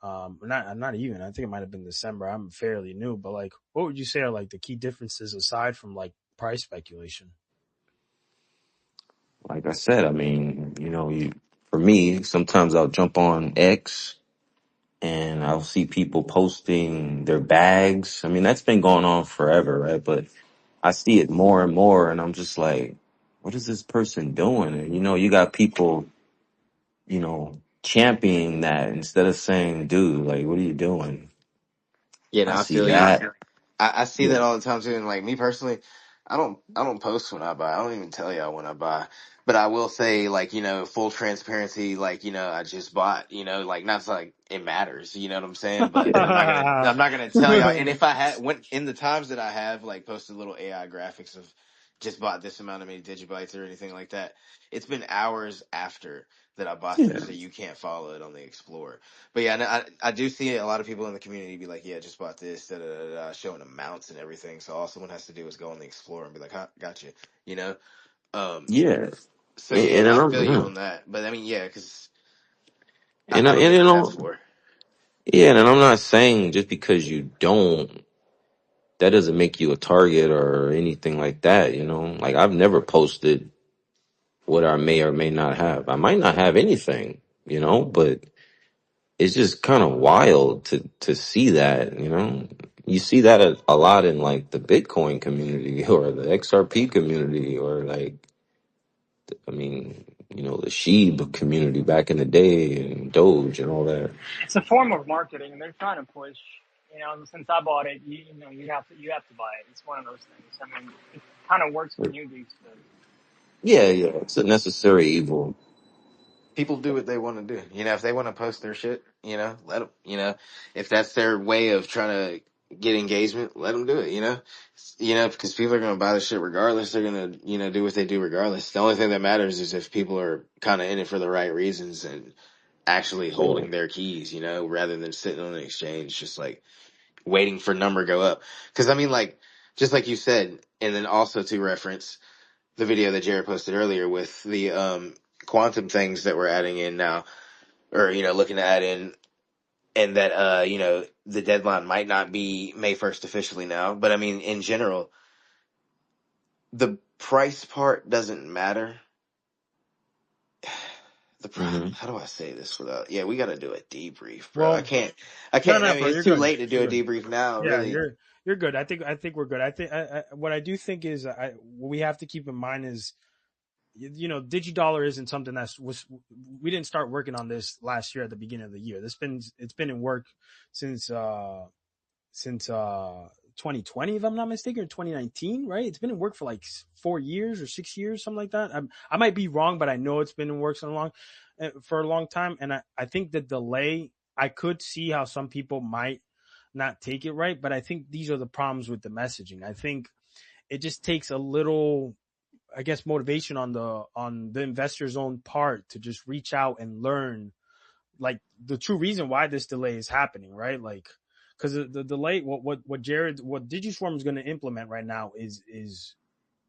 Not even. I think it might have been December. I'm fairly new, but like, what would you say are like the key differences aside from like price speculation? Like I said, I mean, for me, sometimes I'll jump on X and I'll see people posting their bags. I mean, that's been going on forever, right? But I see it more and more, and I'm just like, what is this person doing? And you got people, championing that instead of saying, dude, like, what are you doing? Yeah, no, I I see feel you. that. I see Yeah. that all the time too. And like me personally, I don't post when I buy. I don't even tell y'all when I buy. But I will say, like, full transparency, like, I just bought, like not to, like it matters, you know what I'm saying? But Yeah. I'm not gonna tell y'all. And if I had went in the times that I have like posted little AI graphics of just bought this amount of many digibytes or anything like that, it's been hours after that I bought them, Yeah. so you can't follow it on the Explorer. But yeah, I do see a lot of people in the community be like, yeah, just bought this, da da da da, showing amounts and everything. So all someone has to do is go on the Explorer and be like, huh, gotcha, you know. Um, Yeah. so And, yeah, and, no, I and feel I'm, you yeah. on that. But I mean, yeah, because and, I I, don't and, get you what that's know, for. yeah, and I'm not saying just because you don't, that doesn't make you a target or anything like that. Like I've never posted what I may or may not have. I might not have anything, but it's just kind of wild to see that. You see that a lot in like the Bitcoin community or the XRP community or like, I mean, the Sheeb community back in the day and Doge and all that. It's a form of marketing, and they're trying to push. Since I bought it, you have to buy it. It's one of those things. I mean, it kind of works for newbies. But Yeah, yeah, it's a necessary evil. People do what they want to do. If they want to post their shit, let them. If that's their way of trying to get engagement, let them do it. Because people are going to buy the shit regardless. They're going to, do what they do regardless. The only thing that matters is if people are kind of in it for the right reasons and actually holding their keys, rather than sitting on an exchange, just like waiting for number go up. Because I mean, like, just like you said, and then also to reference the video that Jared posted earlier with the quantum things that we're adding in now, or looking to add in, and that the deadline might not be May 1st officially now, but I mean in general, the price part doesn't matter. Hmm. How do I say this without? Yeah, we got to do a debrief, bro. I Well, can't. I no, can't. I no, mean, bro, it's you're too good. late to do You're a good. debrief now. Yeah, Really, you're good. I think we're good. I think what I do think is what we have to keep in mind is digidollar isn't something we didn't start working on this last year at the beginning of the year. It's been in work since since 2020, if I'm not mistaken, or 2019, right? It's been in work for like 4 years or 6 years, something like that. I might be wrong, but I know it's been in work for a long time. And I think the delay, I could see how some people might not take it right, but I think these are the problems with the messaging. I think it just takes a little, I guess, motivation on the investor's own part to just reach out and learn like the true reason why this delay is happening, right? Like, because the delay, what Digiswarm is going to implement right now is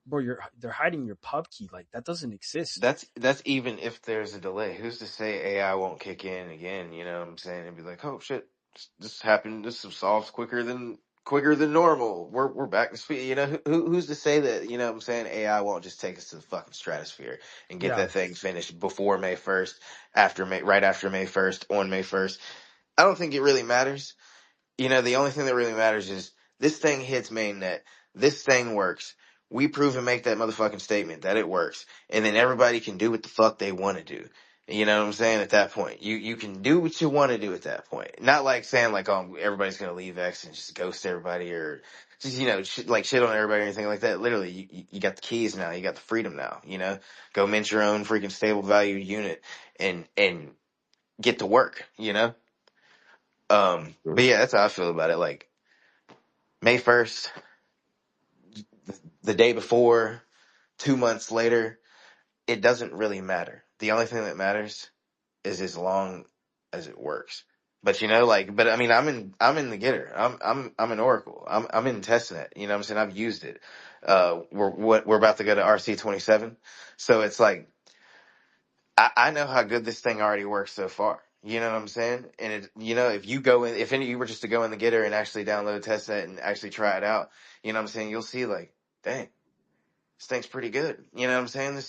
bro, they're hiding your pub key. Like that doesn't exist. That's even if there's a delay. Who's to say AI won't kick in again? You know what I'm saying? And be like, oh shit, this happened. This solves quicker than normal. We're back to speed. You know, who's to say that? You know what I'm saying? AI won't just take us to the fucking stratosphere and get Yeah. that thing finished before May 1st, right after May 1st, on May 1st. I don't think it really matters. You know, the only thing that really matters is this thing hits mainnet. This thing works. We prove and make that motherfucking statement that it works. And then everybody can do what the fuck they want to do. You know what I'm saying? At that point, you can do what you want to do at that point. Not like saying like, oh, everybody's going to leave X and just ghost everybody or just, you know, like shit on everybody or anything like that. Literally, you got the keys now. You got the freedom now, you know, go mint your own freaking stable value unit and get to work, you know? But yeah, that's how I feel about it. Like May 1st, the day before, 2 months later, it doesn't really matter. The only thing that matters is as long as it works. But you know, like, but I mean, I'm in the getter. I'm in Oracle. I'm in testnet. You know what I'm saying? I've used it. We're about to go to RC27. So it's like, I know how good this thing already works so far. You know what I'm saying? And it, you know, if you go in, if any of you were just to go in the getter and actually download testnet and actually try it out, you know what I'm saying? You'll see like, dang, this thing's pretty good. You know what I'm saying?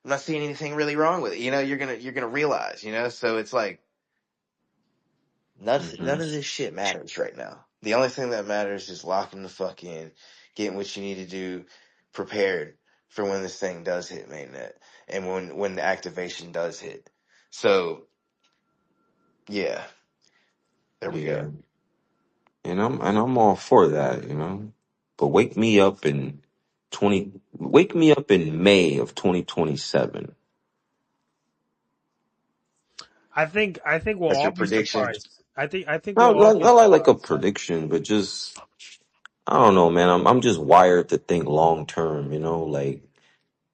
I'm not seeing anything really wrong with it. You know, you're gonna realize, you know, so it's like Hmm. none of this shit matters right now. The only thing that matters is locking the fuck in, getting what you need to do, prepared for when this thing does hit mainnet and when the activation does hit. So yeah, there we Yeah, go. and I'm all for that, you know. But wake me up in May of 2027. I think we'll That's all your be prediction. surprised. I think I, we'll all be I like a surprised. prediction, but just I don't know, man. I'm just wired to think long term, you know. Like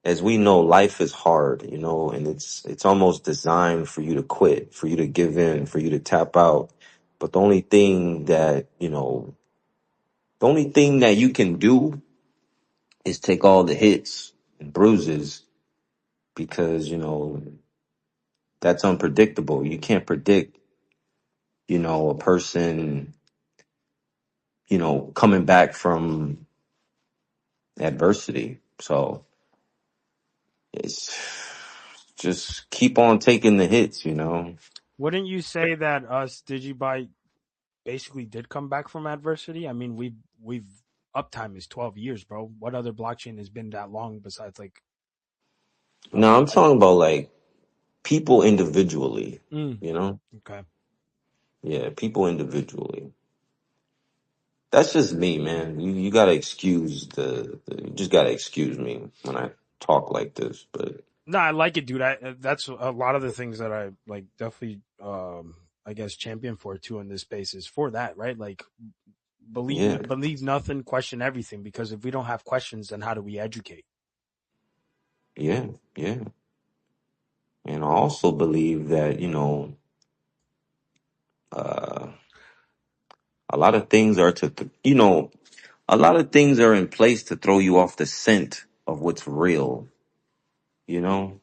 as we know, life is hard, you know, and it's almost designed for you to quit, for you to give in, for you to tap out. But the only thing that you can do is take all the hits and bruises because, that's unpredictable. You can't predict, a person, coming back from adversity. So it's just keep on taking the hits, you know. Wouldn't you say that us Digibyte basically did come back from adversity? I mean, we've uptime is 12 years, bro. What other blockchain has been that long besides like No, I'm Bitcoin? talking about like people individually, Mm, you know? okay. Yeah, people individually. That's just me, man. You gotta excuse you just gotta excuse me when I talk like this. But No, I like it, dude. That's a lot of the things that I like definitely I guess champion for too in this space is for that, right? Like yeah, believe nothing, question everything because if we don't have questions then how do we educate? yeah, yeah. And I also believe that, uh, a lot of things are a lot of things are in place to throw you off the scent of what's real, you know?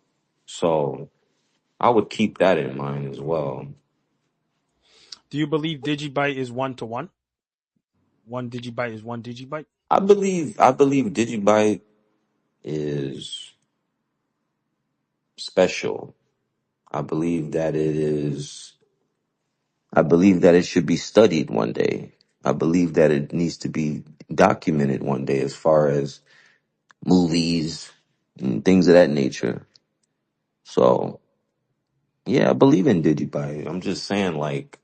So I would keep that in mind as well. Do you believe Digibyte is 1 to 1? One Digibyte is one Digibyte? I believe Digibyte is special. I believe that it is I believe that it should be studied one day. I believe that it needs to be documented one day as far as movies and things of that nature. So yeah, I believe in Digibyte. I'm just saying like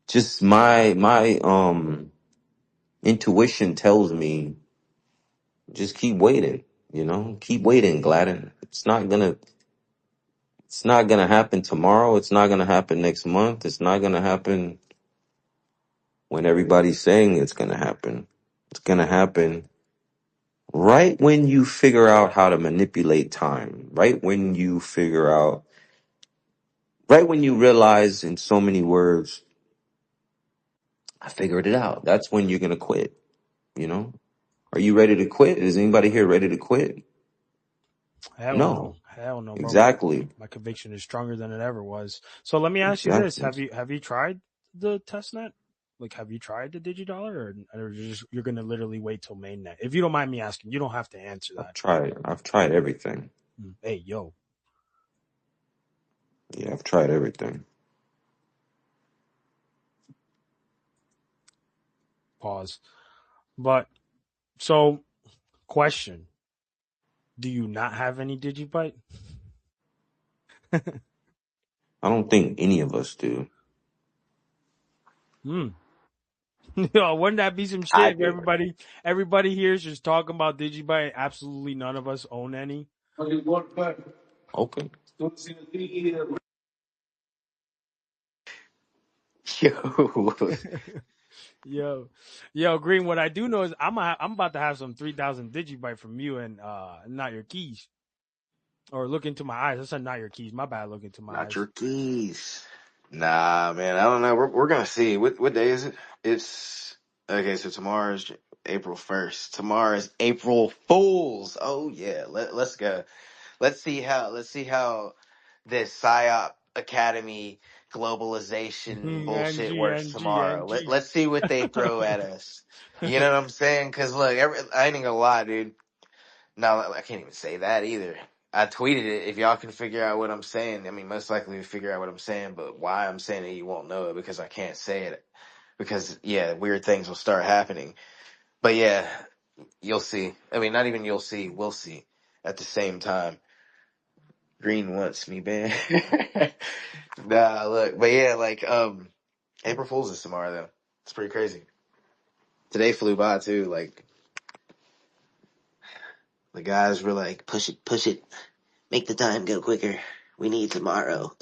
just my intuition tells me just keep waiting, Keep waiting, Gladden. It's not gonna happen tomorrow. It's not gonna happen next month. It's not gonna happen when everybody's saying it's gonna happen. It's gonna happen right when you figure out how to manipulate time. Right when you realize in so many words, I figured it out. That's when you're gonna quit, you know? Are you ready to quit? Is anybody here ready to quit? Hell no. No. Hell no, bro. Exactly. My conviction is stronger than it ever was. So let me ask you this: Exactly. Have you tried the testnet? Like, have you tried the DigiDollar, or you're gonna literally wait till mainnet? If you don't mind me asking, you don't have to answer I've that. tried. I've tried everything. Hey, yo, Yeah, I've tried everything. pause. But so, question: do you not have any Digibyte? I don't think any of us do. Hmm. Yo, wouldn't that be some I shit if do. everybody here is just talking about Digibyte? Absolutely none of us own any. Okay. Yo. Yo, Green. What I do know is I'm about to have some 3,000 Digibyte from you and not your keys. Or look into my eyes. I said not your keys. My bad. Look into my Not eyes. your keys. Nah, man. I don't know. We're gonna see. What day is it? It's okay. So tomorrow is April 1st. Tomorrow is April Fools. Oh yeah. Let's go. Let's see how this PSYOP Academy globalization bullshit NG, works NG, tomorrow. NG. Let's see what they throw at us. You know what I'm saying? Because look, I ain't gonna lie, dude. No, I can't even say that either. I tweeted it. If y'all can figure out what I'm saying, I mean, most likely you figure out what I'm saying, but why I'm saying it, you won't know it because I can't say it. Because, yeah, weird things will start happening. But yeah, you'll see. I mean, not even you'll see, we'll see at the same time. Green wants me, man. Nah, look, but yeah, like, April Fool's is tomorrow, though. It's pretty crazy. Today flew by, too. Like, the guys were like, push it, make the time go quicker. We need tomorrow.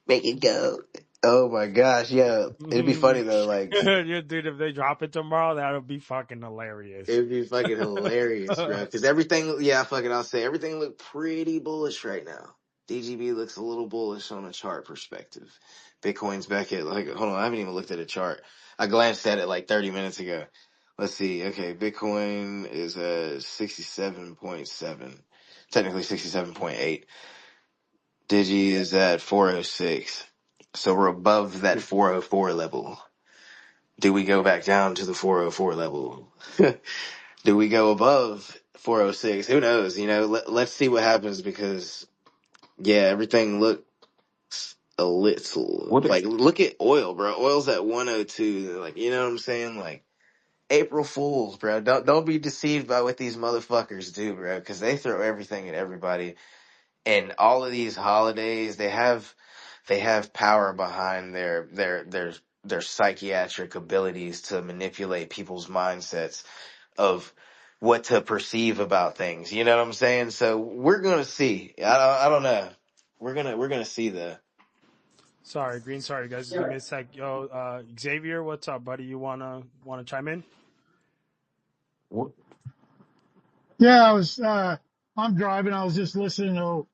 Make it go. Oh my gosh, yeah. It'd be funny though, like Yeah, dude, if they drop it tomorrow, that'll be fucking hilarious. it'd be fucking hilarious, bro. Because everything, yeah, fucking, I'll say everything looked pretty bullish right now. DGB looks a little bullish on a chart perspective. Bitcoin's back at like, hold on, I haven't even looked at a chart. I glanced at it like 30 minutes ago. Let's see. Okay, Bitcoin is at 67.7, technically 67.8. Digi is at 406. So we're above that 404 level. Do we go back down to the 404 level? Do we go above 406? Who knows? You know, let's see what happens because, yeah, everything looks a little What? like, look at oil, bro. Oil's at 102. Like, you know what I'm saying? Like, April Fools, bro. Don't be deceived by what these motherfuckers do, bro, because they throw everything at everybody. And all of these holidays, they have power behind their psychiatric abilities to manipulate people's mindsets of what to perceive about things. You know what I'm saying? So we're gonna see. I don't know. We're gonna see the. Sorry, Green. Sorry, guys. Just give me a sec. Yo, Xavier, what's up, buddy? You wanna chime in? What? Yeah, I'm driving. I was just listening to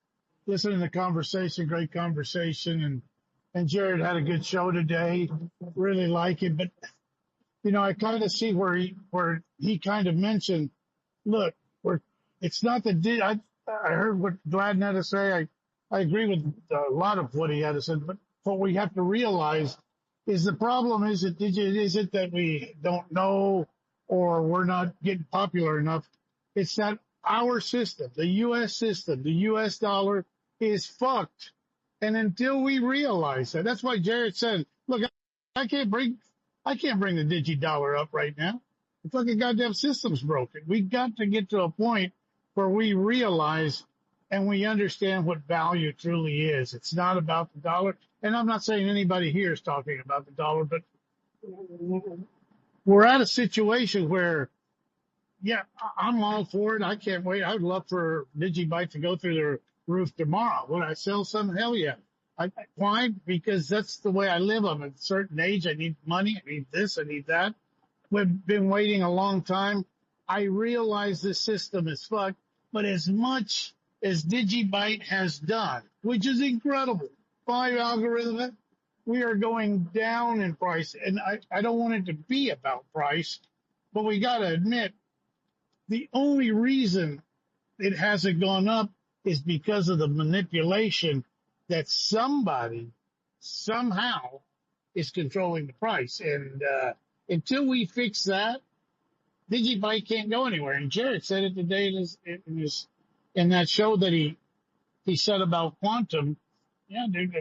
the conversation, great conversation. And Jared had a good show today. Really like it. But, I kind of see where he kind of mentioned, look, it's not I heard what Gladden had to say. I agree with a lot of what he had to say, but what we have to realize is the problem is it that we don't know or we're not getting popular enough? It's that our system, the U.S. system, the U.S. dollar is fucked. And until we realize that, that's why Jared said, look, I can't bring, I can't bring the digi dollar up right now. The fucking goddamn system's broken. We got to get to a point where we realize and we understand what value truly is. It's not about the dollar. And I'm not saying anybody here is talking about the dollar, but we're at a situation where, yeah, I'm all for it. I can't wait. I would love for Digibyte to go through the roof tomorrow. Would I sell some? Hell yeah. Why? Because that's the way I live. I'm at a certain age. I need money. I need this. I need that. We've been waiting a long time. I realize this system is fucked, but as much as Digibyte has done, which is incredible, by algorithm, we are going down in price. And I don't want it to be about price. But we got to admit, the only reason it hasn't gone up is because of the manipulation that somebody somehow is controlling the price. And until we fix that, Digibyte can't go anywhere. And Jared said it today in that show that he said about quantum. Yeah, dude,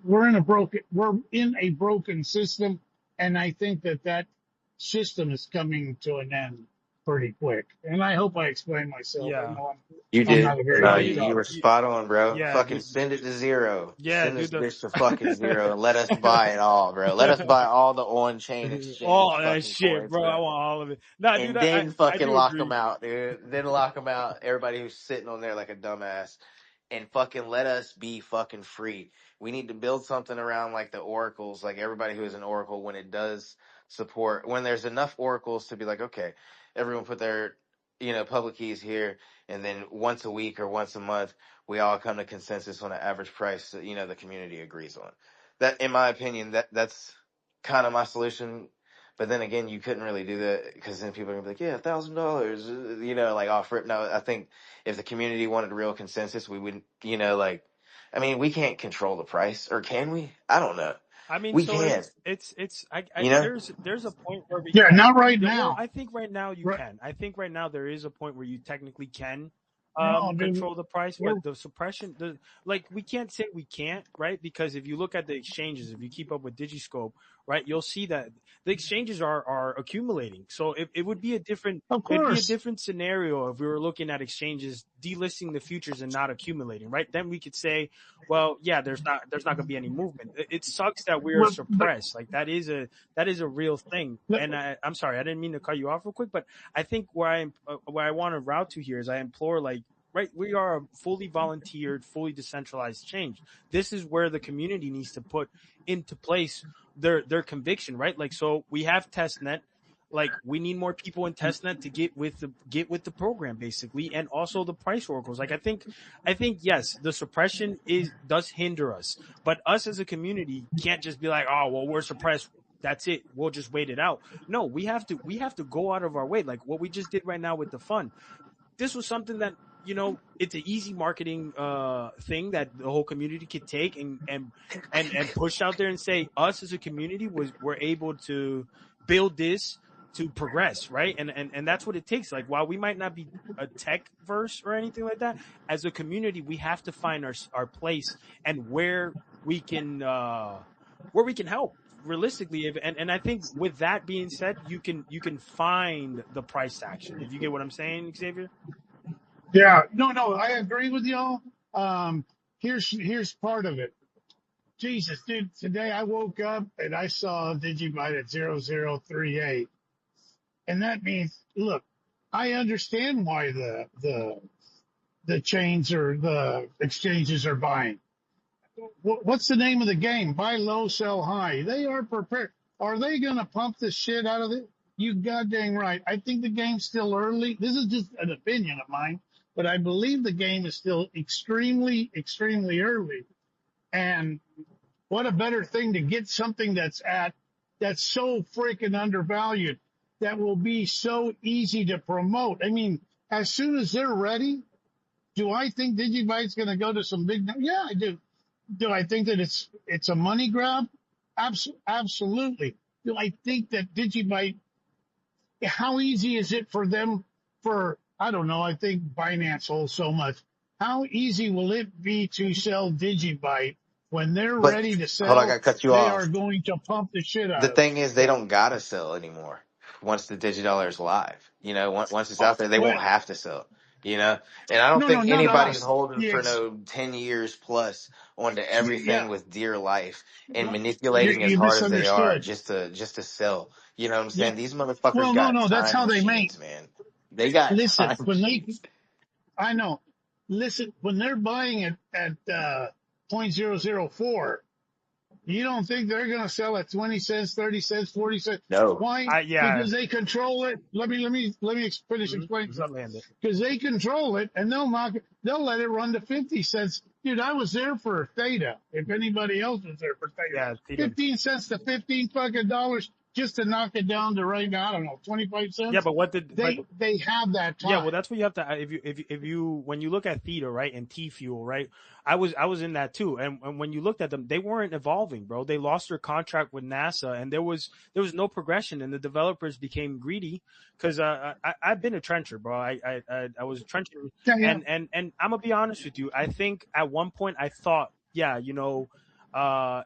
we're in a broken system, and I think that system is coming to an end pretty quick. And I hope I explained myself. I Yeah. know You I'm did. not a very No, No, good you talker. were spot on, bro. yeah, Fucking dude. send it to zero. Yeah, Send this dude. bitch to fucking zero and let us buy it all, bro. Let us buy all the on-chain exchange All that fucking shit, coins, bro. I bro. want all of it. Nah, dude, And I then I fucking do lock them agree. out, dude. Then lock them out. Everybody who's sitting on there like a dumbass. And fucking let us be fucking free. We need to build something around like the oracles, like everybody who is an oracle when it does support, when there's enough oracles to be like, okay, everyone put their, public keys here. And then once a week or once a month, we all come to consensus on an average price that, the community agrees on. That, in my opinion, that's kind of my solution. But then again, you couldn't really do that because then people are gonna be like, yeah, $1,000, like off rip. No, I think if the community wanted real consensus, we wouldn't, I mean, we can't control the price, or can we? I don't know. I mean, We so can, I you know? there's a point where we Yeah, can. not right Well, now. I think right now you Right, can. I think right now there is a point where you technically can no, dude, control the price, we're but the suppression, like we can't say we can't, right? Because if you look at the exchanges, if you keep up with Digiscope, right, you'll see that the exchanges are accumulating. So it would be a different of it'd be a course. different scenario if we were looking at exchanges delisting the futures and not accumulating, right? Then we could say, well, yeah, there's not going to be any movement. It sucks that we're But suppressed. Like that is a real thing. And I'm sorry, I didn't mean to cut you off real quick, but I think where I want to route to here is I implore, like, right, we are a fully volunteered, fully decentralized change. This is where the community needs to put into place their conviction, right? Like, so we have testnet. Like, we need more people in testnet to get with the program, basically, and also the price oracles. Like, I think yes, the suppression does hinder us, but us as a community can't just be like, oh well, we're suppressed. That's it. We'll just wait it out. No, we have to go out of our way, like what we just did right now with the fund. This was something that, it's an easy marketing thing that the whole community could take and push out there and say, us as a community we're able to build this to progress, right? And that's what it takes. Like, while we might not be a tech verse or anything like that, as a community we have to find our place and where we can help realistically. And I think with that being said, you can find the price action, if you get what I'm saying, Xavier. yeah, no, I agree with y'all. Um, here's part of it. Jesus, dude, today I woke up and I saw Digibyte at 0038. And that means, look, I understand why the chains or the exchanges are buying. What's the name of the game? Buy low, sell high. They are prepared. Are they going to pump the shit out of it? You goddamn right. I think the game's still early. This is just an opinion of mine, but I believe the game is still extremely, extremely early. And what a better thing to get something that's so freaking undervalued, that will be so easy to promote. I mean, as soon as they're ready, do I think Digibyte's going to go to some big? Yeah, I do. Do I think that it's a money grab? Absolutely. Do I think that Digibyte? How easy is it for them? For, I don't know. I think Binance holds so much. How easy will it be to sell Digibyte when they're But ready to hold on, I sell? gotta cut you They are off. going to pump the shit The out of it. thing is, they don't gotta sell anymore once the DigiDollar is live. Once it's Oh, out there, they won't well, have to sell. And I don't no, think not anybody's us. holding for Yes, no 10 years plus onto yeah. everything with dear life and No, manipulating as you hard as they are misunderstood. just to sell. You know what I'm Yeah. saying? These motherfuckers Well, no, got no. That's time how they machines, make. man. They got Listen, time machines. I know. Listen, when they're buying it at 0.004, you don't think they're going to sell at 20 cents, 30 cents, 40 cents? No. Why? Yeah. Because they control it. Let me finish explaining something. Land it. Because they control it, and they'll let it run to 50 cents. Dude, I was there for Theta. If anybody else was there for Theta, Yeah, Theta. 15 cents to 15 fucking dollars. just to knock it down to right now, I don't know, 25 Yeah, cents. but what did but They have that yeah, well, time. that's what you have to if you when you look at Theta, right, and T Fuel, right. I was in that too, and when you looked at them, they weren't evolving, bro. They lost their contract with NASA, and there was no progression, and the developers became greedy because I've been a trencher, bro. I was a trencher, Yeah, yeah. and I'm gonna be honest with you. I think at one point I thought, yeah,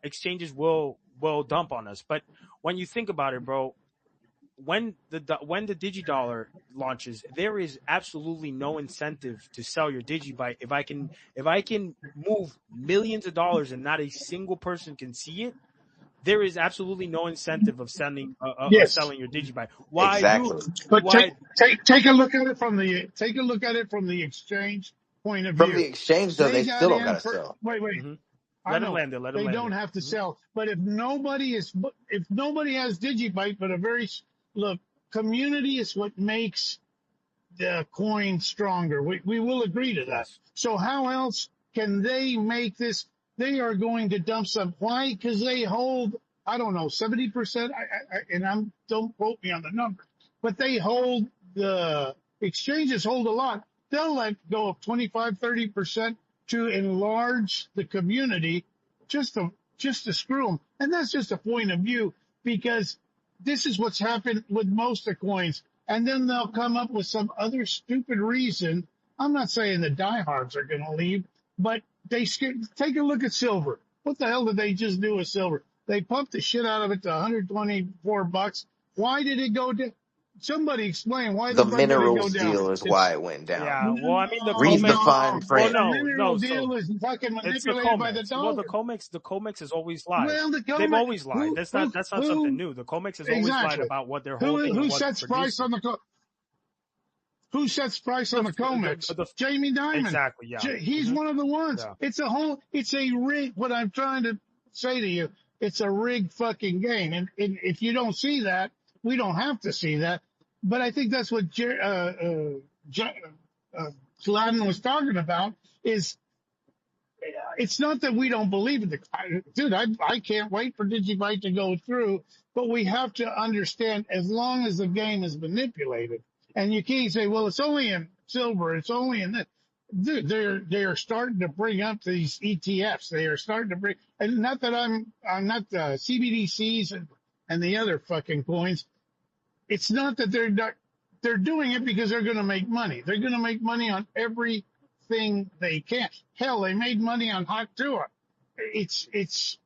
exchanges will dump on us, but when you think about it, bro, when the digidollar launches, there is absolutely no incentive to sell your digibyte if I can move millions of dollars and not a single person can see it. There is absolutely no incentive of Yes. selling your digibyte. Why do Exactly. But why? take a look at it from the exchange point of From the view. exchange, though, They they got still don't in gotta for sell. wait. Hmm. I Let him know land there. Let him they land don't there. have to Hmm. sell, but if nobody has Digibyte, but look, community is what makes the coin stronger. We will agree to that. Yes. So how else can they make this? They are going to dump some. Why? Because they hold, I don't know, 70%. And don't quote me on the number, but they hold the exchanges hold a lot. They'll let go of 25, 30% to enlarge the community just to screw them. And that's just a point of view because this is what's happened with most of coins, and then they'll come up with some other stupid reason. I'm not saying the diehards are going to leave, but take a look at silver. What the hell did they just do with silver? They pumped the shit out of it to 124 bucks. Why did it go down? Somebody explain why The the fuck did it go minerals down? deal is why It's it went down. Yeah. Well, I mean, the Read the Comex. fine no. Well, print. The no. mineral So deal is fucking it's the manipulated by the Comex. Well, dollar. The Comex has always lied. Well, the They've government, always lied. That's not something new. The Comex has always lied exactly. about what they're holding Who and what sets price producing. on who sets price on the Comex? The Jamie Dimon. exactly, yeah. He's Hmm. one of the ones. Yeah. It's a rig. What I'm trying to say to you, it's a rigged fucking game. And if you don't see that, we don't have to see that. But I think that's what Gladden was talking about is it's not that we don't believe in dude. I can't wait for Digibyte to go through, but we have to understand as long as the game is manipulated, and you can't say, well, it's only in silver, it's only in this. Dude, they are starting to bring up these ETFs. They are starting to bring, and not that I'm not CBDCs and the other fucking coins. It's not that they're not, they're doing it because they're going to make money. They're going to make money on everything they can. Hell, they made money on hot tour. It's it's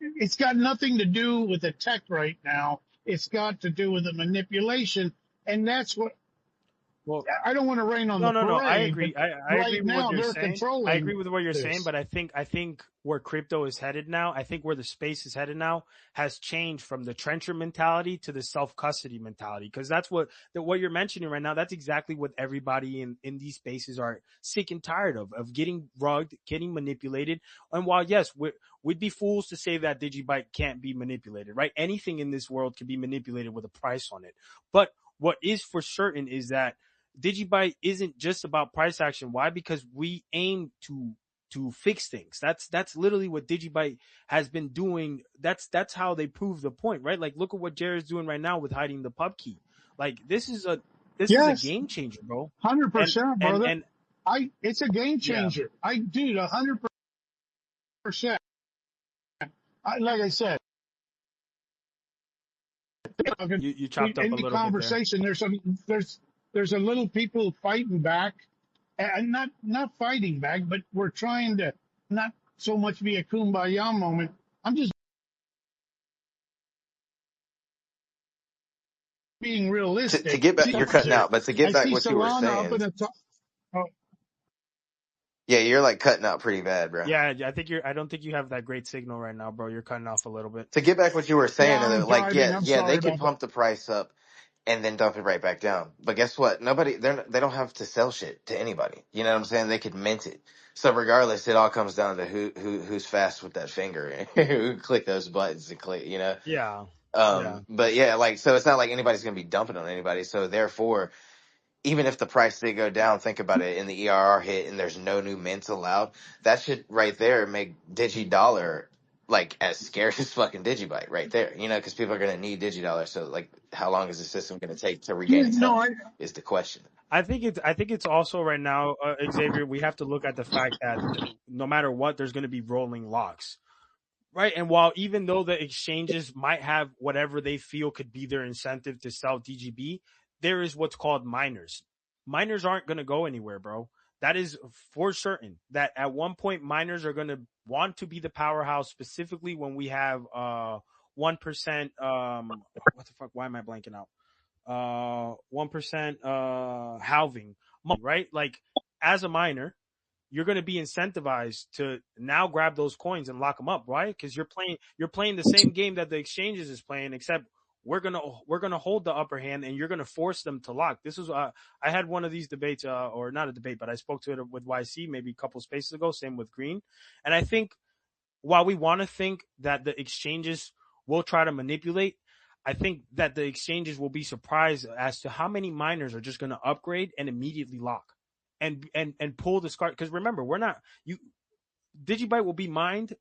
it's got nothing to do with the tech right now. It's got to do with the manipulation, and that's what Well, I don't want to rain on no, the no, no. I parade, but agree. I agree right with what now you're they're saying. I agree controlling with what you're saying, this. but I think where crypto is headed now, I think where the space is headed now has changed from the trencher mentality to the self custody mentality. Because that's what you're mentioning right now. That's exactly what everybody in these spaces are sick and tired of getting rugged, getting manipulated. And while yes, we'd be fools to say that Digibyte can't be manipulated, right? Anything in this world can be manipulated with a price on it. But what is for certain is that Digibyte isn't just about price action. Why? Because we aim to fix things. That's literally what Digibyte has been doing. That's how they prove the point, right? Like look at what Jared's doing right now with hiding the pub key. Like this is a Yes, game changer, bro. And 100%, and brother. and It's a game yeah, changer. Dude, 100%. Like I said, you chopped up in a the little bit there. conversation, there's a little people fighting back, and not fighting back, but we're trying to not so much be a kumbaya moment. I'm just being To realistic. get back, See, you're cutting out, but to get I back see what you were Solana up in saying, the top. Oh, yeah, you're like cutting out pretty bad, bro. Yeah, I don't think you have that great signal right now, bro. You're cutting off a little bit. To get back what you were yeah, saying, I'm though, like, driving. yeah, I'm yeah, sorry they can about that. pump the price up and then dump it right back down. But guess what? They don't have to sell shit to anybody. You know what I'm saying? They could mint it. So regardless, it all comes down to who's fast with that finger, who click those buttons and click. Yeah, yeah. But yeah, like, so it's not like anybody's gonna be dumping on anybody. So therefore, even if the price did go down, think about it, and the ERR hit, and there's no new mints allowed, that should right there make Digi Dollar like as scarce as fucking Digibyte right there, you know, because people are gonna need DigiDollar. So like, how long is the system gonna take to regain Yeah, its no, health? Is the question. I think it's also right now, Xavier. We have to look at the fact that no matter what, there's going to be rolling locks, right? And while even though the exchanges might have whatever they feel could be their incentive to sell DGB, there is what's called miners. Miners aren't going to go anywhere, bro. That is for certain. That at one point miners are going to want to be the powerhouse, specifically when we have 1%. What the fuck? Why am I blanking out? 1% halving money, right? Like as a miner, you're going to be incentivized to now grab those coins and lock them up, right? Because you're playing the same game that the exchanges is playing, except we're gonna hold the upper hand, and you're gonna force them to lock. This is I had one of these debates, or not a debate, but I spoke to it with YC maybe a couple spaces ago. Same with Green, and I think while we want to think that the exchanges will try to manipulate, I think that the exchanges will be surprised as to how many miners are just going to upgrade and immediately lock and pull this card. Because remember, we're not you. Digibyte will be mined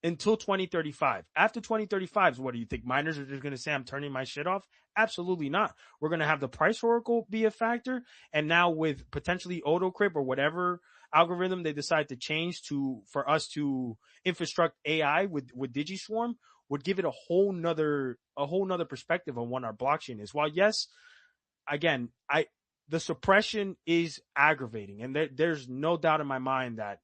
until 2035. After 2035, what do you think? Miners are just going to say, I'm turning my shit off? Absolutely not. We're going to have the price oracle be a factor. And now with potentially AutoCrypt or whatever algorithm they decide to change for us to infrastruct AI with DigiSwarm would give it a whole nother perspective on what our blockchain is. While yes, again, the suppression is aggravating, and there's no doubt in my mind that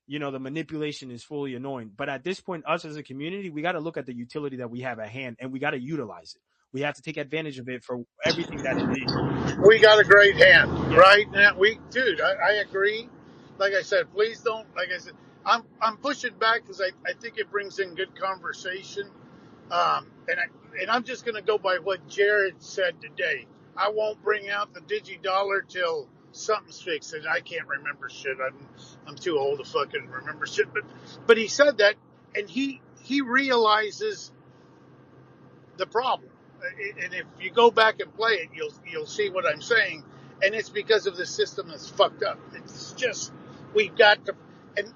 the manipulation is fully annoying. But at this point, us as a community, we got to look at the utility that we have at hand, and we got to utilize it. We have to take advantage of it for everything that it is. we got a great hand, Yes. right? Now, dude, I agree. Like I said, please don't. Like I said, I'm pushing back because I think it brings in good conversation. And I'm just going to go by what Jared said today. I won't bring out the DigiDollar till something's fixed, and I can't remember shit. I'm too old to fucking remember shit. But he said that, and he realizes the problem. And if you go back and play it, you'll see what I'm saying. And it's because of the system that's fucked up. It's just we've got to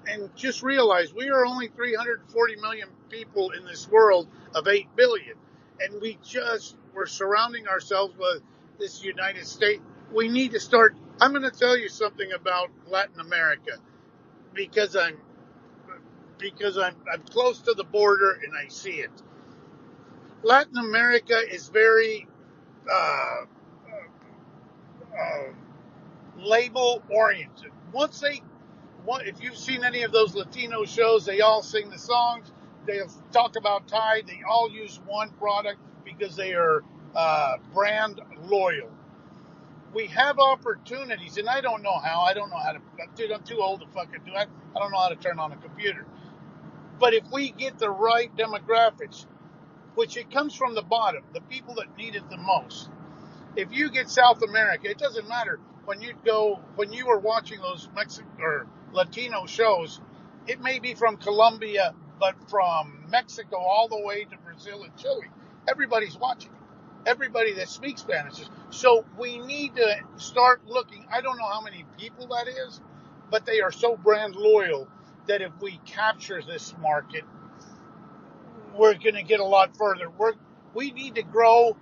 and just realize we are only 340 million people in this world of 8 billion, and we're surrounding ourselves with this United States. We need to start. I'm going to tell you something about Latin America because I'm close to the border and I see it. Latin America is very uh, uh, label oriented. If you've seen any of those Latino shows, they all sing the songs. They talk about Tide. They all use one product because they are brand loyal. We have opportunities, and I don't know how. I don't know how to. Dude, I'm too old to fucking do it. I don't know how to turn on a computer. But if we get the right demographics, which it comes from the bottom, the people that need it the most. If you get South America, it doesn't matter. When you were watching those Mexican or Latino shows, it may be from Colombia, but from Mexico all the way to Brazil and Chile. Everybody's watching it. Everybody that speaks Spanish. So we need to start looking. I don't know how many people that is, but they are so brand loyal that if we capture this market, we're going to get a lot further. We need to grow.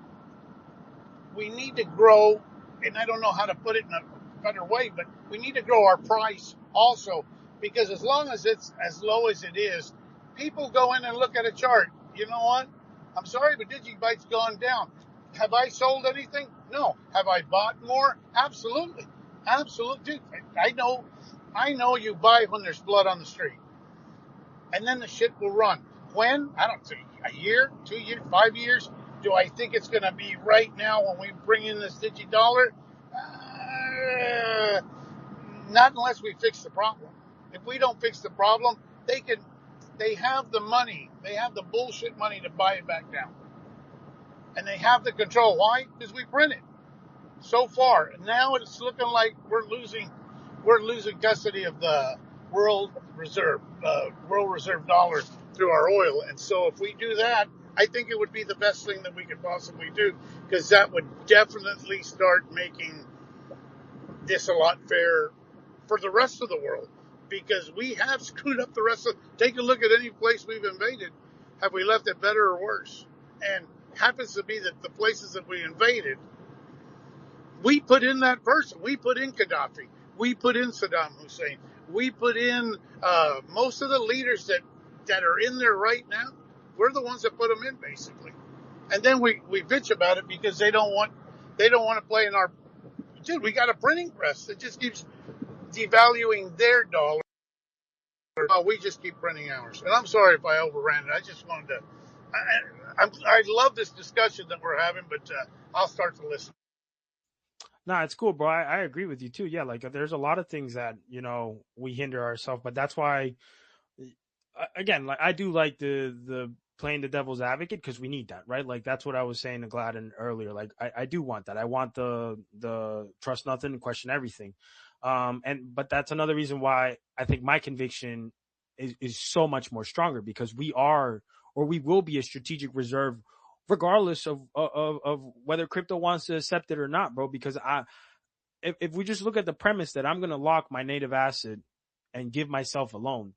We need to grow, and I don't know how to put it in a better way, but we need to grow our price also, because as long as it's as low as it is, people go in and look at a chart. You know what? I'm sorry, but Digibyte's gone down. Have I sold anything? No. Have I bought more? Absolutely. Absolutely. Dude, I know you buy when there's blood on the street, and then the shit will run. When? I don't think a year, 2 years, 5 years. Do I think it's going to be right now when we bring in this DigiDollar? Not unless we fix the problem. If we don't fix the problem, they have the money. They have the bullshit money to buy it back down. And they have the control. Why? Because we print it. So far. Now it's looking like we're losing custody of the world reserve dollar through our oil. And so if we do that, I think it would be the best thing that we could possibly do, because that would definitely start making this a lot fairer for the rest of the world. because we have screwed up the rest of. Take a look at any place we've invaded. Have we left it better or worse? And happens to be that the places that we invaded, we put in that person. We put in Gaddafi. We put in Saddam Hussein. We put in most of the leaders that are in there right now. We're the ones that put them in, basically. And then we bitch about it because they don't want to play in our. Dude, we got a printing press that just keeps devaluing their dollar. Oh, we just keep printing ours. And I'm sorry if I overran it. I just wanted to. I love this discussion that we're having, but I'll start to listen. Nah, it's cool, bro. I agree with you too. Yeah, like there's a lot of things that we hinder ourselves, but that's why again, like I do like the playing the devil's advocate because we need that, right? Like that's what I was saying to Gladden earlier. Like I do want that. I want the trust nothing and question everything. But that's another reason why I think my conviction is so much more stronger because we are or we will be a strategic reserve regardless of whether crypto wants to accept it or not, bro. Because if we just look at the premise that I'm going to lock my native asset and give myself a loan,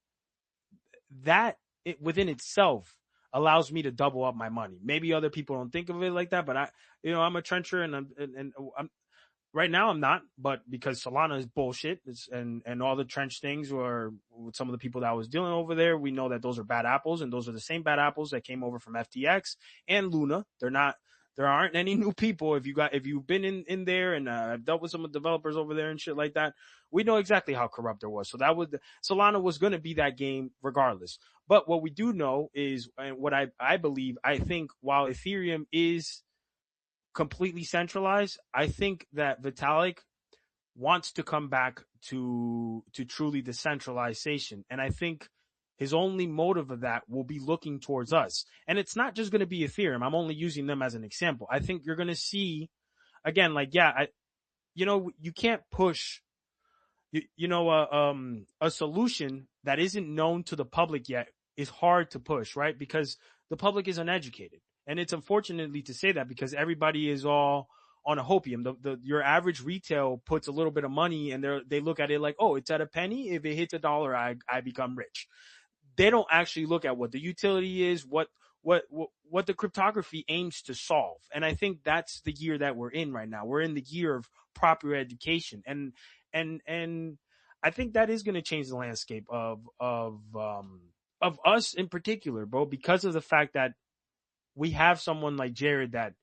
that within itself allows me to double up my money. Maybe other people don't think of it like that, but I'm a trencher and I'm right now I'm not, but because Solana is bullshit and all the trench things were with some of the people that I was dealing over there, we know that those are bad apples and those are the same bad apples that came over from FTX and Luna. There aren't any new people. If you've been in there and I've dealt with some of the developers over there and shit like that, we know exactly how corrupt it was. So Solana was going to be that game regardless. But what we do know is, and what I believe, I think while Ethereum is completely centralized, I think that Vitalik wants to come back to truly decentralization. And I think his only motive of that will be looking towards us. And it's not just going to be Ethereum. I'm only using them as an example. I think you're going to see, again, like, yeah, you can't push, a solution that isn't known to the public yet is hard to push, right? Because the public is uneducated. And it's unfortunately to say that because everybody is all on a hopium. Your average retail puts a little bit of money and they look at it like, oh, it's at a penny. If it hits $1, I become rich. They don't actually look at what the utility is, what the cryptography aims to solve. And I think that's the year that we're in right now. We're in the year of proper education. And I think that is going to change the landscape of us in particular, bro, because of the fact that we have someone like Jared that,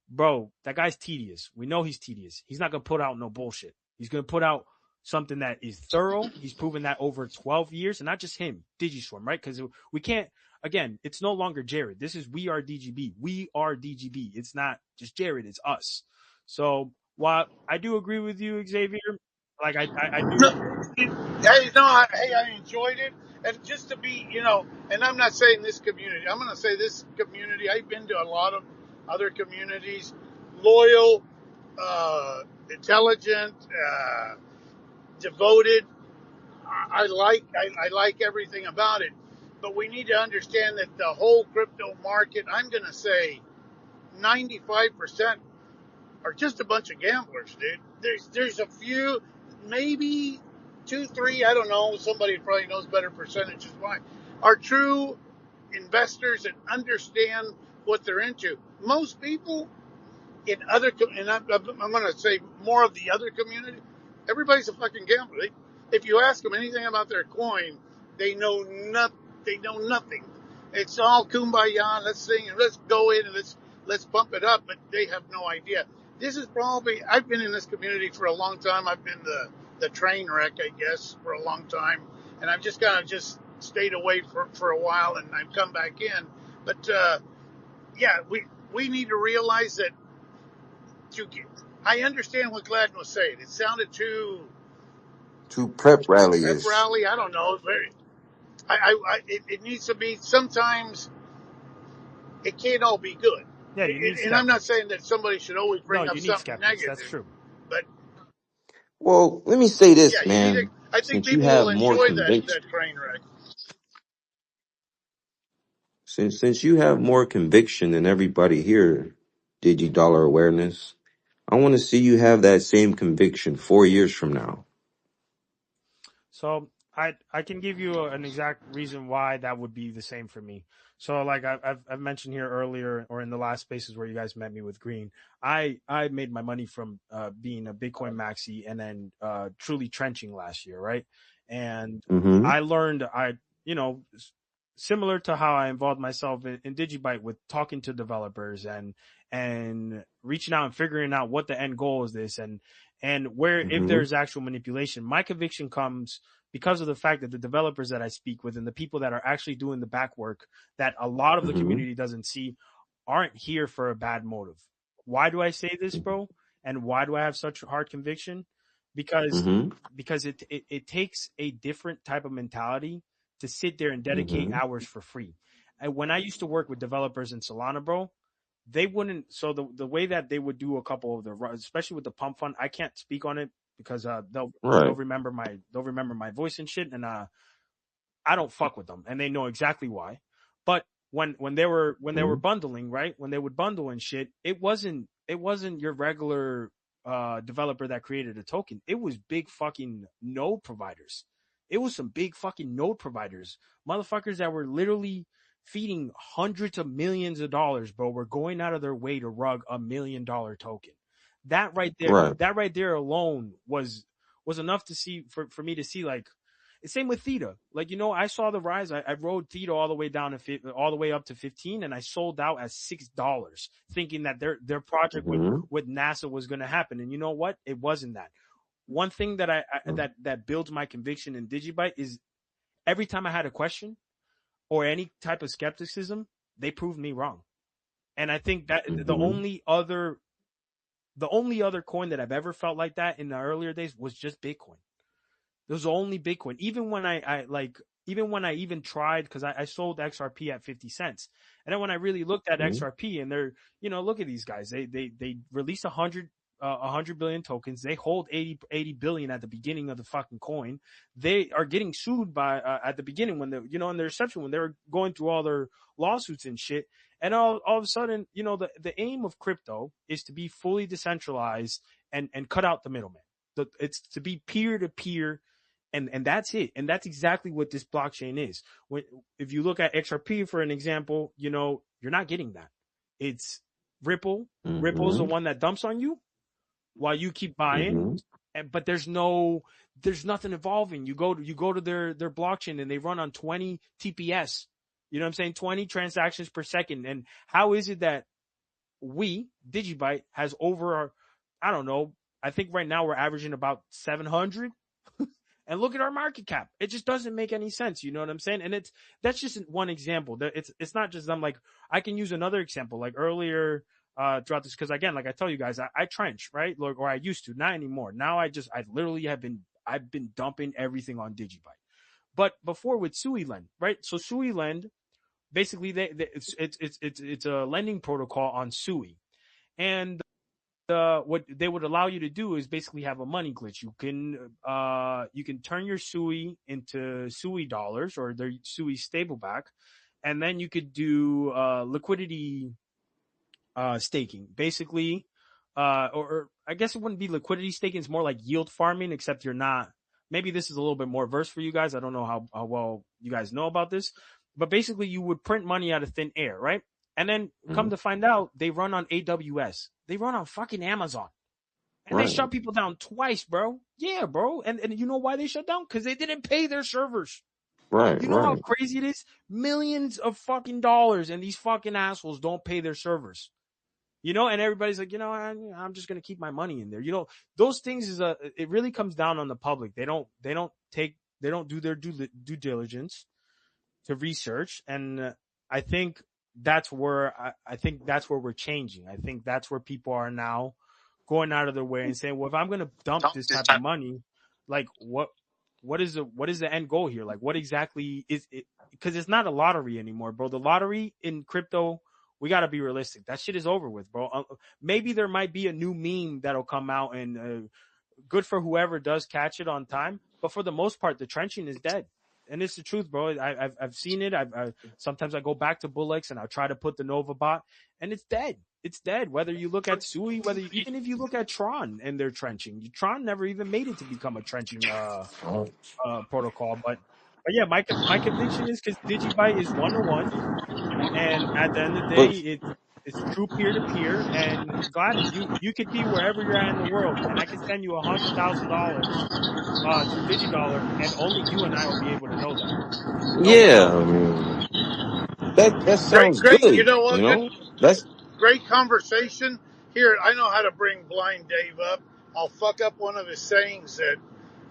bro, that guy's tedious. We know he's tedious. He's not going to put out no bullshit. He's going to put out something that is thorough. He's proven that over 12 years, and not just him, DigiSwarm, right? Because we can't, again, it's no longer Jared. This is We Are DGB. We are DGB. It's not just Jared, it's us. So while I do agree with you, Xavier, like I do. I enjoyed it. And just to be, and I'm not saying this community, I'm going to say this community, I've been to a lot of other communities, loyal, intelligent, devoted. I like everything about it, but we need to understand that the whole crypto market, I'm going to say 95% are just a bunch of gamblers, dude. There's a few, maybe 2, 3, I don't know. Somebody probably knows better percentages why are true investors that understand what they're into. Most people in other, and I'm going to say more of the other community, everybody's a fucking gambler. If you ask them anything about their coin, they know nothing. They know nothing. It's all kumbaya. Let's sing and let's go in and let's bump it up. But they have no idea. This is probably, I've been in this community for a long time. I've been the train wreck, I guess, for a long time. And I've just kind of just stayed away for a while and I've come back in. But, yeah, we need to realize that I understand what Gladden was saying. It sounded too Prep pep rally-ish. rally. I don't know. It needs to be. Sometimes it can't all be good. Yeah, you need And I'm not skeptics. saying that somebody should always No, bring up you need something skeptics. That's negative, true. but Well, let me say yeah, this, you need to. man. I think Since you people will have more enjoy conviction, that train wreck. since you have more conviction than everybody here, Digi Dollar Awareness, I want to see you have that same conviction 4 years from now. So I can give you an exact reason why that would be the same for me. So like I've mentioned here earlier or in the last spaces where you guys met me with Green, I made my money from being a Bitcoin maxi and then truly trenching last year, right? And Mm-hmm. I learned you know similar to how I involved myself in Digibyte with talking to developers and reaching out and figuring out what the end goal is this and where if Mm-hmm. there's actual manipulation. My conviction comes because of the fact that the developers that I speak with and the people that are actually doing the back work that a lot of the Mm-hmm. community doesn't see aren't here for a bad motive. Why do I say this, bro? And why do I have such hard conviction? Because Mm-hmm. it takes a different type of mentality to sit there and dedicate Mm-hmm. hours for free. And when I used to work with developers in Solana, bro, they wouldn't. So the way that they would do a couple of the especially with the pump fund, I can't speak on it because Right. they'll remember my voice and shit, and I don't fuck with them, and they know exactly why. But when they were Mm-hmm. bundling, right? When they would bundle and shit, it wasn't your regular developer that created a token. It was big fucking node providers. It was some big fucking node providers, motherfuckers that were literally feeding hundreds of millions of dollars, bro. Were going out of their way to rug $1 million token. Right. That right there alone was enough to see for me to see like same with Theta. Like, I saw the rise. I rode Theta all the way down to all the way up to 15, and I sold out at $6, thinking that their project Mm-hmm. with NASA was going to happen. And you know what? It wasn't that. One thing that that builds my conviction in Digibyte is every time I had a question or any type of skepticism, they proved me wrong. And I think that Mm-hmm. the only other coin that I've ever felt like that in the earlier days was just Bitcoin. It was only Bitcoin. Even when even when I even tried, because I sold XRP at 50 cents. And then when I really looked at Mm-hmm. XRP and look at these guys. They release 100 billion tokens. They hold 80 billion at the beginning of the fucking coin. They are getting sued by, at the beginning when in their reception, when they were going through all their lawsuits and shit. And all of a sudden, the aim of crypto is to be fully decentralized and cut out the middleman. It's to be peer to peer, and that's it. And that's exactly what this blockchain is. If you look at XRP for an example, you're not getting that. It's Ripple. Ripple's the Mm-hmm. one that dumps on you while you keep buying. Mm-hmm. But there's nothing evolving. You go to their blockchain and they run on 20 TPS. You know what I'm saying? 20 transactions per second. And how is it that Digibyte has over, I don't know, I think right now we're averaging about 700. And look at our market cap. It just doesn't make any sense. You know what I'm saying? And that's just one example. It's not just, I'm like, I can use another example like earlier throughout this, because again, like I tell you guys, I trench, right? Or I used to, not anymore. Now I literally I've been dumping everything on Digibyte. But before with SuiLend, right? So SuiLend, basically it's a lending protocol on Sui. And what they would allow you to do is basically have a money glitch. You can turn your Sui into Sui dollars or their Sui stableback, and then you could do liquidity staking. Basically, or I guess it wouldn't be liquidity staking. It's more like yield farming, except you're not. Maybe this is a little bit more verse for you guys. I don't know how well you guys know about this, but basically you would print money out of thin air, right? And then come Mm-hmm. to find out, they run on AWS. They run on fucking Amazon. And they Right. shut people down twice, bro. Yeah, bro. And you know why they shut down? Because they didn't pay their servers. Right. You know how Right. crazy it is? Millions of fucking dollars, and these fucking assholes don't pay their servers. And everybody's like, I'm just gonna keep my money in there. Those things it really comes down on the public. They don't do their due diligence to research, and I think I think that's where we're changing. I think that's where people are now going out of their way and saying, well, if I'm gonna dump this type of money, like what is the end goal here? Like what exactly is it? Because it's not a lottery anymore, bro. The lottery in crypto, we got to be realistic. That shit is over with, bro. Maybe there might be a new meme that'll come out, and good for whoever does catch it on time. But for the most part, the trenching is dead. and it's the truth, bro. I've seen it. Sometimes I go back to Bullets and I try to put the Nova bot, and it's dead. It's dead. Whether you look at Sui, even if you look at Tron and their trenching, Tron never even made it to become a trenching protocol. But yeah, my conviction is because Digibyte is 1-to-1, and at the end of the day, But it's true peer to peer. And Gladden, you could be wherever you're at in the world, and I could send you $100,000 through DigiDollar, and only you and I will be able to know that. No one yeah, else. I mean that Great, sounds great. You good. know You what? Good, know, that's great conversation. Here, I know how to bring Blind Dave up. I'll fuck up one of his sayings that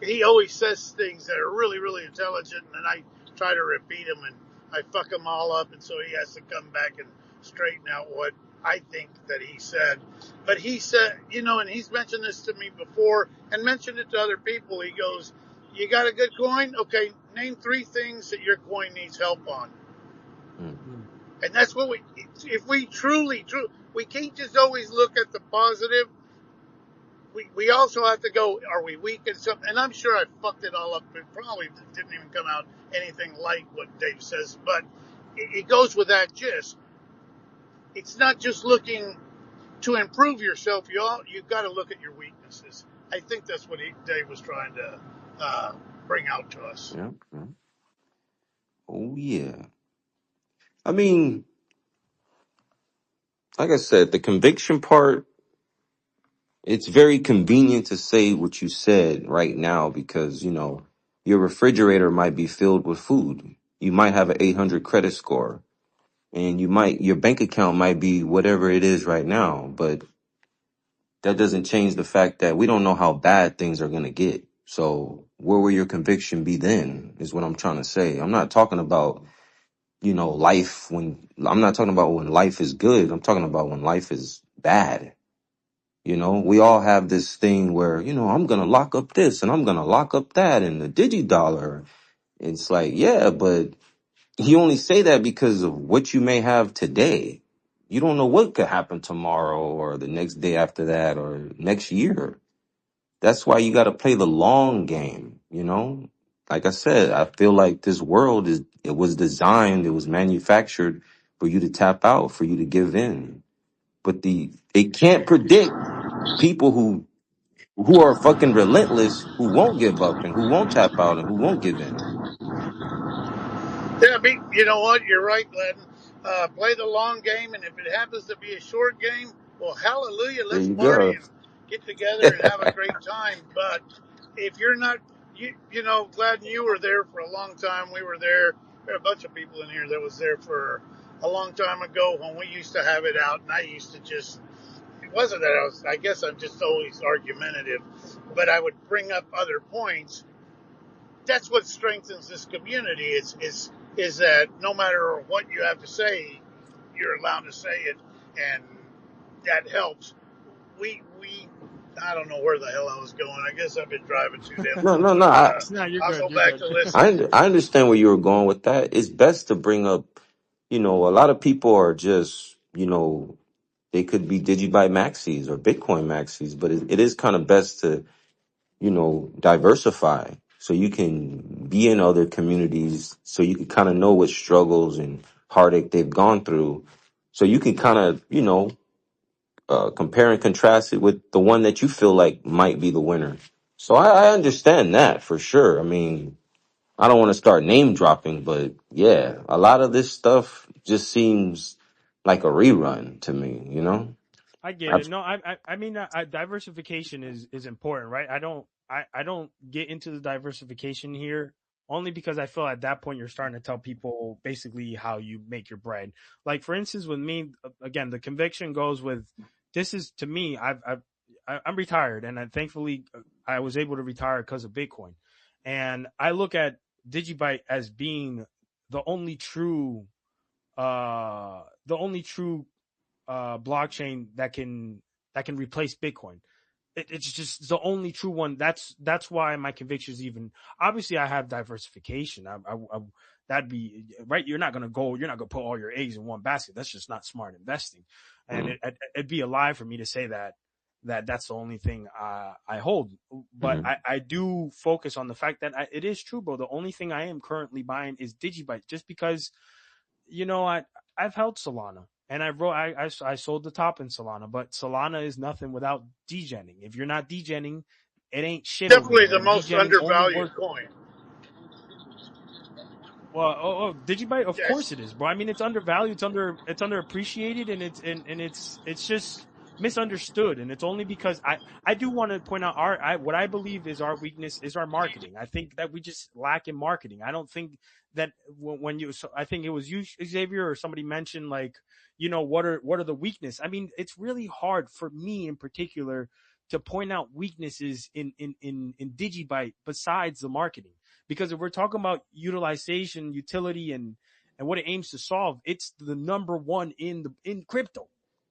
he always says things that are really, really intelligent, and I try to repeat them, and I fuck them all up, and so he has to come back and straighten out what I think that he said. But he said, and he's mentioned this to me before and mentioned it to other people. He goes, "You got a good coin? Okay, name 3 things that your coin needs help on." mm, Mm. And that's what if we truly, we can't just always look at the positive. We also have to go, are we weak in something? And I'm sure I fucked it all up. It probably didn't even come out anything like what Dave says, but it goes with that gist. It's not just looking to improve yourself. You've got to look at your weaknesses. I think that's what Dave was trying to bring out to us. yeah, yeah. Oh yeah. I mean, like I said, the conviction part, it's very convenient to say what you said right now because, your refrigerator might be filled with food. You might have an 800 credit score and your bank account might be whatever it is right now, but that doesn't change the fact that we don't know how bad things are going to get. So where will your conviction be then is what I'm trying to say. I'm not talking about, I'm not talking about when life is good. I'm talking about when life is bad. We all have this thing where, I'm going to lock up this and I'm going to lock up that and the DigiDollar. It's like, yeah, but you only say that because of what you may have today. You don't know what could happen tomorrow or the next day after that or next year. That's why you got to play the long game. Like I said, I feel like this world it was designed, it was manufactured for you to tap out, for you to give in. But it can't predict people who are fucking relentless, who won't give up and who won't tap out and who won't give in. Yeah, you know what? You're right, Gladden. Play the long game, and if it happens to be a short game, well, hallelujah, There let's you party go. and get together and have a great time. But if you're not, Gladden, you were there for a long time. We were there. There are a bunch of people in here that was there for a long time ago when we used to have it out, and I used to it wasn't that I guess I'm just always argumentative, but I would bring up other points. That's what strengthens this community is that no matter what you have to say, you're allowed to say it, and that helps. We I don't know where the hell I was going. I guess I've been driving too damn No, no, much, no. but No, you're I'll good. go You're back good. to listening. I understand where you were going with that. It's best to bring up, a lot of people are just, they could be Digibyte maxis or Bitcoin maxis, but it is kind of best to, diversify so you can be in other communities, so you can kind of know what struggles and heartache they've gone through. So you can kind of, compare and contrast it with the one that you feel like might be the winner. So I understand that for sure. I mean, I don't want to start name dropping, but yeah, a lot of this stuff just seems like a rerun to me. I get I've, it. No, I mean, diversification is important, right? I don't get into the diversification here only because I feel at that point you're starting to tell people basically how you make your bread. Like for instance, with me, again, the conviction goes with this is to me. I'm retired, and thankfully I was able to retire because of Bitcoin, and I look at Digibyte as being the only true, blockchain that can replace Bitcoin. It's just the only true one. That's why my convictions even. Obviously, I have diversification. That'd be right. You're not gonna go. You're not gonna put all your eggs in one basket. That's just not smart investing. And mm, it'd be a lie for me to say that. that's the only thing I hold. But Hmm. I do focus on the fact that it is true, bro. The only thing I am currently buying is Digibyte, just because I've held Solana, and I sold the top in Solana, but Solana is nothing without degenning. If you're not degenning, it ain't shit over Definitely there, the and most degenning only undervalued works. coin. Well, Digibyte, of course Yes. it is, bro. I mean, it's undervalued, it's underappreciated, and it's just misunderstood. And it's only because I do want to point out what I believe is our weakness is our marketing. I think that we just lack in marketing. I don't think that when you, so I think it was you, Xavier, or somebody mentioned, like, what are the weakness? I mean, it's really hard for me in particular to point out weaknesses in Digibyte besides the marketing, because if we're talking about utilization, utility, and what it aims to solve, it's the number one in crypto.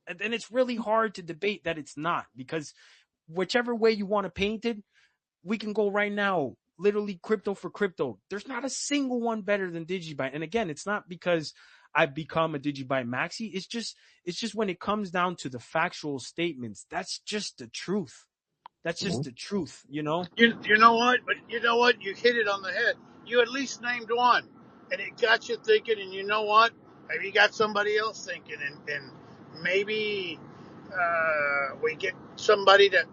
And it's really hard to debate that it's not, because whichever way you want to paint it, we can go right now, literally crypto for crypto. There's not a single one better than Digibyte. And again, it's not because I've become a Digibyte maxi. It's just when it comes down to the factual statements, that's just the truth. That's just the truth. You know what? But you know what? You hit it on the head. You at least named one, and it got you thinking. And you know what? Maybe you got somebody else thinking, and maybe we get somebody that.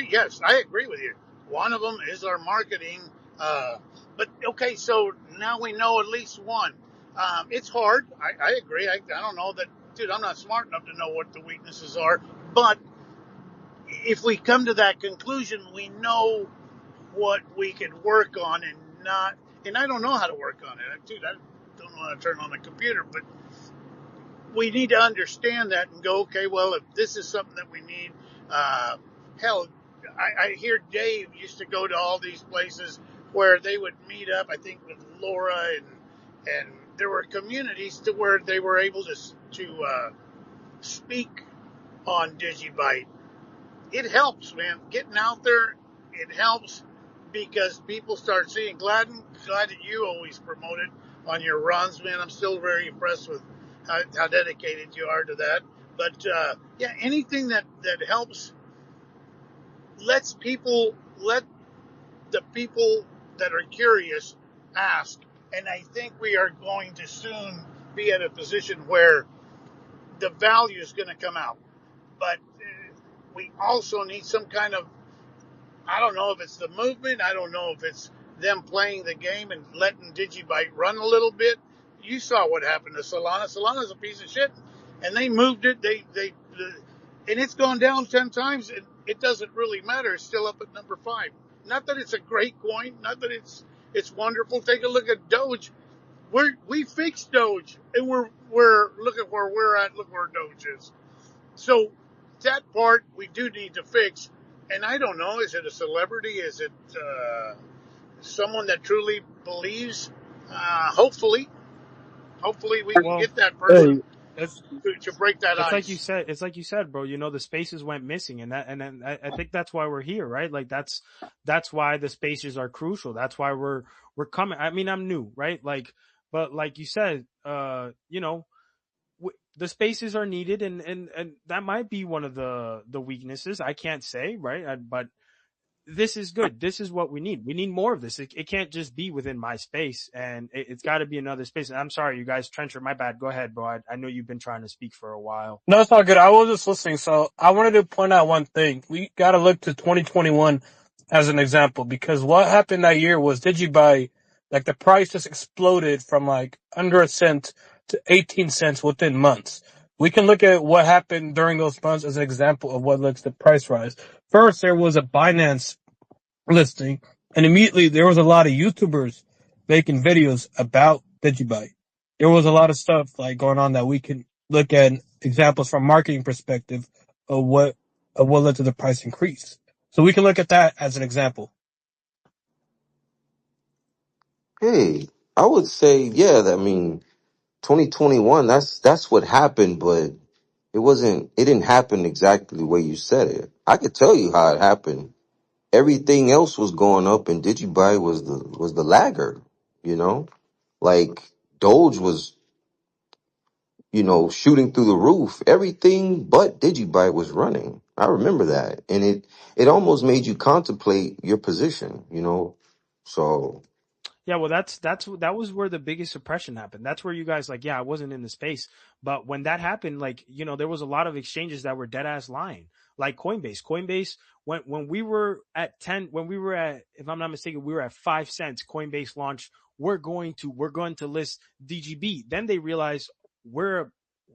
Yes, I agree with you. One of them is our marketing. But okay, so now we know at least one. It's hard. I agree. I don't know that, dude. I'm not smart enough to know what the weaknesses are, but if we come to that conclusion, we know what we could work on and not. And I don't know how to work on it, dude. I don't know how to turn on the computer, but we need to understand that and go, okay, well, if this is something that we need, uh, hell, I hear Dave used to go to all these places where they would meet up. I think with Laura and there were communities to where they were able to speak on Digibyte. It helps, man. Getting out there, it helps because people start seeing. Glad that you always promote it on your runs, man. I'm still very impressed with how dedicated you are to that. But yeah, anything that helps let the people that are curious ask. And I think we are going to soon be at a position where the value is going to come out. But we also need some kind of, I don't know if it's the movement. I don't know if it's them playing the game and letting Digibyte run a little bit. You saw what happened to Solana. Solana's a piece of shit, and they moved it. And it's gone down 10 times. And it doesn't really matter. It's still up at number 5. Not that it's a great coin. Not that it's wonderful. Take a look at Doge. We fixed Doge, and we're look at where we're at. Look where Doge is. So that part we do need to fix. And I don't know, is it a celebrity? Is it someone that truly believes? Hopefully we can Well, get that person Hey, it's to break that it's like you ice. said. It's like you said, bro. The spaces went missing, and I think that's why we're here, right? Like that's why the spaces are crucial. That's why we're coming. I mean, I'm new, right? Like, but like you said, the spaces are needed, and that might be one of the weaknesses. I can't say, right? But this is good. This is what we need. We need more of this. It can't just be within my space, and it's got to be another space. And I'm sorry, you guys, Trencher, my bad. Go ahead, bro. I know you've been trying to speak for a while. No, it's all good. I was just listening. So I wanted to point out one thing. We got to look to 2021 as an example, because what happened that year was Digibuy, like the price just exploded from like under a cent to 18 cents within months. We can look at what happened during those months as an example of what led to the price rise. First, there was a Binance listing, and immediately there was a lot of YouTubers making videos about Digibyte. There was a lot of stuff like going on that we can look at examples from marketing perspective of what led to the price increase. So we can look at that as an example. Hey, I would say, yeah, I mean, 2021, that's what happened, but it didn't happen exactly the way you said it. I could tell you how it happened. Everything else was going up and Digibuy was the laggard, you know? Like Doge was, shooting through the roof. Everything but Digibyte was running. I remember that. And it almost made you contemplate your position. So Yeah, well, that was where the biggest suppression happened. That's where you guys like, yeah, I wasn't in the space, but when that happened, like, there was a lot of exchanges that were dead ass lying, like Coinbase. Coinbase, when we were at 10, when we were at, if I'm not mistaken, we were at 5 cents. Coinbase launched. We're going to list DGB. Then they realized we're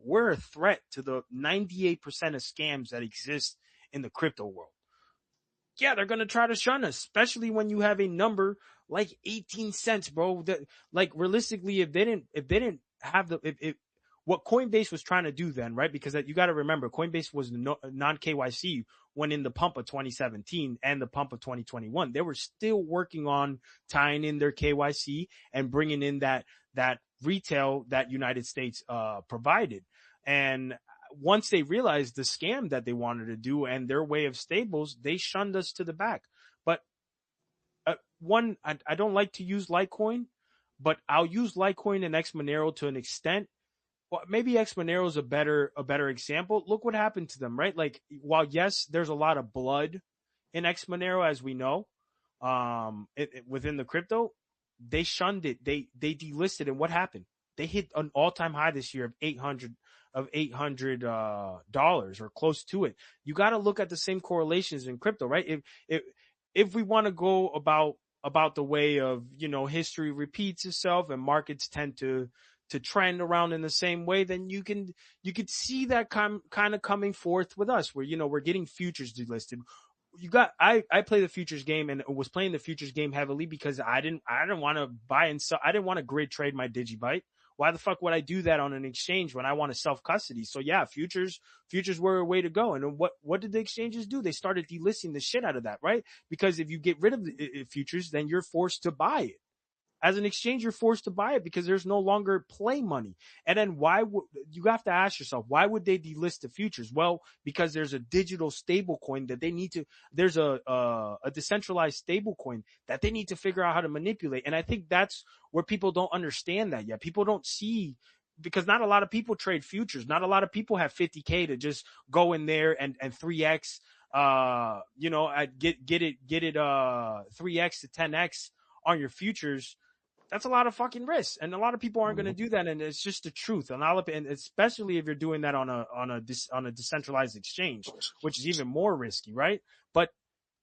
a threat to the 98% of scams that exist in the crypto world. Yeah, they're gonna try to shun us, especially when you have a number like 18 cents, bro. That, like, realistically, if they didn't have if what Coinbase was trying to do then, right? Because that, you got to remember, Coinbase was non KYC when in the pump of 2017 and the pump of 2021. They were still working on tying in their KYC and bringing in that retail that United States provided. And once they realized the scam that they wanted to do and their way of stables, they shunned us to the back. But I don't like to use Litecoin, but I'll use Litecoin and X Monero to an extent. Well, maybe X Monero is a better example. Look what happened to them, right? Like, while yes, there's a lot of blood in X Monero, as we know, within the crypto, they shunned it. They delisted, and what happened? They hit an all time high this year of $800 or close to it. You got to look at the same correlations in crypto, right? If we want to go about the way of, history repeats itself and markets tend to trend around in the same way, then you could see that kind of coming forth with us, where we're getting futures delisted. I play the futures game and was playing the futures game heavily because I didn't want to buy and sell. I didn't want to grid trade my Digibyte. Why the fuck would I do that on an exchange when I want to self custody? So yeah, futures were a way to go. And what did the exchanges do? They started delisting the shit out of that, right? Because if you get rid of the futures, then you're forced to buy it. As an exchange, you're forced to buy it because there's no longer play money. And then you have to ask yourself, why would they delist the futures? Well, because there's a digital stable coin that they need to, there's a decentralized stable coin that they need to figure out how to manipulate. And I think that's where people don't understand that yet. People don't see, because not a lot of people trade futures. Not a lot of people have 50K to just go in there and 3x, get it 3x to 10x on your futures. That's a lot of fucking risk, and a lot of people aren't going to do that, and it's just the truth. And especially if you're doing that on a decentralized exchange, which is even more risky, right? But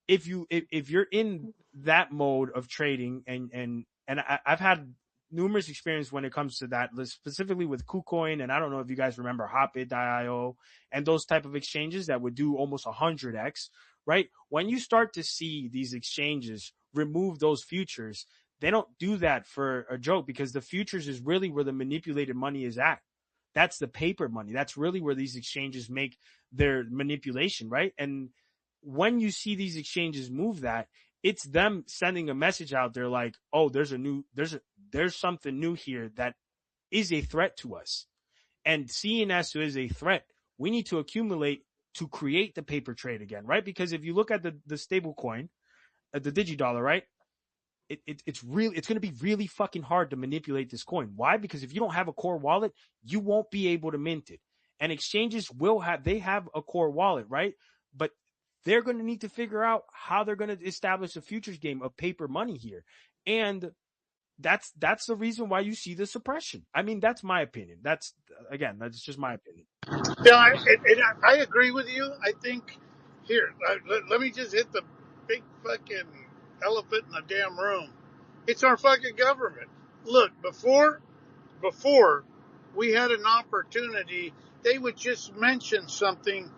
if you're in that mode of trading, and I've had numerous experience when it comes to that, specifically with KuCoin, and I don't know if you guys remember Hotbit.io and those type of exchanges that would do almost 100x, right? When you start to see these exchanges remove those futures, they don't do that for a joke, because the futures is really where the manipulated money is at. That's the paper money. That's really where these exchanges make their manipulation, right? And when you see these exchanges move that, it's them sending a message out there like, oh, there's something new here that is a threat to us. And seeing as it is a threat, we need to accumulate to create the paper trade again, right? Because if you look at the stable coin, the digidollar, right? It's going to be really fucking hard to manipulate this coin. Why? Because if you don't have a core wallet, you won't be able to mint it. And exchanges they have a core wallet, right? But they're going to need to figure out how they're going to establish a futures game of paper money here. And that's the reason why you see the suppression. I mean, that's my opinion. That's just my opinion. Yeah, I agree with you. I think here, let me just hit the big fucking elephant in the damn room. It's our fucking government. Look, before we had an opportunity, they would just mention something.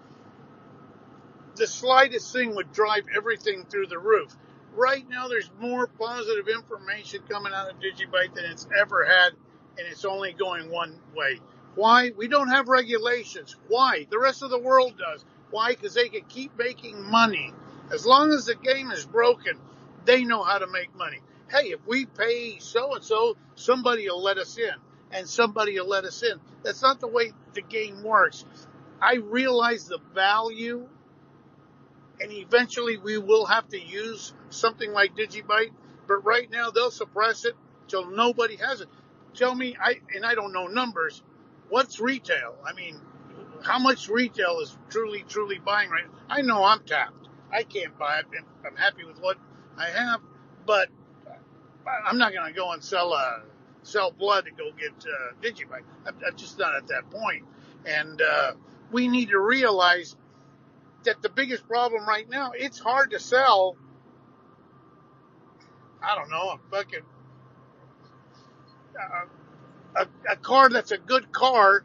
The slightest thing would drive everything through the roof. Right now, there's more positive information coming out of Digibyte than it's ever had, and it's only going one way. Why? We don't have regulations. Why? The rest of the world does. Why? Because they can keep making money. As long as the game is broken, they know how to make money. Hey, if we pay so-and-so, somebody will let us in, and somebody will let us in. That's not the way the game works. I realize the value, and eventually we will have to use something like Digibyte, but right now they'll suppress it till nobody has it. Tell me, I don't know numbers, what's retail? I mean, how much retail is truly buying right now? I know I'm tapped. I can't buy it. I'm happy with what I have, but I'm not going to go and sell blood to go get Digibyte. I'm just not at that point. And we need to realize that the biggest problem right now, it's hard to sell, I don't know, a car that's a good car,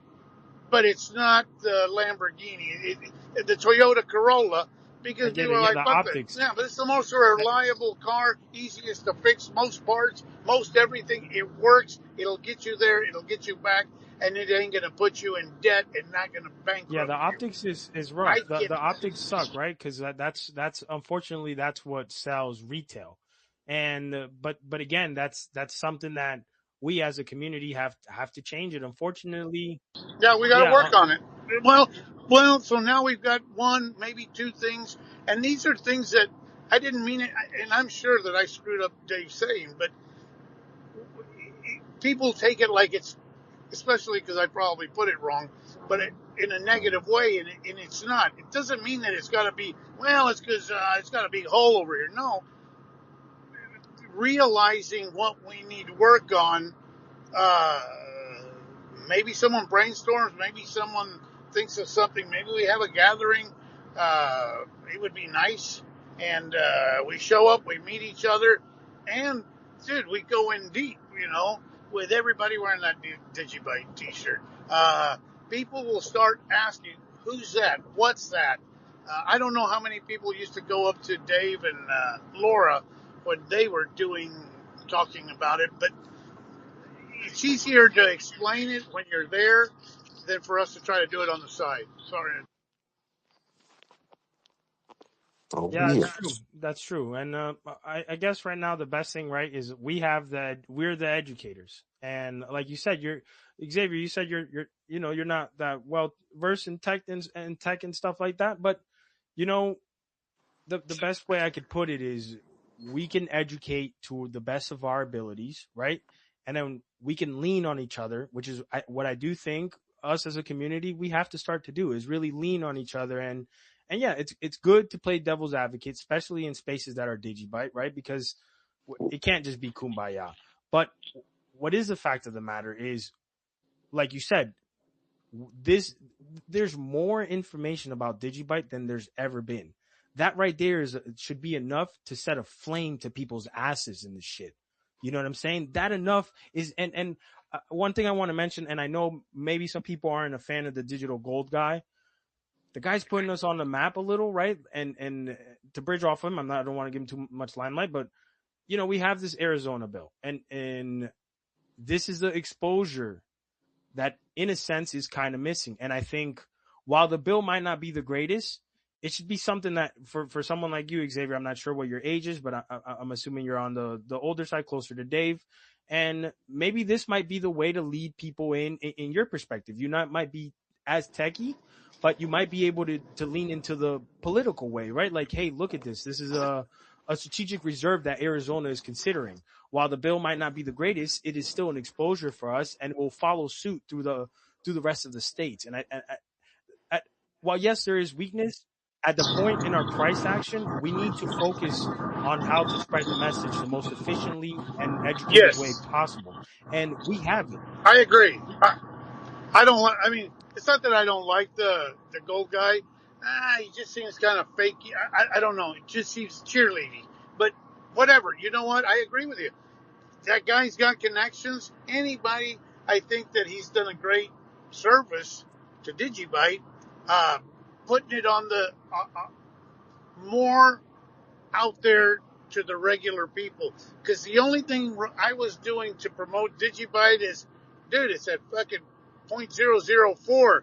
but it's not the Lamborghini, the Toyota Corolla, I because get people it. are Yeah, like, the fuck it. optics. Yeah, but it's the most reliable car, easiest to fix, most parts, most everything. It works. It'll get you there. It'll get you back, and it ain't going to put you in debt and not going to Yeah, the bankrupt you. optics is rough. I The get the that. optics suck, right? Because that's unfortunately that's what sells retail, and but again, that's something that we as a community have to change it. Unfortunately, Yeah, we got to yeah, work on it. Well, so now we've got one, maybe two things, and these are things that I didn't mean it, and I'm sure that I screwed up Dave saying, but people take it like it's, especially because I probably put it wrong, but in a negative way, and it's not. It doesn't mean that it's got to be, well, it's because it's got a big hole over here. No, realizing what we need to work on. Uh, Maybe someone brainstorms. Maybe someone thinks of something. Maybe we have a gathering. It would be nice. And we show up, we meet each other, and dude, we go in deep, with everybody wearing that Digibyte t-shirt. People will start asking, who's that? What's that? I don't know how many people used to go up to Dave and Laura when they were talking about it, but it's easier to explain it when you're there than for us to try to do it on the side. Sorry. Oh yeah, yeah. that's true. That's true. And I guess right now the best thing, right, is we're the educators, and like you said, you're Xavier. You said you're not that well versed in tech and stuff like that, but you know the best way I could put it is we can educate to the best of our abilities, right? And then we can lean on each other, which is what I do think us as a community we have to start to do is really lean on each other and yeah, it's good to play devil's advocate, especially in spaces that are Digibyte, right? Because it can't just be kumbaya. But what is the fact of the matter is, like you said, this there's more information about Digibyte than there's ever been. That right there should be enough to set a flame to people's asses in this shit. You know what I'm saying? That enough is and one thing I want to mention, and I know maybe some people aren't a fan of the digital gold guy. The guy's putting us on the map a little, right? And to bridge off him, I don't want to give him too much limelight, but we have this Arizona bill, and this is the exposure that in a sense is kind of missing. And I think while the bill might not be the greatest, it should be something that for someone like you, Xavier, I'm not sure what your age is, but I'm assuming you're on the older side, closer to Dave. And maybe this might be the way to lead people in your perspective. You not might be as techie, but you might be able to lean into the political way, right? Like, hey, look at this. This is a strategic reserve that Arizona is considering. While the bill might not be the greatest, it is still an exposure for us, and it will follow suit through the rest of the states. And while yes, there is weakness at the point in our price action, we need to focus on how to spread the message the most efficiently and educated way Yes, possible. And we have it. I agree. I don't want. I mean, it's not that I don't like the gold guy. He just seems kind of fakey. I don't know. It just seems cheerleading. But whatever. You know what? I agree with you. That guy's got connections. Anybody, I think that he's done a great service to Digibyte, uh, putting it on the more out there to the regular people. Because the only thing I was doing to promote Digibyte is, dude, it's at fucking .004.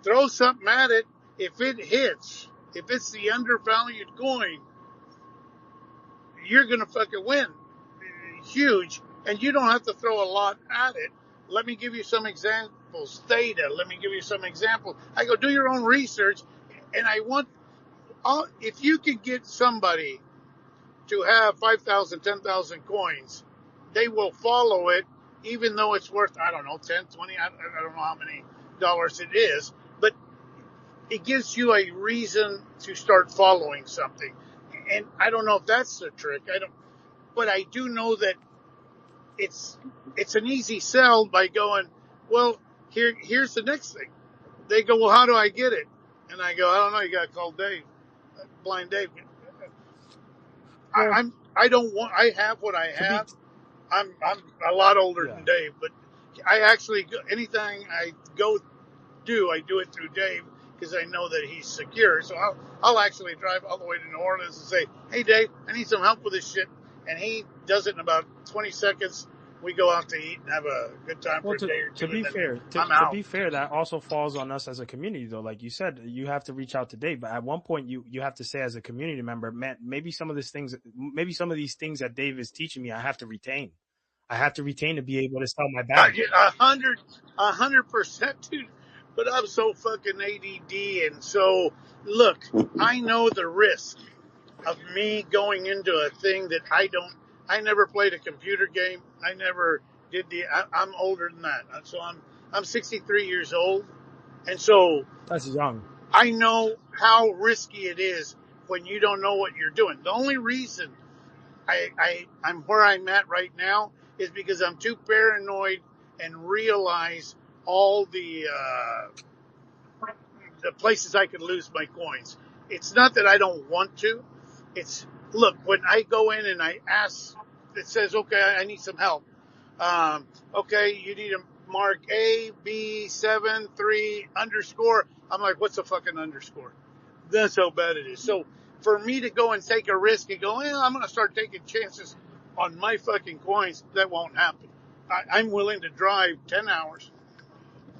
Throw something at it. If it hits, if it's the undervalued coin, you're gonna fucking win. Huge. And you don't have to throw a lot at it. Let me give you some examples. Theta. Let me give you some examples. I go do your own research, and I want if you could get somebody to have 5,000, 10,000 coins, they will follow it, even though it's worth, I don't know, 10, 20, I don't know how many it is, but it gives you a reason to start following something. And I don't know if that's the trick. But I do know that it's an easy sell by going, well, here's the next thing. They go, well, how do I get it? And I go, I don't know. You got to call Dave, Blind Dave. Well, I don't want. I have what I to be have. I'm a lot older yeah. than Dave, but I actually anything I I do it through Dave because I know that he's secure. So I'll actually drive all the way to New Orleans and say, hey Dave, I need some help with this shit, and he does it in about 20 seconds. We go out to eat and have a good time for Well, a day or to two, and be then fair, I'm to out. be fair, that also falls on us as a community, though. Like you said, you have to reach out to Dave, but at one point, you have to say as a community member, man, maybe some of maybe some of these things that Dave is teaching me, I have to retain. I have to retain to be able to sell my bag. Yeah, 100%, dude. But I'm so fucking ADD, and so look, I know the risk of me going into a thing that I never played a computer game. I never did I'm older than that. So I'm 63 years old. And so That's young. I know how risky it is when you don't know what you're doing. The only reason I'm where I'm at right now is because I'm too paranoid and realize all the places I could lose my coins. It's not that I don't want to. It's look, when I go in and I ask, it says, okay, I need some help. Okay, you need to mark A B73 underscore. I'm like, what's a fucking underscore? That's how bad it is. So for me to go and take a risk and go, I'm going to start taking chances on my fucking coins, that won't happen. I'm willing to drive 10 hours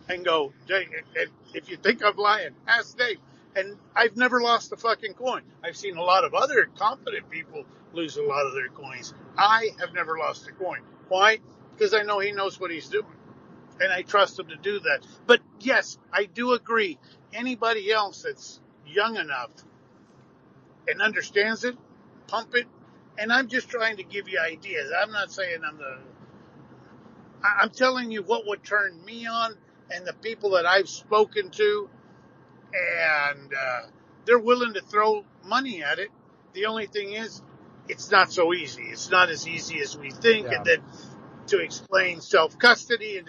and go, Jay, if you think I'm lying, ask Dave. And I've never lost a fucking coin. I've seen a lot of other competent people lose a lot of their coins. I have never lost a coin. Why? Because I know he knows what he's doing. And I trust him to do that. But yes, I do agree. Anybody else that's young enough and understands it, pump it. And I'm just trying to give you ideas. I'm not saying I'm telling you what would turn me on and the people that I've spoken to, and they're willing to throw money at it. The only thing is, it's not so easy. It's not as easy as we think. Yeah. And then to explain self custody and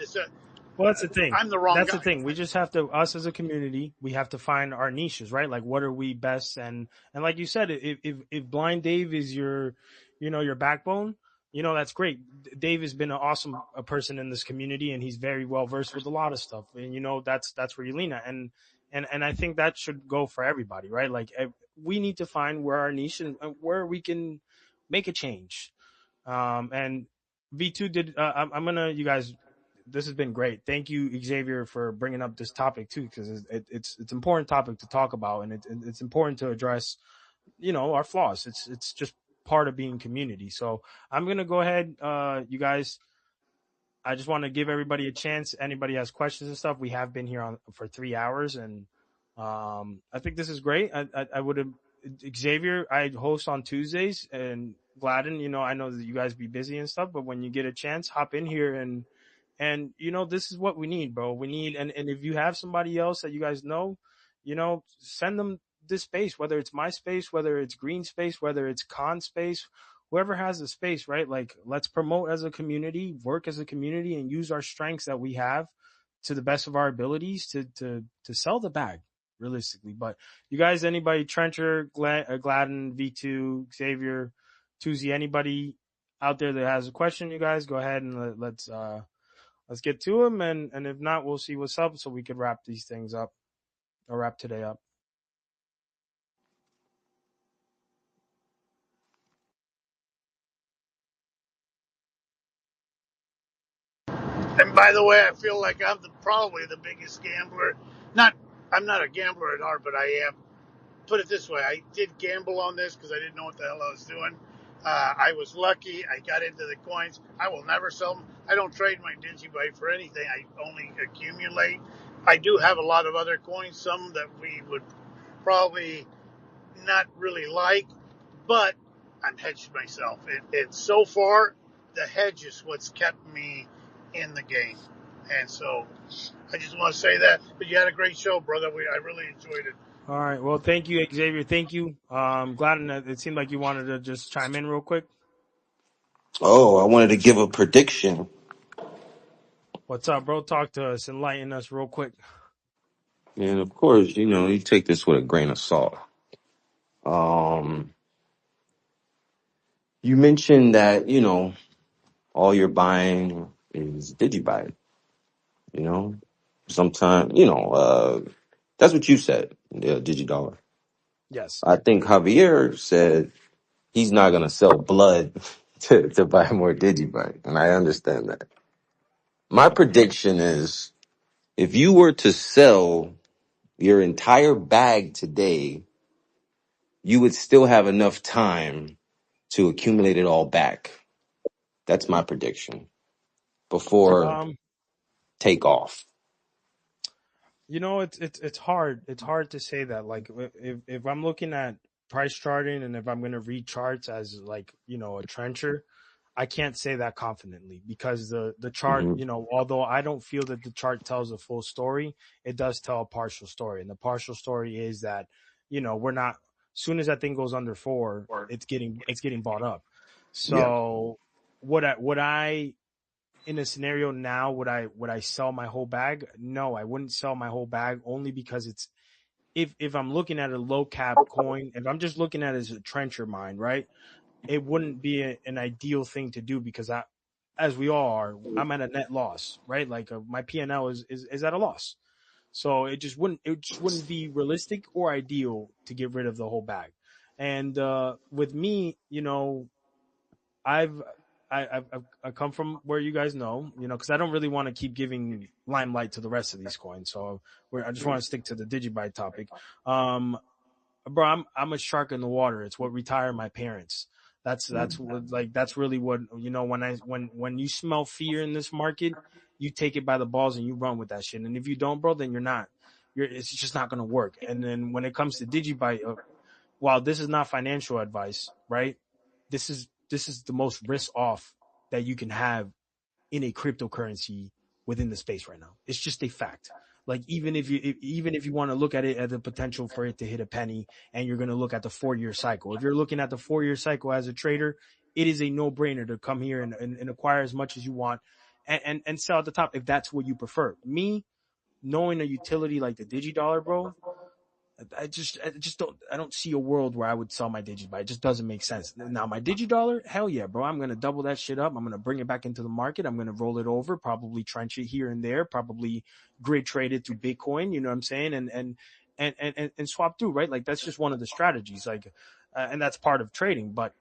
Well, that's the thing. I'm the wrong That's the guy. thing. We just have to, us as a community, we have to find our niches, right? Like, what are we best? And like you said, if Blind Dave is your, your backbone, that's great. Dave has been an awesome person in this community, and he's very well versed with a lot of stuff. And that's where you lean at. And I think that should go for everybody, right? Like, we need to find where our niche and where we can make a change. And V2 did. I'm gonna, you guys. This has been great. Thank you, Xavier, for bringing up this topic too, because it's important topic to talk about, and it's important to address, our flaws. It's just part of being community. So I'm gonna go ahead, you guys. I just want to give everybody a chance. Anybody has questions and stuff? We have been here for 3 hours, and I think this is great. I would have Xavier. I host on Tuesdays, and Gladden. I know that you guys be busy and stuff, but when you get a chance, hop in here and this is what we need, bro. We need and if you have somebody else that you guys know, send them this space, whether it's my space, whether it's green space, whether it's con space, whoever has the space, right? Like, let's promote as a community, work as a community, and use our strengths that we have to the best of our abilities to sell the bag realistically. But you guys, anybody, Trencher, Gladden, V2, Xavier, Tuesday, anybody out there that has a question, you guys go ahead and let's get to them. And if not, we'll see what's up so we could wrap these things up or wrap today up. And by the way, I feel like I'm probably the biggest gambler. I'm not a gambler at heart, but I am. Put it this way, I did gamble on this because I didn't know what the hell I was doing. I was lucky. I got into the coins. I will never sell them. I don't trade my Digibyte for anything. I only accumulate. I do have a lot of other coins, some that we would probably not really like, but I'm hedged myself. And so far, the hedge is what's kept me in the game. And so I just want to say that. But you had a great show, brother. I really enjoyed it. All right. Well, thank you, Xavier. Thank you. Glad it seemed like you wanted to just chime in real quick. Oh, I wanted to give a prediction. What's up, bro? Talk to us, enlighten us real quick. And of course, you take this with a grain of salt. Um, you mentioned that, all you're buying is Digibyte, you know? Sometimes, that's what you said, Digidollar. Yes. I think Javier said he's not going to sell blood to buy more Digibyte, and I understand that. My prediction is if you were to sell your entire bag today, you would still have enough time to accumulate it all back. That's my prediction before Um, takeoff. it's hard. It's hard to say that. Like, if I'm looking at price charting and if I'm going to read charts as like a trencher, I can't say that confidently because the chart, Hmm. although I don't feel that the chart tells a full story, it does tell a partial story, and the partial story is that we're not. Soon as that thing goes under four, it's getting bought up. Yeah. So would I in a scenario now would I sell my whole bag? No, I wouldn't sell my whole bag only because it's if I'm looking at a low cap coin, if I'm just looking at it as a trencher mine, right? It wouldn't be an ideal thing to do because as we all are, I'm at a net loss, right? Like my P&L is at a loss. So it just wouldn't be realistic or ideal to get rid of the whole bag. And with me, I've I come from where you guys know, because I don't really want to keep giving limelight to the rest of these coins. So I just want to stick to the Digibyte topic. Um, bro, I'm a shark in the water. It's what retired my parents. That's really what when you smell fear in this market, you take it by the balls and you run with that shit. And if you don't, bro, then you're not. It's just not gonna work. And then when it comes to Digibyte, while this is not financial advice, right? This is the most risk off that you can have in a cryptocurrency within the space right now. It's just a fact. Like even if you want to look at it as the potential for it to hit a penny, and you're going to look at the 4 year cycle. If you're looking at the 4 year cycle as a trader, it is a no brainer to come here and acquire as much as you want and sell at the top if that's what you prefer. Me knowing a utility like the DigiDollar, bro, I just don't see a world where I would sell my Digibyte. It just doesn't make sense. Now my Digidollar, hell yeah, bro. I'm gonna double that shit up. I'm gonna bring it back into the market. I'm gonna roll it over, probably trench it here and there, probably grid trade it to Bitcoin. You know what I'm saying? And swap through, right? Like that's just one of the strategies. Like, and that's part of trading. But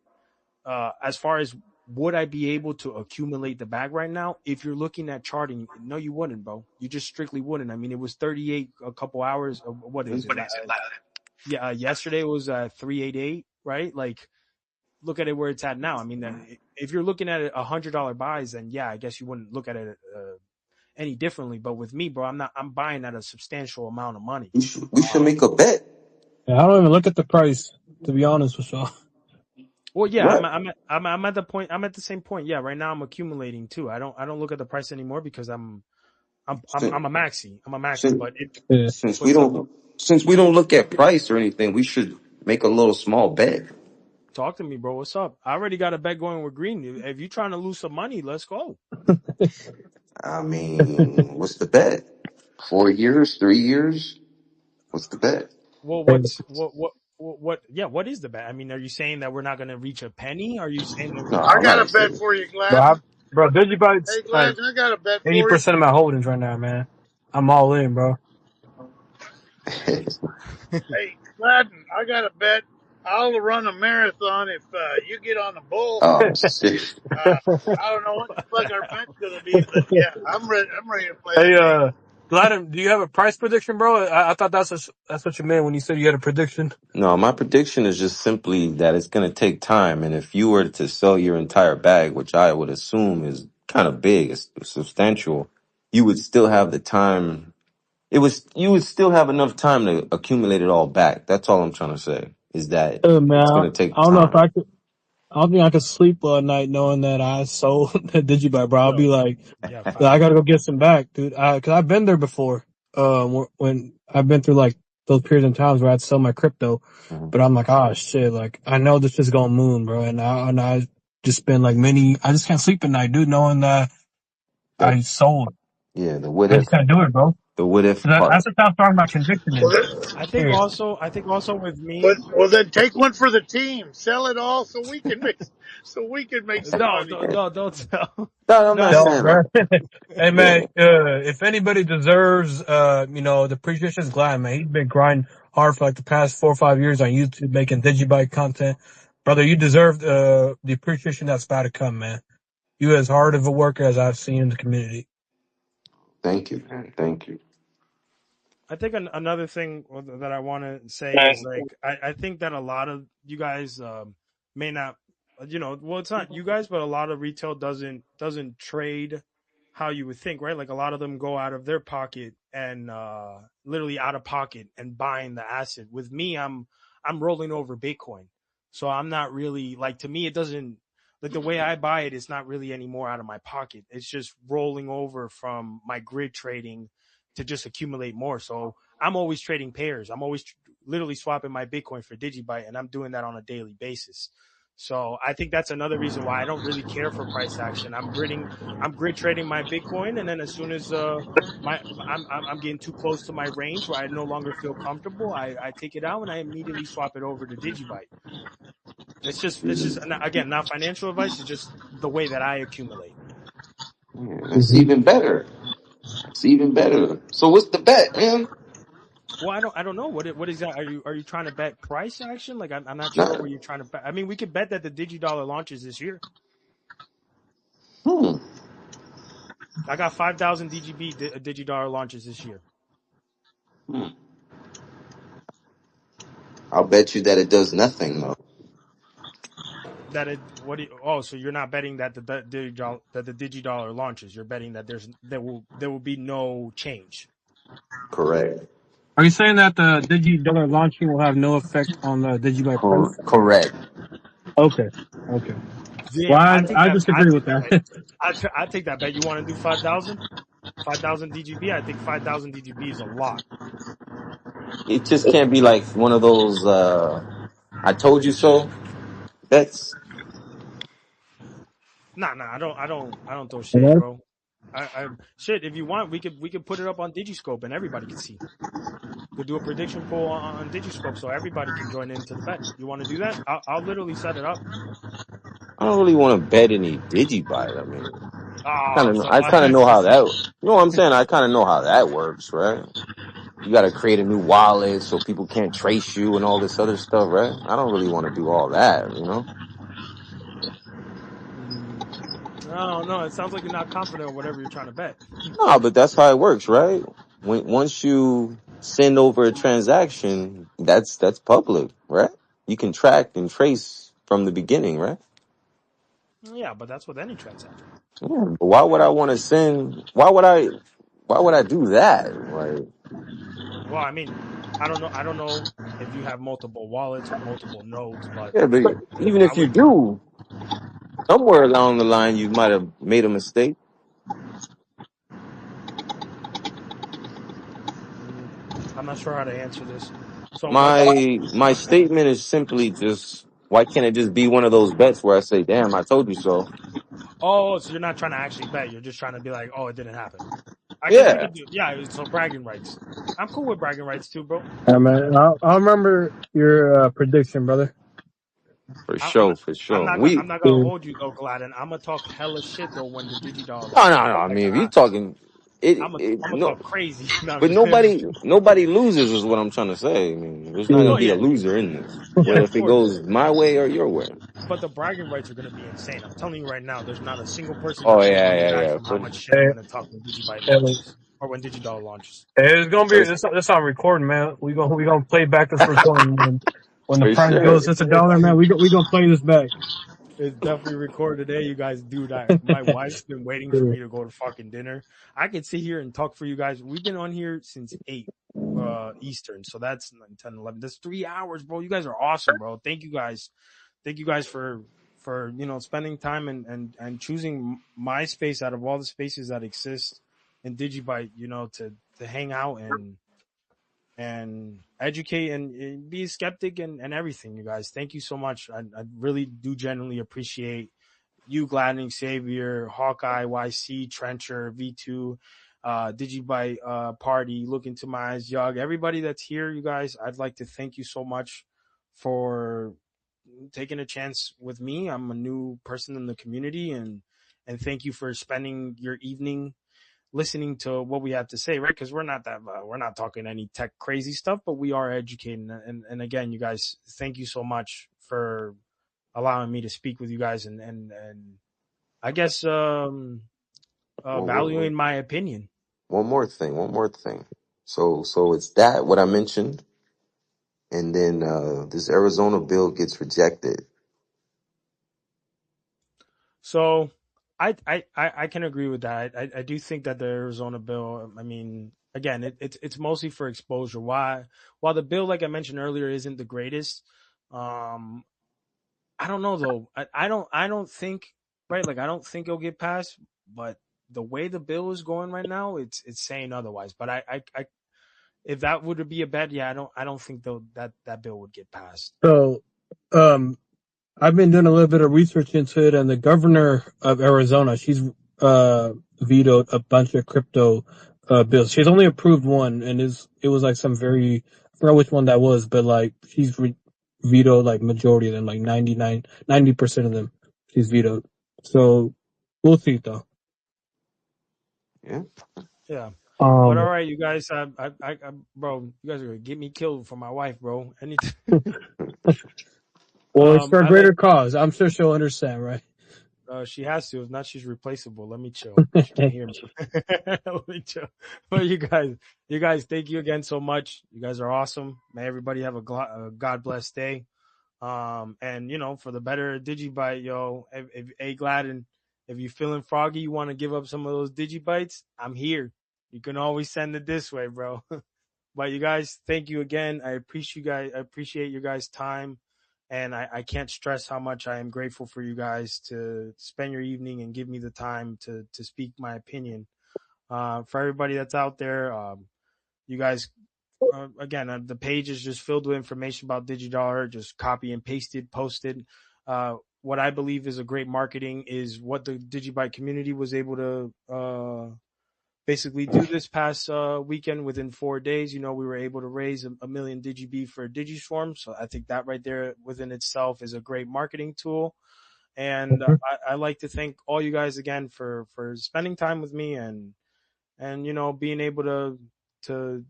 as far as would I be able to accumulate the bag right now? If you're looking at charting, no, you wouldn't, bro. You just strictly wouldn't. I mean, it was 38 a couple hours. What is it? Yeah, yesterday it was 388, right? Like, look at it where it's at now. I mean, if you're looking at it $100 buys, then yeah, I guess you wouldn't look at it any differently. But with me, bro, I'm buying at a substantial amount of money. We should make a bet. Yeah, I don't even look at the price, to be honest with you. Well, yeah, Right. I'm at the point. I'm at the same point. Yeah, right now I'm accumulating too. I don't look at the price anymore because I'm a maxi. I'm a maxi. Since, But Yeah. since we what's up? don't since we don't look at price or anything, we should make a little small bet. Talk to me, bro. What's up? I already got a bet going with Green. If you're trying to lose some money, let's go. I mean, what's the bet? 4 years, 3 years? What's the bet? Well, what? Yeah, what is the bet? I mean, are you saying that we're not going to reach a penny? Are you saying that No, we're? I I'm got not a bet saying. for you, Bro, Gladden. bro, Digibyte's Hey, like Gladden, I got a bet for you. 80% of my holdings right now, man. I'm all in, bro. Hey, Gladden, I got a bet. I'll run a marathon if you get on the bull. Oh shit! Uh, I don't know what the fuck our bet's gonna be, but yeah, I'm ready. I'm ready to play Hey, the game. Gladden, do you have a price prediction, bro? I thought that's what you meant when you said you had a prediction. No, my prediction is just simply that it's going to take time, and if you were to sell your entire bag, which I would assume is kind of big, it's substantial, you would still have the time. You would still have enough time to accumulate it all back. That's all I'm trying to say. Is that it's Man, going to I take don't know if time. I could. I don't think I could sleep at night knowing that I sold Digibyte, bro. I'll be Yo, like, yeah, I facts. gotta go get some back, dude. Cause I've been there before. When I've been through like those periods of times where I had to sell my crypto, Mhm. but I'm like, oh shit, like I know this is gonna moon, bro. And I just spend like I just can't sleep at night, dude, knowing that That I sold. yeah, the what I if, just can't do it, bro. the what if That's part. just how strong my conviction Well, is. then, Period. I think also with well, me, well, then take one for the team. Sell it all so we can make some no, money. don't tell. No, I'm not No, No, saying bro. that. Hey Yeah, man, if anybody deserves, the appreciation is Glad, man. He's been grinding hard for like the past 4 or 5 years on YouTube making Digibyte content. Brother, you deserve, the appreciation that's about to come, man. You as hard of a worker as I've seen in the community. thank you, man. Thank you. I think another thing that I want to say is like I think that a lot of you guys may not, well, it's not you guys, but a lot of retail doesn't trade how you would think, right? Like a lot of them go out of their pocket and literally out of pocket and buying the asset. With me, I'm rolling over Bitcoin, so I'm not really like, to me it doesn't, like the way I buy it is not really any more out of my pocket. It's just rolling over from my grid trading to just accumulate more. So I'm always trading pairs. I'm always literally swapping my Bitcoin for Digibyte, and I'm doing that on a daily basis. So I think that's another reason why I don't really care for price action. I'm grid trading my Bitcoin, and then as soon as I'm getting too close to my range where I no longer feel comfortable, I take it out and I immediately swap it over to Digibyte. It's just again, not financial advice. It's just the way that I accumulate. Yeah, that's even better. That's even better. So what's the bet, man? Well, I don't know what exactly are you trying to bet price action? Like I'm not sure Nah. what you're trying to bet. I mean, we could bet that the DigiDollar launches this year. Hmm. I got 5,000 DigiDollar launches this year. Hmm. I'll bet you that it does nothing though. That it what do you, oh, so you're not betting that the DigiDollar launches. You're betting that there will be no change. Correct. Are you saying that the Digi launching will have no effect on the Digibyte price? Correct. Okay. Okay. Well, Damn, I disagree with that. I take that bet. You want to do 5,000? 5,000 DGB? I think 5,000 DGB is a lot. It just can't be like one of those I told you so bets. Nah. I don't throw shade, bro. I shit. If you want, we could put it up on Digiscope and everybody can see. Could do a prediction poll on Digiscope so everybody can join into the bet. You want to do that? I'll literally set it up. I don't really want to bet any Digibyte. I mean, Ah, so I kind of know how that. so You know what I'm saying? I kind of know how that works, right? You got to create a new wallet so people can't trace you and all this other stuff, right? I don't really want to do all that, you know? I don't know. It sounds like you're not confident in whatever you're trying to bet. No, but that's how it works, right? Once you send over a transaction, that's public, right? You can track and trace from the beginning, right? Yeah, but that's with any transaction. Yeah, but why would I want to send? Why would I do that? Like, Well, I mean, I don't know. I don't know if you have multiple wallets or multiple nodes, but yeah, but even I if you would. do, somewhere along the line, you might have made a mistake. mm, I'm not sure how to answer this. So what? My statement is simply just, why can't it just be one of those bets where I say, "Damn, I told you so." Oh, so you're not trying to actually bet. You're just trying to be like, oh, it didn't happen. I guess we Yeah, could do. Yeah. So bragging rights. I'm cool with bragging rights too, bro. Yeah, man. I'll remember your prediction, brother. for I'm sure, not. for I'm sure. not. We I'm not gonna hold you though, Gladden. I'm gonna talk hella shit though when the DigiDollar no, launches. no, no. I Like mean, if you talking I'm gonna no, talk crazy. No, I'm but just kidding. nobody loses is what I'm trying to say. I mean, there's not No, gonna be yeah, a loser in this, yeah, whether of if it course. goes my way or your way. But the bragging rights are gonna be insane. I'm telling you right now. There's not a single person Oh that's gonna yeah, hold me yeah, back yeah. from how For much shit I'm Hey, gonna talk when Digibyte hey, launches or when DigiDollar launches. it's gonna be for, this on recording, man. We gonna play back this recording when the for price sure. goes. It's a dollar, man. We gonna play this back. It's definitely recorded today, you guys. Dude, my wife's been waiting for me to go to fucking dinner. I could sit here and talk for you guys. We've been on here since 8 Eastern, so that's 9, 10, 11. That's 3 hours, bro. You guys are awesome, bro. Thank you guys. Thank you guys for spending time and choosing my space out of all the spaces that exist in Digibyte. To hang out and educate and be a skeptic and everything. You guys, thank you so much. I really do genuinely appreciate you, Gladney, Xavier, Hawkeye, YC, Trencher, V2, Digibyte, Party, Look Into My Eyes, Yug, everybody that's here, you guys. I'd like to thank you so much for taking a chance with me. I'm a new person in the community, and thank you for spending your evening listening to what we have to say, right? Because we're not talking any tech crazy stuff, but we are educating. And again, you guys, thank you so much for allowing me to speak with you guys and I guess One, valuing my opinion. one more thing. So it's that what I mentioned, and then this Arizona bill gets rejected. So I can agree with that. I do think that the Arizona bill, I mean, again, it's mostly for exposure. While the bill, like I mentioned earlier, isn't the greatest, um, I don't know though. I don't think, right. Like I don't think it'll get passed. But the way the bill is going right now, it's saying otherwise. But I if that would be a bet, yeah, I don't think though that bill would get passed. So, um, I've been doing a little bit of research into it, and the governor of Arizona, she's vetoed a bunch of crypto bills. She's only approved one, and it was like some very I forgot which one that was, but like she's vetoed like majority of them, like 90% of them. She's vetoed. So we'll see though. Yeah. Yeah. But Um, all right, you guys, bro, you guys are gonna get me killed for my wife, bro. Anything. well, it's for a I like. greater cause. I'm sure she'll understand, right? She has to. If not, she's replaceable. Let me chill. She can't hear me. Let me chill. But you guys, thank you again so much. You guys are awesome. May everybody have a God bless day. And for the better Digibyte, yo, if glad and if you're feeling froggy, you want to give up some of those Digibytes, I'm here. You can always send it this way, bro. But you guys, thank you again. I appreciate you guys. I appreciate your guys' time, and I can't stress how much I am grateful for you guys to spend your evening and give me the time to speak my opinion. For everybody that's out there, you guys, again, the page is just filled with information about DigiDollar. Just copy and pasted, posted. What I believe is a great marketing is what the Digibyte community was able to basically do this past weekend within 4 days. We were able to raise a million DigiB for DigiSwarm. So I think that right there within itself is a great marketing tool. And I like to thank all you guys again for spending time with me and being able to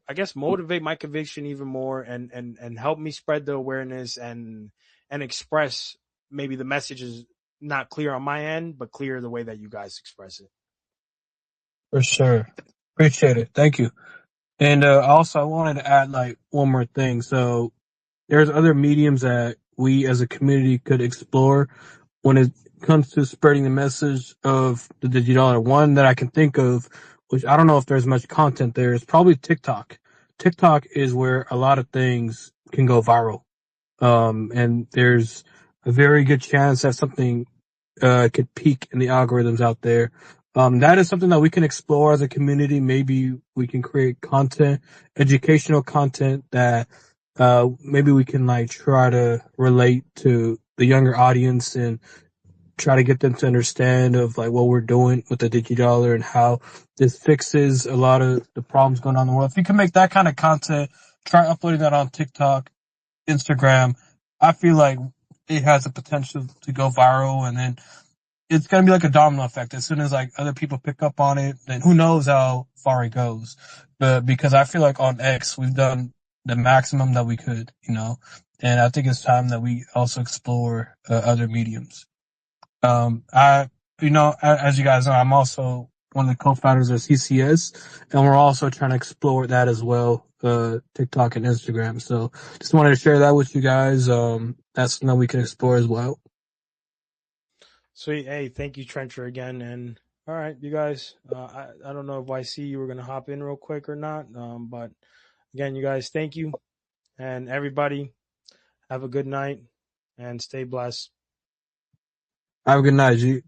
I guess motivate my conviction even more and help me spread the awareness and express maybe the message is not clear on my end, but clear the way that you guys express it. For sure. Appreciate it. Thank you. And also, I wanted to add like one more thing. So there's other mediums that we as a community could explore when it comes to spreading the message of the DigiDollar. One that I can think of, which I don't know if there's much content there, is probably TikTok. TikTok is where a lot of things can go viral. And there's a very good chance that something could peak in the algorithms out there. That is something that we can explore as a community. Maybe we can create content, educational content that maybe we can like try to relate to the younger audience and try to get them to understand of like what we're doing with the DigiDollar and how this fixes a lot of the problems going on in the world. If you can make that kind of content, try uploading that on TikTok, Instagram, I feel like it has the potential to go viral, and then it's gonna be like a domino effect. As soon as like other people pick up on it, then who knows how far it goes. But because I feel like on X we've done the maximum that we could, and I think it's time that we also explore other mediums. As you guys know, I'm also one of the co-founders of CCS, and we're also trying to explore that as well, TikTok and Instagram. So just wanted to share that with you guys. That's something we can explore as well. Sweet. Hey, thank you, Trencher, again. And all right, you guys. I don't know if YC you were gonna hop in real quick or not. But again, you guys, thank you, and everybody have a good night. and stay blessed. Have a good night, G.